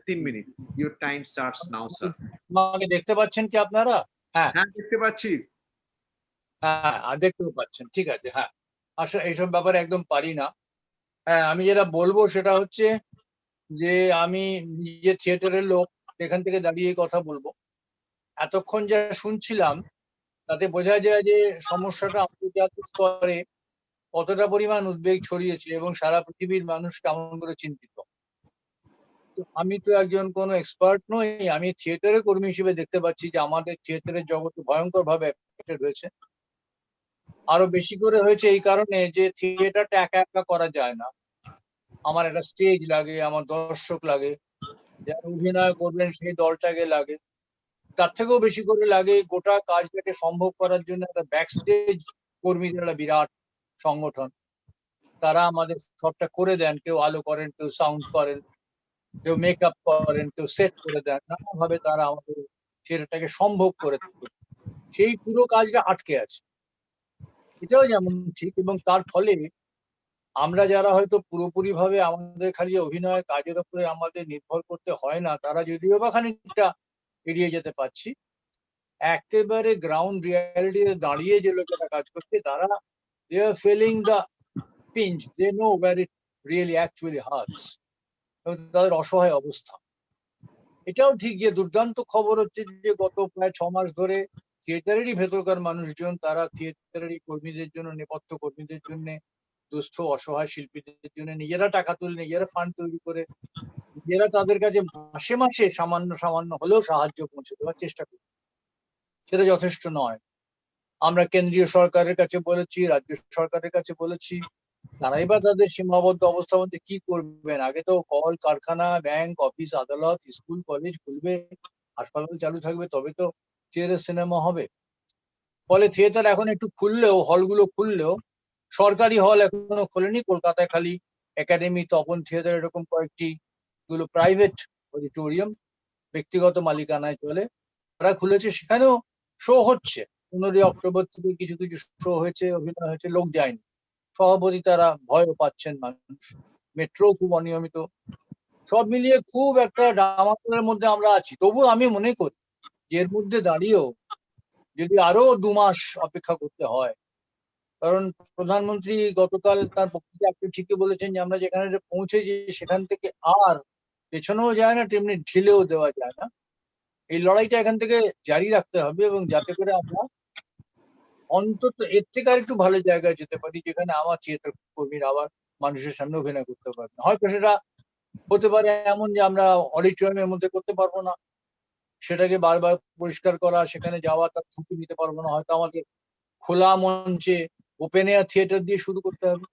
3 minute. Your time starts now, sir. আমাকে দেখতে পাচ্ছেন কি আপনারা? হ্যাঁ, দেখতে পাচ্ছি। হ্যাঁ, দেখতেও পাচ্ছেন, ঠিক আছে। হ্যাঁ, আসলে এইসব ব্যাপারে একদম পারি না। হ্যাঁ, আমি যেটা বলবো সেটা হচ্ছে যে আমি নিজে থিয়েটারের লোক, এখান থেকে দাঁড়িয়ে কথা বলবো। এতক্ষণ যা শুনছিলাম তাতে বোঝা যায় যে সমস্যাটা আন্তর্জাতিক স্তরে কতটা পরিমাণ উদ্বেগ ছড়িয়েছে এবং সারা পৃথিবীর মানুষ কেমন করে চিন্তিত। আমি তো একজন কোনো এক্সপার্ট নই, আমি থিয়েটারের কর্মী হিসেবে দেখতে পাচ্ছি যে আমাদের থিয়েটারের জগৎ ভয়ঙ্কর ভাবে এফেক্টেড হয়েছে। আরো বেশি করে হয়েছে এই কারণে যে থিয়েটারটা একা একা করা যায় না। আমার একটা স্টেজ লাগে, আমার দর্শক লাগে, যারা অভিনয় করবেন সেই দলটাকে লাগে, তার থেকেও বেশি করে লাগে গোটা কাজটাকে সম্ভব করার জন্য একটা ব্যাকস্টেজ কর্মীদের একটা বিরাট সংগঠন। তারা আমাদের সবটা করে দেন, কেউ আলো করেন, কেউ সাউন্ড করেন, কেউ মেকআপ করেন, কেউ সেট করে দেন, নানাভাবে তারা আমাদের থিয়েটারটাকে সম্ভব করে থাকে। সেই পুরো কাজটা আটকে আছে, এটাও যেমন ঠিক। এবং তার ফলে আমরা যারা হয়তো পুরোপুরি ভাবে আমাদের খালি অভিনয়ের কাজের উপরে আমাদের নির্ভর করতে হয় না, তারা যদিও বা খানিকটা এড়িয়ে যেতে পারছি, একেবারে গ্রাউন্ড রিয়ালিটি দাঁড়িয়ে যে লোকেরা কাজ করছে তারা they are feeling the pinch, they know where it really actually hurts, তাদের অসহায় অবস্থা। এটাও ঠিক যে দুর্দান্ত খবর হচ্ছে যে গত প্রায় 6 মাস ধরে থিয়েটারেরই ভেতরকার মানুষজন তারা থিয়েটারেরই কর্মীদের জন্য, নেপথ্য কর্মীদের জন্য, দুস্থ অসহায় শিল্পীদের জন্য নিজেরা টাকা তুলে, নিজেরা ফান্ড তৈরি করে, নিজেরা তাদের কাছে মাসে মাসে সামান্য সামান্য হলেও সাহায্য পৌঁছে দেওয়ার চেষ্টা করি। সেটা যথেষ্ট নয়। আমরা কেন্দ্রীয় সরকারের কাছে বলেছি, রাজ্য সরকারের কাছে বলেছি, তারাই বা তাদের সীমাবদ্ধ অবস্থার মধ্যে কি করবেন। আগে তো কল কারখানা, ব্যাংক, অফিস, আদালত, স্কুল, কলেজ খুলবে, হাসপাতাল চালু থাকবে, তবে তো থিয়েটার সিনেমা হবে। ফলে থিয়েটার এখন একটু খুললেও, হলগুলো খুললেও সরকারি হল এখনো খোলেনি। কলকাতায় খালি একাডেমি, তপন থিয়েটার, এরকম কয়েকটি গুলো প্রাইভেট অডিটোরিয়াম ব্যক্তিগত মালিকানায় চলে, তারা খুলেছে। সেখানেও শো হচ্ছে। 15 অক্টোবর থেকে কিছু কিছু শো হয়েছে, অভিনয় হয়েছে, লোক যায়নি। সভাপতি তারা ভয়ও পাচ্ছেন মানুষ। মেট্রো খুব অনিয়মিত। সব মিলিয়ে খুব একটা ডামাডোলের মধ্যে আমরা আছি। তবু আমি মনে করি যে এর মধ্যে দাঁড়িয়েও যদি আরো 2 মাস অপেক্ষা করতে হয়, কারণ প্রধানমন্ত্রী গতকাল তার বক্তব্যে আপনি ঠিকই বলেছেন যে আমরা যেখানে পৌঁছেছি সেখান থেকে আর পেছনেও যায় না, তেমনি ঢিলেও দেওয়া যায় না। এই লড়াইটা এখান থেকে জারি রাখতে হবে এবং যাতে করে আমরা অন্তত এর থেকে আর একটু ভালো জায়গায় যেতে পারি, যেখানে আমার থিয়েটার কর্মীরা আবার মানুষের সামনে অভিনয় করতে পারবে। হয়তো সেটা হতে পারে এমন যে আমরা অডিটোরিয়ামের মধ্যে করতে পারবো না, সেটাকে বারবার পরিষ্কার করা, সেখানে যাওয়া, তার ছুটি নিতে পারবো না, হয়তো আমাদের খোলা মঞ্চে ওপেন এয়ার থিয়েটার দিয়ে শুরু করতে হবে,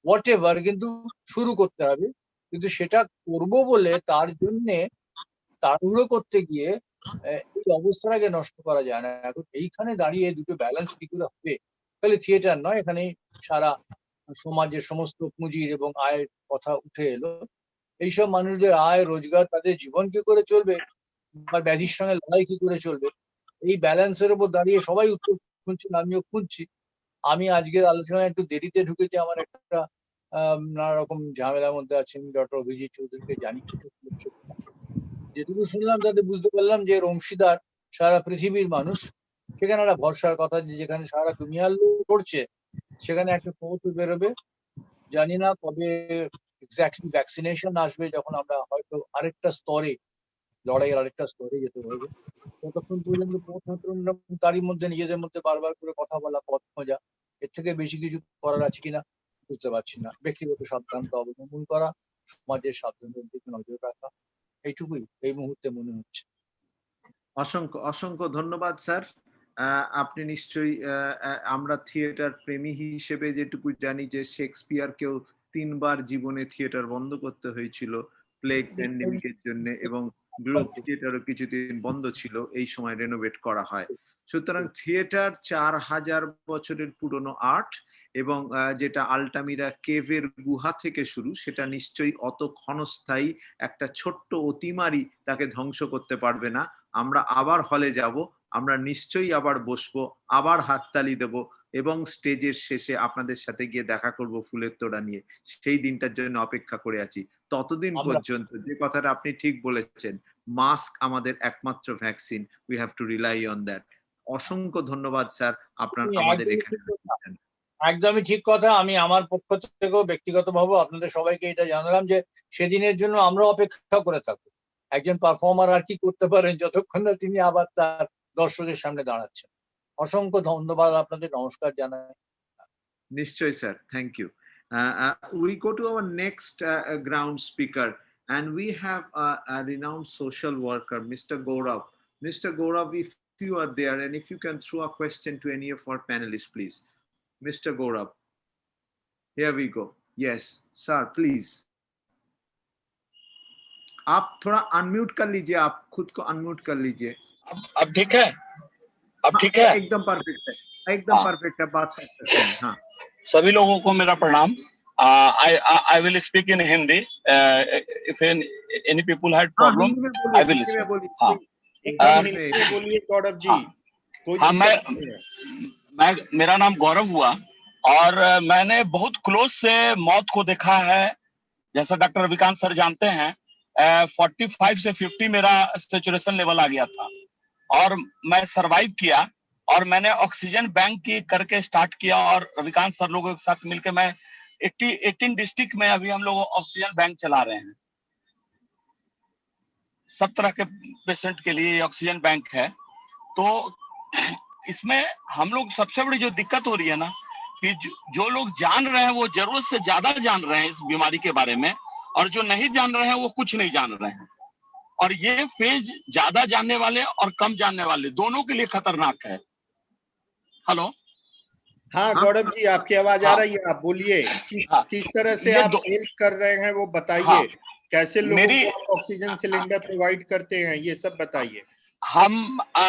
হোয়াট এভার, কিন্তু শুরু করতে হবে। কিন্তু সেটা করব বলে তার জন্যে তাড়াহুড়ো করতে গিয়ে এই অবস্থাটাকে নষ্ট করা যায় না। এখন এইখানে দাঁড়িয়ে দুটো ব্যালেন্স কি করে হবে, খালি থিয়েটার নয়, এখানে সারা সমাজের সমস্ত পুঁজির এবং আয়ের কথা উঠে এলো। এইসব মানুষদের আয় রোজগার, তাদের জীবন কি করে চলবে, বা ব্যাধির সঙ্গে লড়াই কি করে চলবে, এই ব্যালেন্সের উপর দাঁড়িয়ে সবাই উত্তর খুঁজছেন, আমিও খুঁজছি। আমি আজকের আলোচনায় একটু দেরিতে ঢুকেছি, আমার একটা নানা রকম ঝামেলার মধ্যে আছেন, ডক্টর অভিজিৎ চৌধুরীকে জানি। যেটুকু শুনলাম তাতে বুঝতে পারলাম যে এর অংশীদার সারা পৃথিবীর মানুষ। সেখানে একটা ভরসার কথা, যে যেখানে সারা দুনিয়ার লোক করছে সেখানে একটা খবর বেরোবে। জানি না কবে এক্স্যাক্টলি ভ্যাকসিনেশন আসবে, যখন আমরা হয়তো আরেকটা স্তরে, লড়াইয়ের আরেকটা স্তরে যেতে পারবো। ততক্ষণ পর্যন্ত পথযাত্রা তারই মধ্যে নিজেদের মধ্যে বারবার করে কথা বলা, পথ খোঁজা, এর থেকে বেশি কিছু করার আছে কিনা বুঝতে পারছি না। ব্যক্তিগত সাবধানতা অবলম্বন করা, সমাজের সাবধানতার দিকে নজর রাখা, এইটুকুই এই মুহূর্তে মনে হচ্ছে। অসংখ্য অসংখ্য ধন্যবাদ স্যার। আপনি নিশ্চয়ই, আমরা থিয়েটার প্রেমী হিসেবে যেটুকু জানি যে শেক্সপিয়ারকেও 3 বার জীবনে থিয়েটার বন্ধ করতে হয়েছিল প্লেগ প্যান্ডেমিকের জন্য, এবং গ্লোব থিয়েটারও কিছুদিন বন্ধ ছিল, এই সময় রেনোভেট করা হয়। সুতরাং থিয়েটার 4000 বছরের পুরনো আর্ট, এবং যেটা আলটামিরা কেভের গুহা থেকে শুরু, সেটা নিশ্চয়ই অত ক্ষণস্থায়ী একটা ছোট্ট অতিমারি তাকে ধ্বংস করতে পারবে না। আমরা আবার হলে যাব, আমরা নিশ্চয়ই আবার বসবো, আবার হাততালি দেব, এবং স্টেজের শেষে আপনাদের সাথে গিয়ে দেখা করব ফুলের তোড়া নিয়ে। সেই দিনটার জন্য অপেক্ষা করে আছি। ততদিন পর্যন্ত যে কথাটা আপনি ঠিক বলেছেন, মাস্ক আমাদের একমাত্র vaccine, we have to rely on that. অসংখ্য ধন্যবাদ স্যার, আপনার আমাদের এখানে। একদমই ঠিক কথা। আমি আমার পক্ষ থেকেও ব্যক্তিগতভাবে আপনাদের সবাইকে এটা জানালাম যে সেদিনের জন্য আমরা অপেক্ষা করে থাকবো। একজন পারফর্মার আর কি করতে পারেন যতক্ষণ না তিনি আবার তার দর্শকের সামনে দাঁড়াচ্ছেন। অসংখ্য ধন্যবাদ আপনাদের, নমস্কার জানাই। নিশ্চয়ই sir, thank you. We go to our next ground speaker, and we have a renowned social worker, Mr. Gaurav. Mr. Gaurav, if you are there, and if you can throw a question to any of our panelists, please. Mr. Gaurav, here we go. Yes, sir, please. आप थोड़ा unmute कर लीजिए, आप खुद को unmute कर लीजिए। अब ठीक है? अब ठीक है? एकदम परफेक्ट है, एकदम परफेक्ट है, बात कर सकते हैं। हाँ, सभी लोगों को मेरा प्रणाम। I will speak in Hindi. If any people had problem, I will speak. हाँ, बोलिए गौरव जी। हाँ, मैं मेरा नाम गौरव हुआ, और मैंने बहुत क्लोज से मौत को देखा है। जैसा डॉक्टर रविकांत सर जानते हैं, 45 से 50 मेरा सैचुरेशन लेवल आ गया था, और मैं सरवाइव किया, और मैंने ऑक्सीजन बैंक की करके स्टार्ट किया, और रविकांत सर लोगों के साथ मिलकर मैं 18 डिस्ट्रिक्ट में अभी हम लोग ऑक्सीजन बैंक चला रहे हैं। सब तरह के पेशेंट के लिए ऑक्सीजन बैंक है। तो इसमें हम लोग, सबसे बड़ी जो दिक्कत हो रही है ना, कि जो लोग जान रहे हैं वो जरूरत से ज्यादा जान रहे हैं इस बीमारी के बारे में, और जो नहीं जान रहे हैं वो कुछ नहीं जान रहे हैं। और ये फेज ज्यादा जानने वाले और कम जानने वाले दोनों के लिए खतरनाक है। हेलो, हाँ गौरव जी, आपकी आवाज आ रही है, आप बोलिए। किस तरह से आप हेल्प कर रहे हैं वो बताइए। कैसे लोगों को आप ऑक्सीजन सिलेंडर प्रोवाइड करते हैं, ये सब बताइए।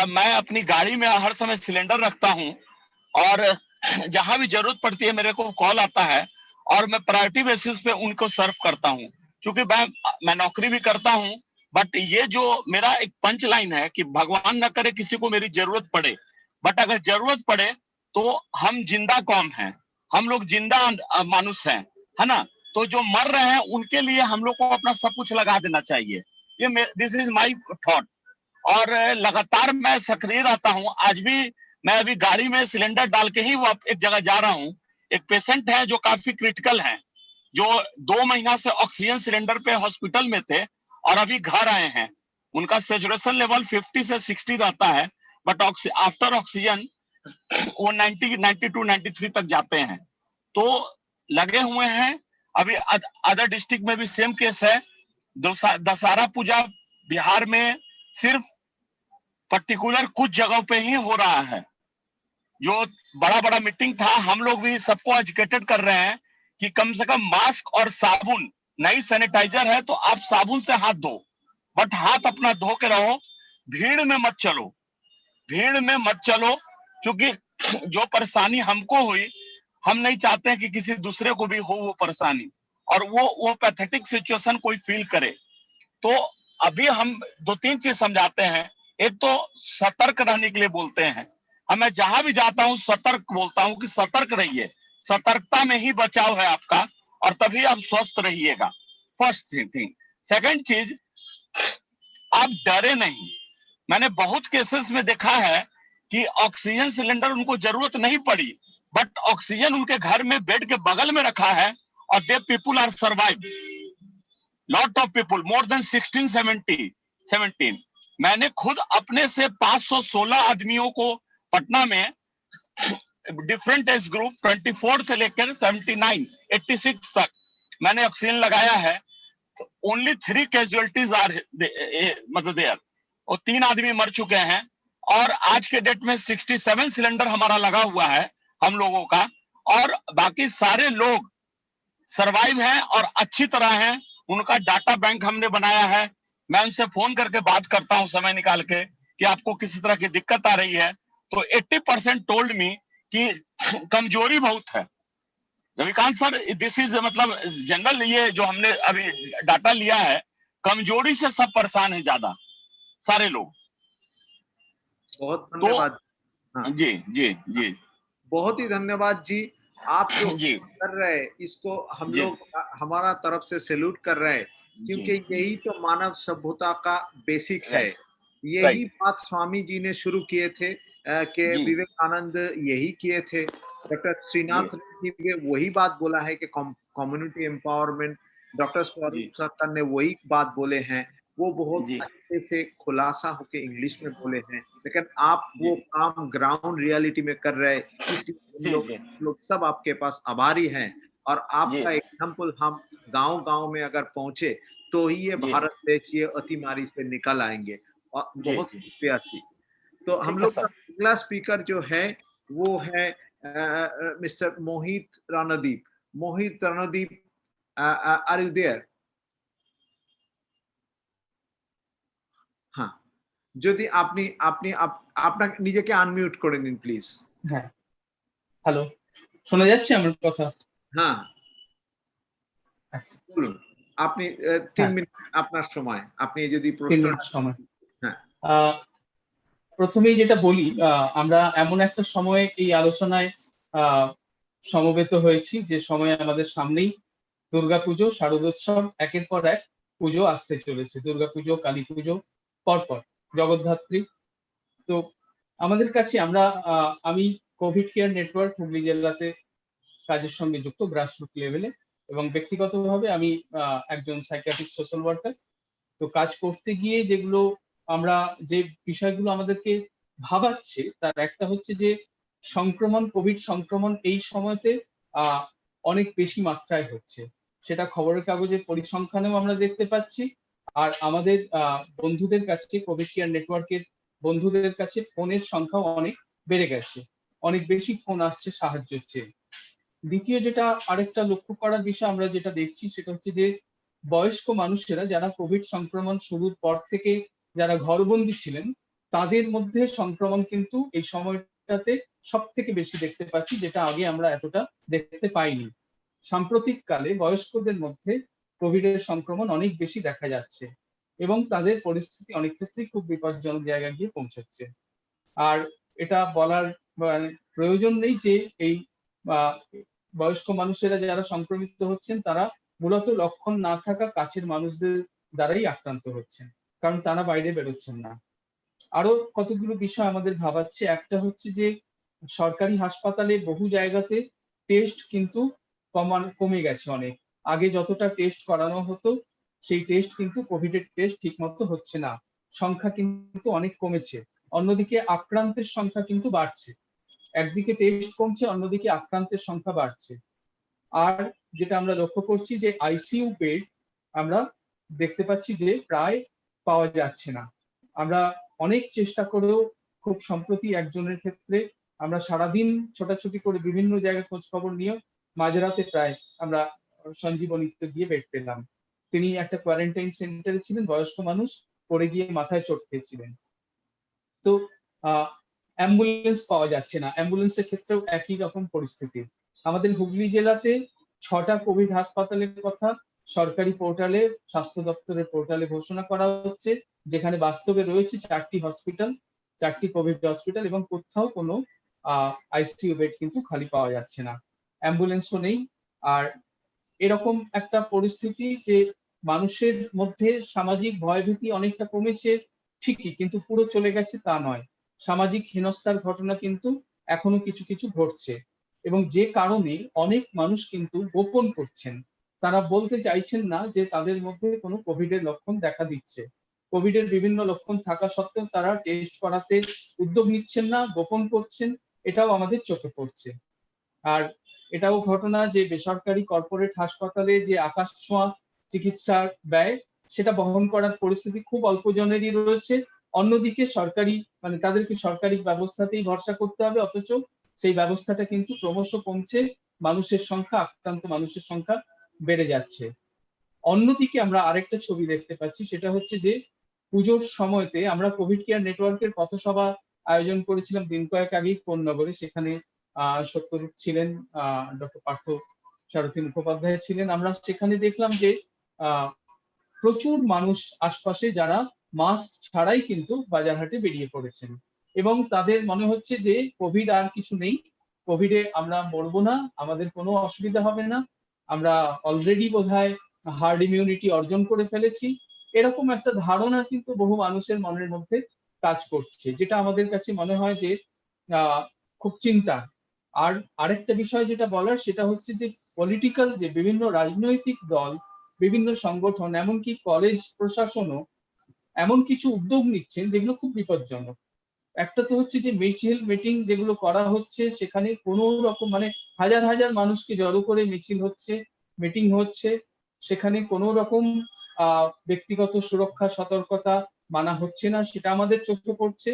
मैं अपनी गाड़ी में हर समय सिलेंडर रखता हूँ, और जहां भी जरूरत पड़ती है मेरे को कॉल आता है, और मैं प्रायोरिटी बेसिस पे उनको सर्व करता हूँ। क्योंकि मैं नौकरी भी करता हूँ, बट ये जो मेरा एक पंच लाइन है कि भगवान न करे किसी को मेरी जरूरत पड़े, बट अगर जरूरत पड़े तो हम जिंदा कौन हैं, हम लोग जिंदा मानुष हैं, है ना। तो जो मर रहे हैं उनके लिए हम लोग को अपना सब कुछ लगा देना चाहिए। ये दिस इज माई थॉट। और लगातार मैं सक्रिय रहता हूँ। आज भी मैं अभी गाड़ी में सिलेंडर डाल के ही एक जगह जा रहा हूँ। एक पेशेंट है जो काफी क्रिटिकल है, जो 2 महीना से ऑक्सीजन सिलेंडर पे हॉस्पिटल में थे, और अभी घर आए हैं। उनका सैचुरेशन लेवल 50 से 60 रहता है, बट आफ्टर ऑक्सीजन वो 90, 92, 93 तक जाते हैं। तो लगे हुए हैं। अभी अदर डिस्ट्रिक्ट में भी सेम केस है। दशहरा पूजा बिहार में सिर्फ पर्टिकुलर कुछ जगहों पे ही हो रहा है। जो बड़ा बड़ा मीटिंग था, हम लोग भी सबको एजुकेटेड कर रहे हैं कि कम से कम मास्क और साबुन, नई सैनिटाइजर है तो आप साबुन से हाथ धो, बट हाथ अपना धो के रहो। भीड़ में मत चलो, भीड़ में मत चलो, क्योंकि जो परेशानी हमको हुई, हम नहीं चाहते हैं कि किसी दूसरे को भी हो वो परेशानी, और वो पैथेटिक सिचुएशन कोई फील करे। तो अभी हम 2-3 चीज समझाते हैं। एक तो सतर्क रहने के लिए बोलते हैं। मैं जहां भी जाता हूं सतर्क बोलता हूं कि सतर्क रहिए, सतर्कता में ही बचाव है आपका, और तभी आप स्वस्थ रहिएगा। First thing. सेकंड चीज, आप डरे नहीं। मैंने बहुत केसेस में देखा है कि ऑक्सीजन सिलेंडर उनको जरूरत नहीं पड़ी, बट ऑक्सीजन उनके घर में बेड के बगल में रखा है, और they people are survive. Lot of people, more than 17. मैंने खुद अपने से 516 आदमियों को पटना में डिफरेंट एज ग्रुप 24 से लेकर 79, 86 तक मैंने ऑक्सीजन लगाया है। ओनली 3 कैजुअलिटीज आर मतलब देयर, और 3 आदमी मर चुके हैं। और आज के डेट में 67 सिलेंडर हमारा लगा हुआ है हम लोगों का, और बाकी सारे लोग सरवाइव हैं और अच्छी तरह हैं। उनका डाटा बैंक हमने बनाया है। मैं उनसे फोन करके बात करता हूं समय निकाल के कि आपको किसी तरह की दिक्कत आ रही है, तो 80% टोल्ड मी कि कमजोरी बहुत है। रविकांत सर, दिस इज मतलब जनरल, ये जो हमने अभी डाटा लिया है, कमजोरी से सब परेशान है ज्यादा, सारे लोग। बहुत धन्यवाद। हाँ जी जी जी, बहुत ही धन्यवाद जी। आप जो जी कर रहे हैं इसको हम लोग हमारा तरफ से सैल्यूट कर रहे हैं, क्योंकि यही तो मानव सभ्यता का बेसिक है। यही बात स्वामी जी ने शुरू किए थे, कि विवेकानंद यही किए थे, डॉक्टर श्रीनाथ जी ने वही बात बोला है कि कम्युनिटी एम्पावरमेंट, डॉक्टर स्वरूप सरकार ने वही बात बोले हैं। वो बहुत अच्छे से खुलासा होके इंग्लिश में बोले हैं, लेकिन आप वो काम ग्राउंड रियलिटी में कर रहे हैं, इसलिए हम लोग सब आपके पास आभारी हैं। और आपका एग्जाम्पल हम गांव-गांव में अगर पहुंचे तो ही ये भारत देश ये अतिमारी से निकल आएंगे। और बहुत शुक्रिया जी। तो हम लोग का अगला स्पीकर जो है वो है mister Mohit Randeep. Mohit Randeep, are you there? हाँ, যদি আপনি আপনি আপনাকে নিজেকে আনমিউট করে নিন প্লিজ। হ্যাঁ, হ্যালো, শোনা যাচ্ছে আমার কথা? হ্যাঁ, বলুন। আপনি 3 মিনিট আপনার সময়, আপনি যদি প্রশ্ন সময়। হ্যাঁ, প্রথমেই যেটা বলি, আমরা এমন একটা সময়ে এই আলোচনায় সমবেত হয়েছি যে সময় আমাদের সামনেই দুর্গাপুজো, শারদোৎসব, একের পর এক পুজো আসতে চলেছে। দুর্গাপুজো, কালী পুজো, পরপর জগদ্ধাত্রী। তো আমাদের কাছে আমি কোভিড কেয়ার নেটওয়ার্ক হুগলি জেলাতে কাজের সঙ্গে যুক্ত গ্রাসরুট লেভেলে, এবং ব্যক্তিগতভাবে আমি একজন সাইকিয়াট্রিস্ট সোশ্যাল ওয়ার্কার। তো কাজ করতে গিয়ে যে বিষয়গুলো আমাদেরকে ভাবাচ্ছে, তার একটা হচ্ছে যে কোভিড সংক্রমণ এই সময়তে অনেক বেশি মাত্রায় হচ্ছে। সেটা খবরের কাগজের পরিসংখ্যানেও আমরা দেখতে পাচ্ছি। আর আমাদের বন্ধুদের কাছে, কোভিড কেয়ার নেটওয়ার্কের বন্ধুদের কাছে ফোনের সংখ্যাও অনেক বেড়ে গেছে, অনেক বেশি ফোন আসছে সাহায্যের চেয়ে। দ্বিতীয় যেটা আরেকটা লক্ষ্য করার বিষয় আমরা যেটা দেখছি সেটা হচ্ছে যে বয়স্ক মানুষেরা যারা কোভিড সংক্রমণ শুরুর পর থেকে যারা ঘরবন্দি ছিলেন, তাদের মধ্যে সংক্রমণ কিন্তু এই সময়টাতে সব থেকে বেশি দেখতে পাচ্ছি, যেটা আগে আমরা এতটা দেখতে পাইনি। সাম্প্রতিককালে বয়স্কদের মধ্যে কোভিডের সংক্রমণ অনেক বেশি দেখা যাচ্ছে, এবং তাদের পরিস্থিতি অনেক ক্ষেত্রেই খুব বিপজ্জনক জায়গায় গিয়ে পৌঁছচ্ছে। আর এটা বলার প্রয়োজন নেই যে এই বয়স্ক মানুষেরা যারা সংক্রমিত হচ্ছেন তারা মূলত লক্ষণ না থাকা কাছের মানুষদের দ্বারাই আক্রান্ত হচ্ছেন, কারণ তারা বাইরে বেরোচ্ছেন না। আরো কতগুলো বিষয় আমাদের ভাবাচ্ছে। একটা হচ্ছে যে সরকারি হাসপাতালে বহু জায়গাতে টেস্ট কিন্তু কমে গেছে অনেক। আগে যতটা টেস্ট করানো হতো সেই টেস্ট কিন্তু কোভিডের টেস্ট ঠিক মতো হচ্ছে না, সংখ্যা কিন্তু অনেক কমেছে। অন্যদিকে আক্রান্তের সংখ্যা কিন্তু বাড়ছে। একদিকে টেস্ট কমছে, অন্যদিকে আক্রান্তের সংখ্যা বাড়ছে। আর যেটা আমরা লক্ষ্য করছি যে আইসিইউ বেড আমরা দেখতে পাচ্ছি যে প্রায় পাওয়া যাচ্ছে না। আমরা অনেক চেষ্টা করেও খুব সম্প্রতি একজনের ক্ষেত্রে আমরা সারাদিন ছোটাছুটি করে বিভিন্ন জায়গায় খোঁজ খবর নিয়েও মাঝরাতে প্রায় আমরা সঞ্জীবনীতে গিয়ে বেড পেলাম। তিনি একটা কোয়ারেন্টাইন সেন্টারে ছিলেন, বয়স্ক মানুষ, পড়ে গিয়ে মাথায় চোট খেয়েছিলেন। তো অ্যাম্বুলেন্স পাওয়া যাচ্ছে না, অ্যাম্বুলেন্সের ক্ষেত্রেও একই রকম পরিস্থিতি। আমাদের হুগলি জেলাতে 6টা কোভিড হাসপাতালের কথা সরকারি পোর্টালে, স্বাস্থ্য দপ্তরের পোর্টালে ঘোষণা করা হচ্ছে, যেখানে বাস্তবে রয়েছে 4টি হসপিটাল, 4টি কোভিড হসপিটাল, এবং কোথাও কোনো আইসিইউ বেড কিন্তু খালি পাওয়া যাচ্ছে না, অ্যাম্বুলেন্সও নেই। আর এরকম একটা পরিস্থিতি যে মানুষের মধ্যে সামাজিক ভয়ভীতি অনেকটা কমেছে ঠিকই, কিন্তু পুরো চলে গেছে তা নয়। সামাজিক হেনস্থার ঘটনা কিন্তু এখনো কিছু কিছু ঘটছে, এবং যে কারণে অনেক মানুষ কিন্তু গোপন করছেন। তারা বলতে চাইছেন না যে তাদের মধ্যে কোনো কোভিডের লক্ষণ দেখা দিচ্ছে। কোভিডের বিভিন্ন লক্ষণ থাকা সত্ত্বেও তারা টেস্ট করাতে উদ্যোগ নিচ্ছেন না, গোপন করছেন, এটাও আমাদের চোখে পড়ছে। আর এটাও ঘটনা যে বেসরকারি কর্পোরেট হাসপাতালে যে আকাশ ছোঁয়া চিকিৎসার ব্যয়, সেটা বহন করার পরিস্থিতি খুব অল্প জনেরই রয়েছে। অন্যদিকে সরকারি, মানে তাদেরকে সরকারি ব্যবস্থাতেই ভরসা করতে হবে, অথচ সেই ব্যবস্থাটা কিন্তু ক্রমশ কমছে, মানুষের সংখ্যা, আক্রান্ত মানুষের সংখ্যা বেড়ে যাচ্ছে। অন্যদিকে আমরা আরেকটা ছবি দেখতে পাচ্ছি, সেটা হচ্ছে যে পুজোর সময়তে আমরা কোভিড কেয়ার নেটওয়ার্কের পথসভা আয়োজন করেছিলাম দিন কয়েক আগেই কোন্নগরে। সেখানে সত্যরূপ ছিলেন, ডক্টর পার্থ সারথী মুখোপাধ্যায় ছিলেন। আমরা সেখানে দেখলাম যে প্রচুর মানুষ আশপাশে যারা মাস্ক ছাড়াই কিন্তু বাজারহাটে বেরিয়ে পড়েছেন, এবং তাদের মনে হচ্ছে যে কোভিড আর কিছু নেই, কোভিডে আমরা মরবো না, আমাদের কোনো অসুবিধা হবে না, আমরা অলরেডি বোধহয় হার্ড ইমিউনিটি অর্জন করে ফেলেছি। এরকম একটা ধারণা কিন্তু বহু মানুষের মনের মধ্যে কাজ করছে, যেটা আমাদের কাছে মনে হয় যে খুব চিন্তা। আর আরেকটা বিষয় যেটা বলার, সেটা হচ্ছে যে পলিটিক্যাল যে বিভিন্ন রাজনৈতিক দল, বিভিন্ন সংগঠন, এমনকি কলেজ প্রশাসনও এমন কিছু উদ্যোগ নিচ্ছেন যেগুলো খুব বিপজ্জনক। একটা তো হচ্ছে যে মিছিল মিটিং যেগুলো করা হচ্ছে, সেখানে কোনো রকম, মানে হাজার হাজার মানুষকে জড়ো করে মিছিল হচ্ছে, মিটিং হচ্ছে, সেখানে কোনো রকম ব্যক্তিগত সুরক্ষা সতর্কতা মানা হচ্ছে না, সেটা আমাদের চোখে পড়ছে।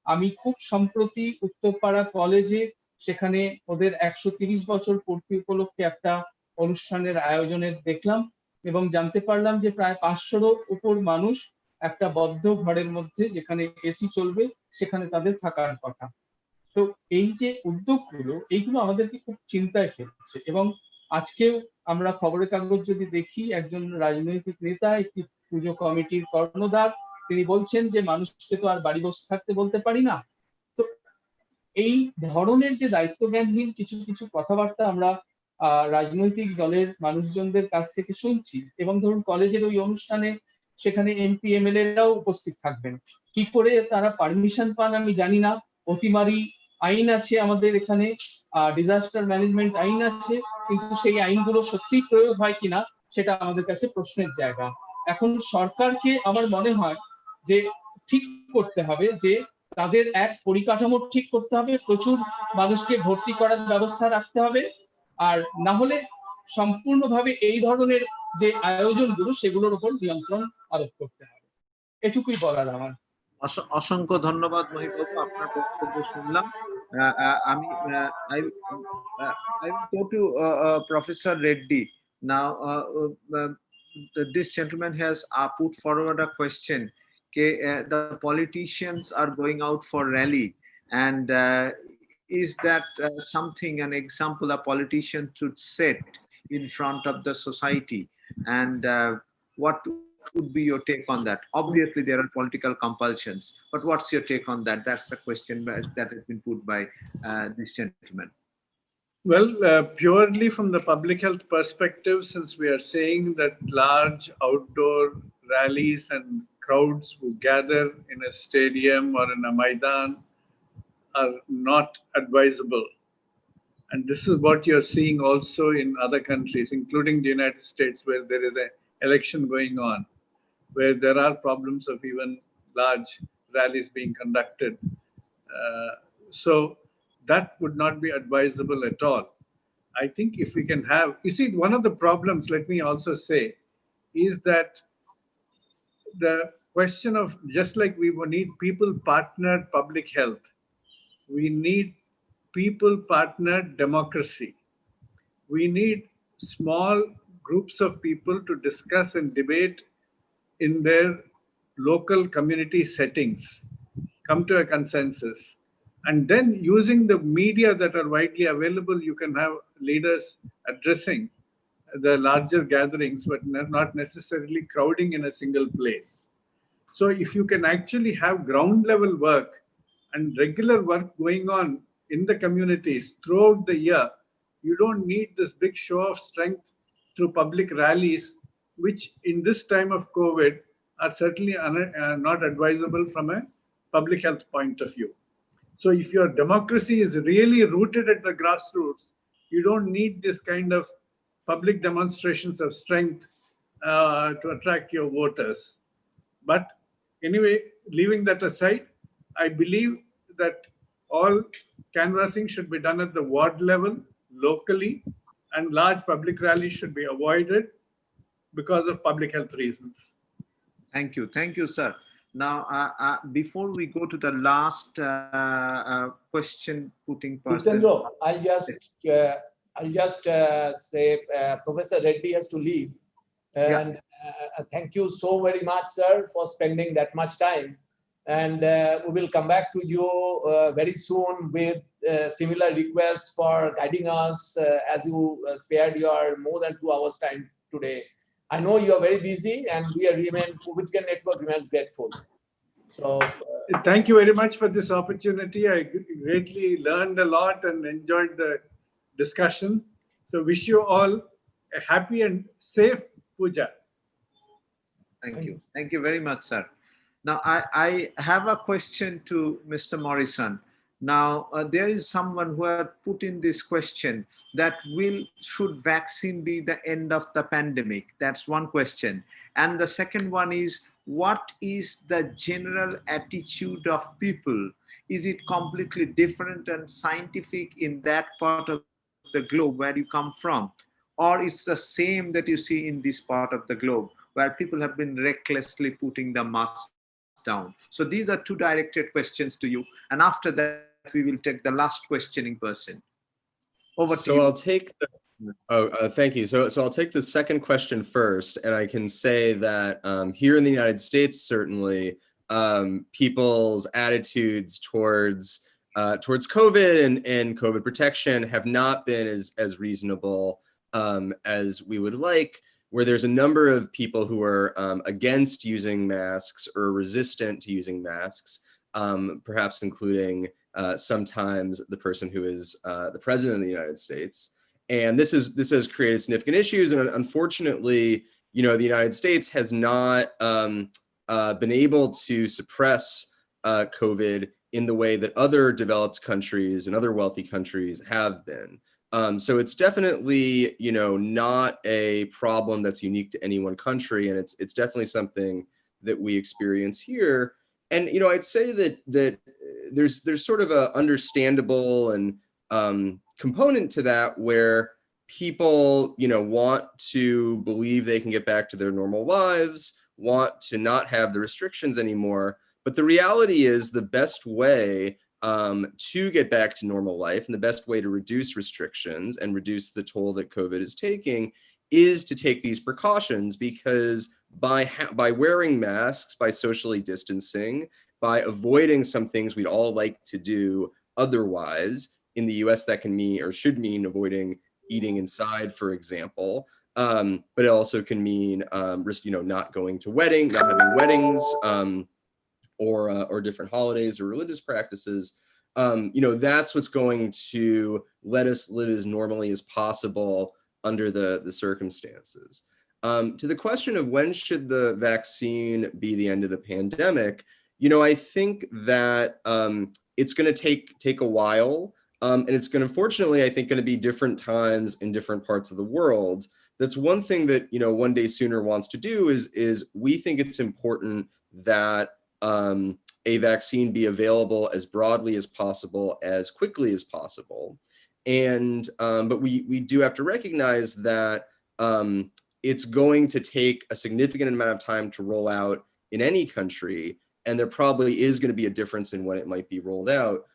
আমি খুব সম্প্রতি উত্তরপাড়া কলেজে সেখানে ওদের 130 বছর পূর্তি উপলক্ষে একটা অনুষ্ঠানের আয়োজনের দেখলাম, এবং জানতে পারলাম যে প্রায় 500-রও উপর মানুষ একটা বদ্ধ ঘরের মধ্যে, যেখানে এসি চলবে, সেখানে তাদের থাকার কথা। তো এই যে উদ্যোগগুলো, এইগুলো আমাদেরকে খুব চিন্তায় ফেলছে। এবং আজকেও আমরা খবরের কাগজ যদি দেখি, একজন রাজনৈতিক নেতা, একটি পুজো কমিটির কর্ণধার, তিনি বলছেন যে মানুষকে তো আর বাড়ি বসে থাকতে বলতে পারি না। তো এই ধরনের যে দায়িত্বজ্ঞানহীন কিছু কিছু কথাবার্তা আমরা রাজনৈতিক দলের মানুষজনদের কাছ থেকে শুনছি, এবং ধরুন কলেজের ওই অনুষ্ঠানে সেখানে এমপি এমএলএ রাও উপস্থিত থাকবেন, কি করে তারা পারমিশন পান আমি জানি না। অতিমারি আইন আছে আমাদের এখানে, ডিজাস্টার ম্যানেজমেন্ট আইন আছে, কিন্তু সেই আইনগুলো সত্যি প্রয়োগ হয় কিনা সেটা আমাদের কাছে প্রশ্নের জায়গা। এখন সরকারকে আমার মনে হয় যে ঠিক করতে হবে যে তাদের এক পরিকাঠামো ঠিক করতে হবে, প্রচুর মানুষকে ভর্তি করার ব্যবস্থা রাখতে হবে, আর না হলে সম্পূর্ণভাবে এই ধরনের যে আয়োজনগুলো, সেগুলোর উপর নিয়ন্ত্রণ আরোপ করতে হবে। এটুকুই বলার আমার। অসংখ্য ধন্যবাদ মহিবাবু, আপনার বক্তব্য শুনলাম। আমি I will go to Professor Reddy now. This gentleman has put forward a question. The politicians are going out for rally, and is that something, an example a politician should set in front of the society? And what would be your take on that? Obviously, there are political compulsions, but what's your take on that? That's the question that has been put by this gentleman. Well, purely from the public health perspective, since we are saying that large outdoor rallies and crowds who gather in a stadium or in a maidan are not advisable. And this is what you're seeing also in other countries, including the United States, where there is an election going on, where there are problems of even large rallies being conducted. So that would not be advisable at all. I think if we can have, you see, one of the problems, let me also say, is that the question of, just like we need people partnered public health, we need people partnered democracy. We need small groups of people to discuss and debate in their local community settings, come to a consensus. And then using the media that are widely available, you can have leaders addressing the larger gatherings, but not necessarily crowding in a single place. So if you can actually have ground level work and regular work going on in the communities throughout the year, you don't need this big show of strength through public rallies, which in this time of COVID are certainly not advisable from a public health point of view. So if your democracy is really rooted at the grassroots, you don't need this kind of public demonstrations of strength to attract your voters. But anyway, leaving that aside, I believe that all canvassing should be done at the ward level, locally, and large public rallies should be avoided because of public health reasons. Thank you, sir. Now, before we go to the last question putting person, Jitendra, I'll just say Professor Reddy has to leave, and thank you so very much, sir, for spending that much time. And we will come back to you very soon with similar requests for guiding us as you spared your more than 2 hours time today. I know you are very busy, and COVID Care Network remains grateful. So thank you very much for this opportunity. I greatly learned a lot and enjoyed the discussion. So wish you all a happy and safe puja. Thank you. Thank you very much, sir. Now, I have a question to Mr. Morrison. Now, there is someone who had put in this question that should vaccine be the end of the pandemic? That's one question. And the second one is, what is the general attitude of people? Is it completely different and scientific in that part of the globe where you come from? Or it's the same that you see in this part of the globe, where people have been recklessly putting the mask down? So these are two directed questions to you. And after that, we will take the last questioning person. Over to you. I'll take thank you. So I'll take the second question first, and I can say that here in the United States, certainly people's attitudes towards COVID and COVID protection have not been as reasonable as we would like, where there's a number of people who are against using masks or resistant to using masks, perhaps including sometimes the person who is the president of the United States. And this has created significant issues. And unfortunately, the United States has not been able to suppress COVID in the way that other developed countries and other wealthy countries have been. So it's definitely, not a problem that's unique to any one country, and it's definitely something that we experience here. And I'd say that there's sort of a understandable and component to that, where people want to believe they can get back to their normal lives, want to not have the restrictions anymore. But the reality is, the best way to get back to normal life, and the best way to reduce restrictions and reduce the toll that COVID is taking, is to take these precautions. Because by wearing masks, by socially distancing, by avoiding some things we'd all like to do otherwise, in the US that can mean, or should mean, avoiding eating inside, for example, but it also can mean not going to not having weddings, or different holidays or religious practices. That's what's going to let us live as normally as possible under the circumstances. To the question of when should the vaccine be the end of the pandemic, I think that it's going to take a while, and it's going to, fortunately, I think, going to be different times in different parts of the world. That's one thing that One Day Sooner wants to do is we think it's important that a a vaccine be available as broadly as possible, as quickly as possible. And but we do have to recognize that it's going to take a significant amount of time to roll out in any country, and there probably is going to be a difference in when it might be rolled out.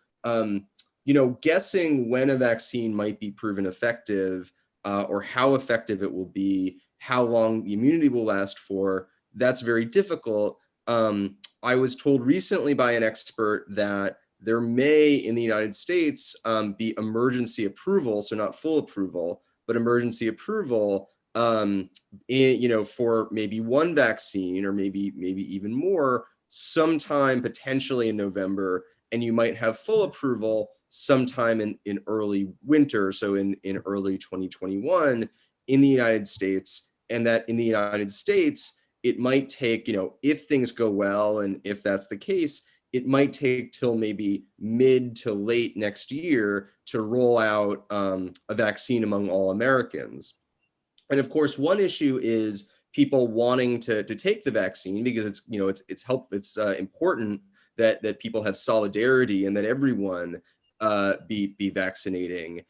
Guessing when a vaccine might be proven effective or how effective it will be, how long the immunity will last for, that's very difficult. I was told recently by an expert that there may, in the United States, be emergency approval, so not full approval, but emergency approval, for maybe one vaccine or maybe even more, sometime potentially in November, and you might have full approval sometime in early winter, so in early 2021 in the United States, and that in the United States, it might take, if things go well, and if that's the case, it might take till maybe mid to late next year to roll out a vaccine among all Americans. And of course, one issue is people wanting to take the vaccine because it's important that people have solidarity and that everyone be vaccinating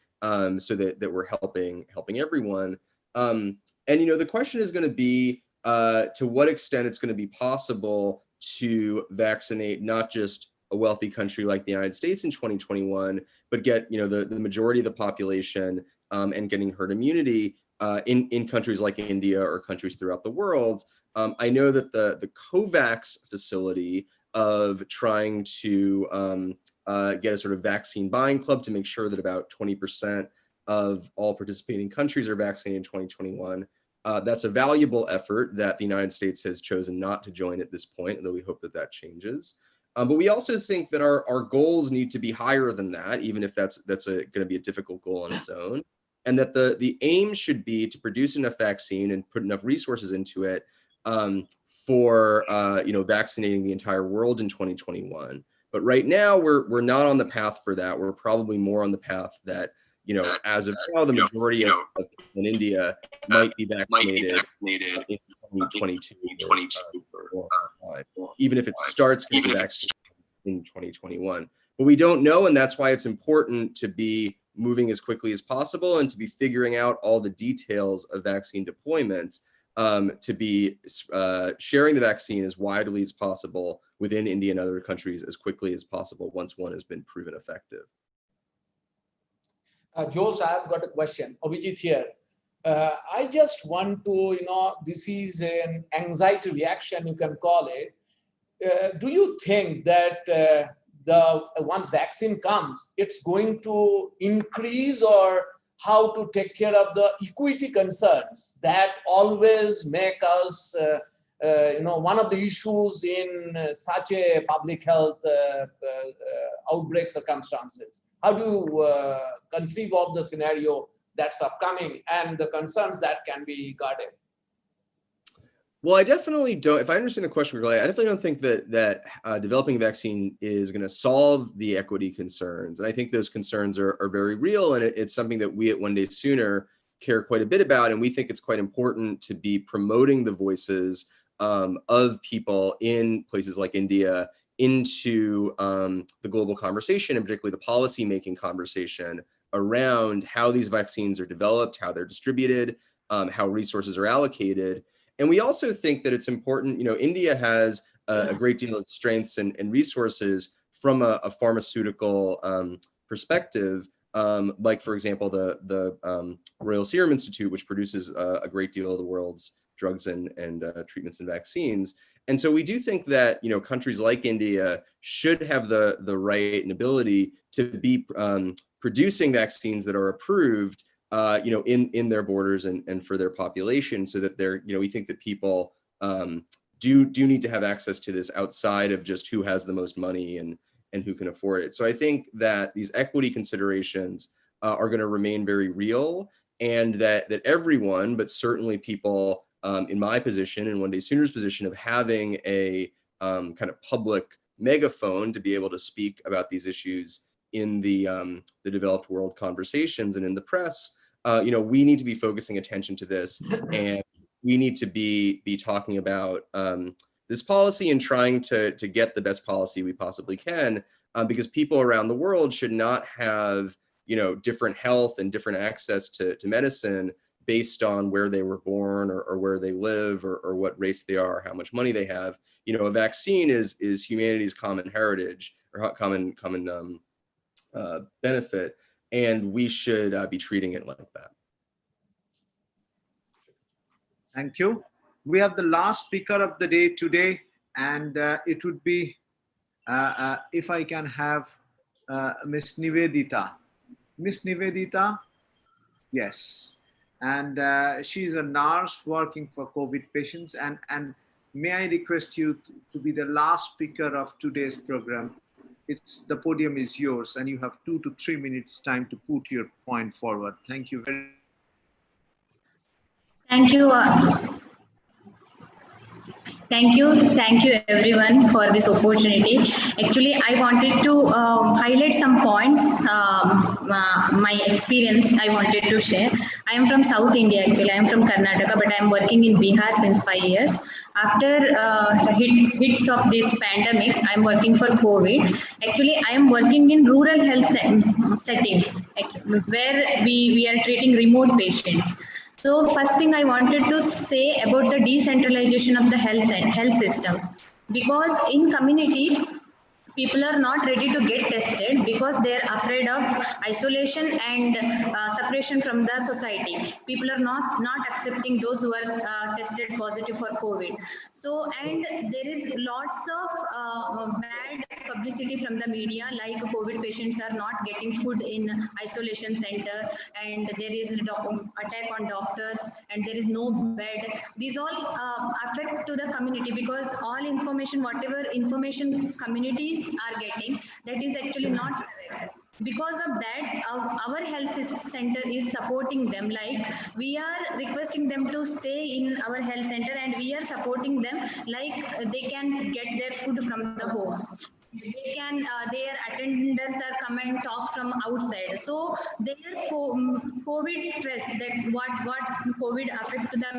so that we're helping everyone. And the question is going to be to what extent it's going to be possible to vaccinate not just a wealthy country like the United States in 2021, but get the majority of the population and getting herd immunity in countries like India or countries throughout the world. I know that the COVAX facility of trying to get a sort of vaccine buying club to make sure that about 20% of all participating countries are vaccinated in 2021. That's a valuable effort that the United States has chosen not to join at this point, although we hope that changes. But we also think that our goals need to be higher than that, even if that's going to be a difficult goal on its own, and that the aim should be to produce enough vaccine and put enough resources into it for vaccinating the entire world in 2021. But right now we're not on the path for that. We're probably more on the path that as of now, the majority of people in India might be vaccinated in 2022, even if it starts getting vaccinated in 2021. But we don't know, and that's why it's important to be moving as quickly as possible and to be figuring out all the details of vaccine deployment, to be sharing the vaccine as widely as possible within India and other countries as quickly as possible once one has been proven effective. Jose, I've got a question. Abhijit here. I just want to, this is an anxiety reaction, you can call it. Do you think that once vaccine comes, it's going to increase, or how to take care of the equity concerns that always make us, one of the issues in such a public health outbreak circumstances? How do you conceive of the scenario that's upcoming and the concerns that can be guarded? Well, I definitely don't. If I understand the question correctly, I definitely don't think that developing a vaccine is going to solve the equity concerns. And I think those concerns are very real, and it's something that we at One Day Sooner care quite a bit about. And we think it's quite important to be promoting the voices of people in places like India into the global conversation, and particularly the policy-making conversation around how these vaccines are developed, how they're distributed, how resources are allocated. And we also think that it's important, India has a great deal of strengths and resources from a pharmaceutical perspective, like, for example, the Royal Serum Institute, which produces a great deal of the world's drugs and treatments and vaccines. And so we do think that countries like India should have the right and ability to be producing vaccines that are approved in their borders and for their population, so that we think that people do need to have access to this outside of just who has the most money and who can afford it. So I think that these equity considerations are going to remain very real, and that everyone, but certainly people in my position and One Day Sooner's position of having a kind of public megaphone to be able to speak about these issues in the developed world conversations and in the press, we need to be focusing attention to this, and we need to be talking about this policy and trying to get the best policy we possibly can, because people around the world should not have, you know, different health and different access to medicine based on where they were born or where they live or what race they are, how much money they have. You know, a vaccine is humanity's common heritage or common benefit, and we should be treating it like that. Thank you. We have the last speaker of the day today, and it would be, if I can have Miss Nivedita. Miss Nivedita, yes. And she's a nurse working for COVID patients. And may I request you to be the last speaker of today's program? The podium is yours, and you have 2 to 3 minutes time to put your point forward. Thank you very much. Thank you. Thank you everyone for this opportunity. Actually, I wanted to highlight some points, my experience I wanted to share. I am from South India actually, I am from Karnataka, but I am working in Bihar since 5 years. After hits of this pandemic, I am working for COVID. Actually, I am working in rural health settings where we are treating remote patients. So first thing I wanted to say about the decentralization of the health system, because in community, people are not ready to get tested because they are afraid of isolation and separation from the society. People are not accepting those who are tested positive for COVID. So, and there is lots of bad publicity from the media, like COVID patients are not getting food in isolation center, and there is attack on doctors, and there is no bed. These all affect to the community, because all information, whatever information communities are getting, that is actually not correct. Because of that, our health center is supporting them, like we are requesting them to stay in our health center, and we are supporting them like they can get their food from the home. They can, their attendants are come and talk from outside. So their COVID stress, that what COVID affect to the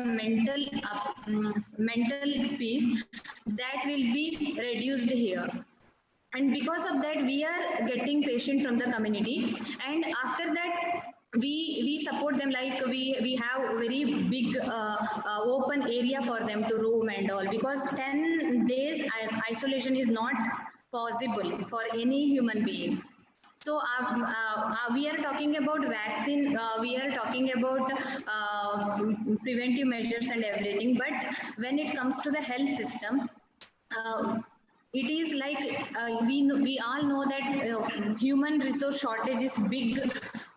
mental peace, that will be reduced here. And because of that, we are getting patients from the community, and after that we support them, like we have very big open area for them to roam and all, because 10 days isolation is not possible for any human being. So we are talking about vaccine, we are talking about preventive measures and everything, but when it comes to the health system, it is like we all know that human resource shortage is big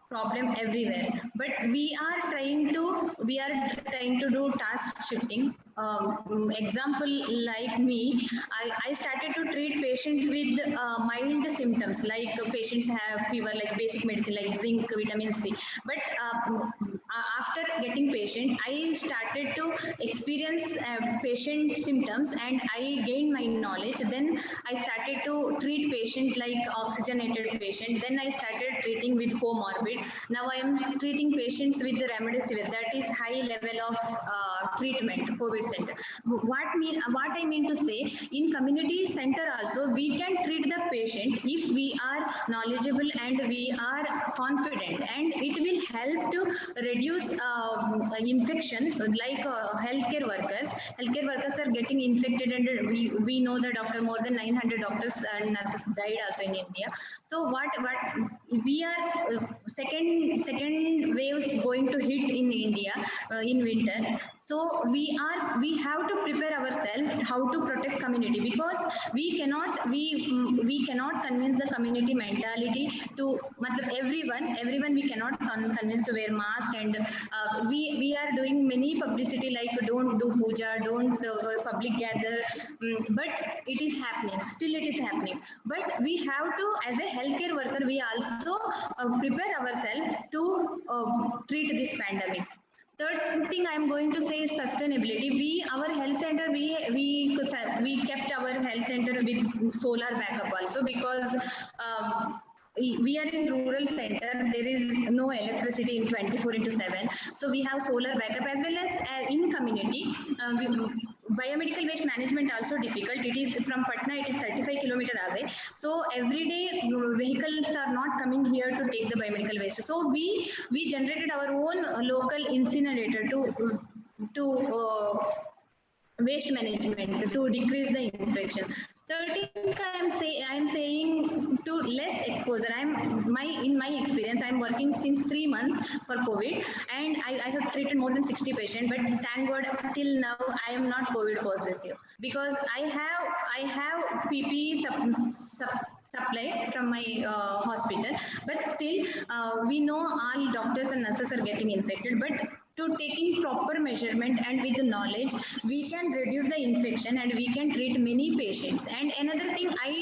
problem everywhere, but we are trying to do task shifting. Example, like me, I started to treat patients with mild symptoms, like patients have fever, like basic medicine like zinc, vitamin C. But after getting patient, I started to experience patient symptoms, and I gained my knowledge. Then I started to treat patient like oxygenated patient. Then I started treating with comorbid. Now I am treating patients with remdesivir, that is high level of treatment, COVID center. What I mean to say, in community center also we can treat the patient if we are knowledgeable and we are confident, and it will help to reduce infection. Like healthcare workers are getting infected, and we know the doctor, more than 900 doctors and nurses died also in India. So what we are second waves going to hit in India in winter. So we have to prepare ourselves how to protect community, because we cannot convince the community mentality to everyone we cannot convince to wear mask, and we are doing many publicity like don't do puja, don't public gather, but it is happening, still it is happening. But we have to, as a healthcare worker, we also prepare ourselves to treat this pandemic. Third thing I am going to say is sustainability. Our health center, we kept our health center with solar backup also, because we are in rural center, there is no electricity in 24/7, so we have solar backup as well as in community. Biomedical waste management also difficult. It is from Patna, it is 35 kilometer away, so every day vehicles are not coming here to take the biomedical waste, so we generated our own local incinerator to waste management to decrease the infection. 13th, I am saying to less exposure. In my experience, I'm working since 3 months for COVID, and I have treated more than 60 patients. But thank God, till now I am not COVID positive because I have PPE supply from my hospital. But still, we know all doctors and nurses are getting infected. But to taking proper measurement and with the knowledge, we can reduce the infection and we can treat many patients. And another thing, I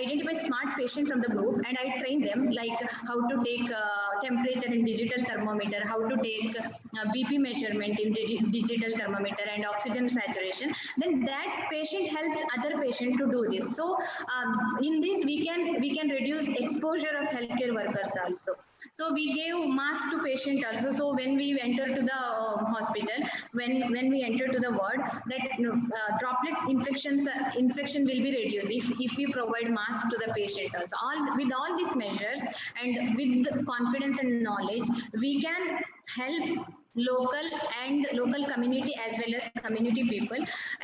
identify smart patients from the group and I train them like how to take temperature in digital thermometer, how to take BP measurement in digital thermometer and oxygen saturation. Then that patient helps other patient to do this. So in this we can reduce exposure of healthcare workers also. So we gave mask to patient also. So when we enter to the hospital, when we enter to the ward, that droplet infection will be reduced if we provide mask to the patient also. With all these measures and with confidence and knowledge, we can help local community as well as community people.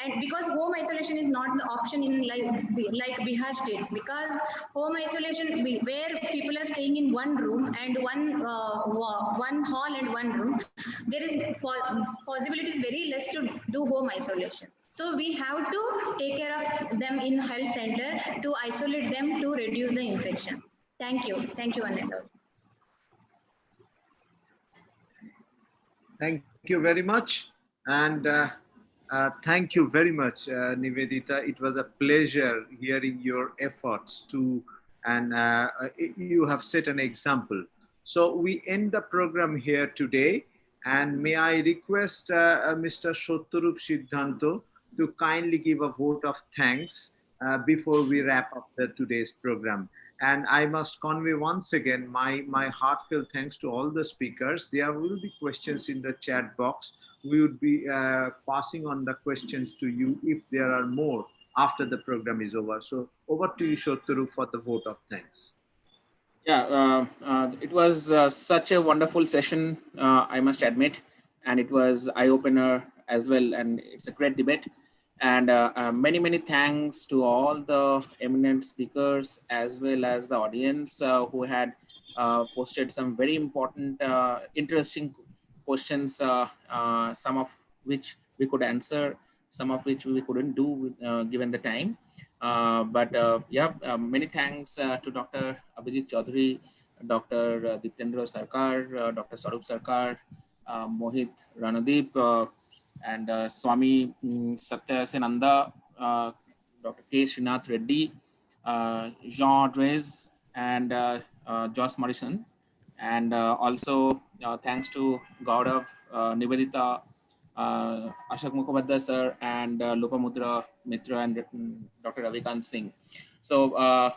And because home isolation is not the option in like Bihar state, because home isolation where people are staying in one room and one hall and one room, there is possibilities very less to do home isolation. So we have to take care of them in health center to isolate them to reduce the infection. Thank you Ananda. Thank you very much. And thank you very much, Nivedita. It was a pleasure hearing your efforts and you have set an example. So we end the program here today. And may I request Mr. Sotyarup Siddhanto to kindly give a vote of thanks before we wrap up today's program. And I must convey once again my heartfelt thanks to all the speakers. There will be questions in the chat box. We would be passing on the questions to you if there are more after the program is over. So over to you, Sotyarup, for the vote of thanks. Yeah, it was such a wonderful session, I must admit, and it was eye-opener as well, and it's a great debate. And many thanks to all the eminent speakers as well as the audience who had posted some very important, interesting questions, some of which we could answer, some of which we couldn't do given the time. Many thanks to Dr. Abhijit Chaudhary, Dr. Ditendra Sarkar, Dr. Sarup Sarkar, Mohit Ranadeep, and Swami Satya Senanda, Dr. K. Srinath Reddy, Jean Drez, and Josh Morrison. And also thanks to Gaurav, Nivedita, Ashok Mukhopadhyay sir, and Lopamutra Mitra, and Dr. Ravikant Singh. So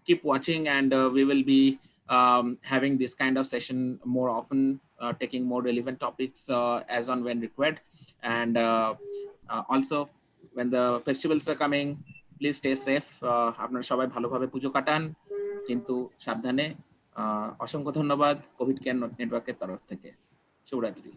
keep watching, and we will be having this kind of session more often, taking more relevant topics as on when required. And also when the festivals are coming, please stay safe. আপনারা সবাই ভালোভাবে পুজো কাটান, কিন্তু সাবধানে। অসংখ্য ধন্যবাদ Covid care নেটওয়ার্কের তরফ থেকে। শুভরাত্রি।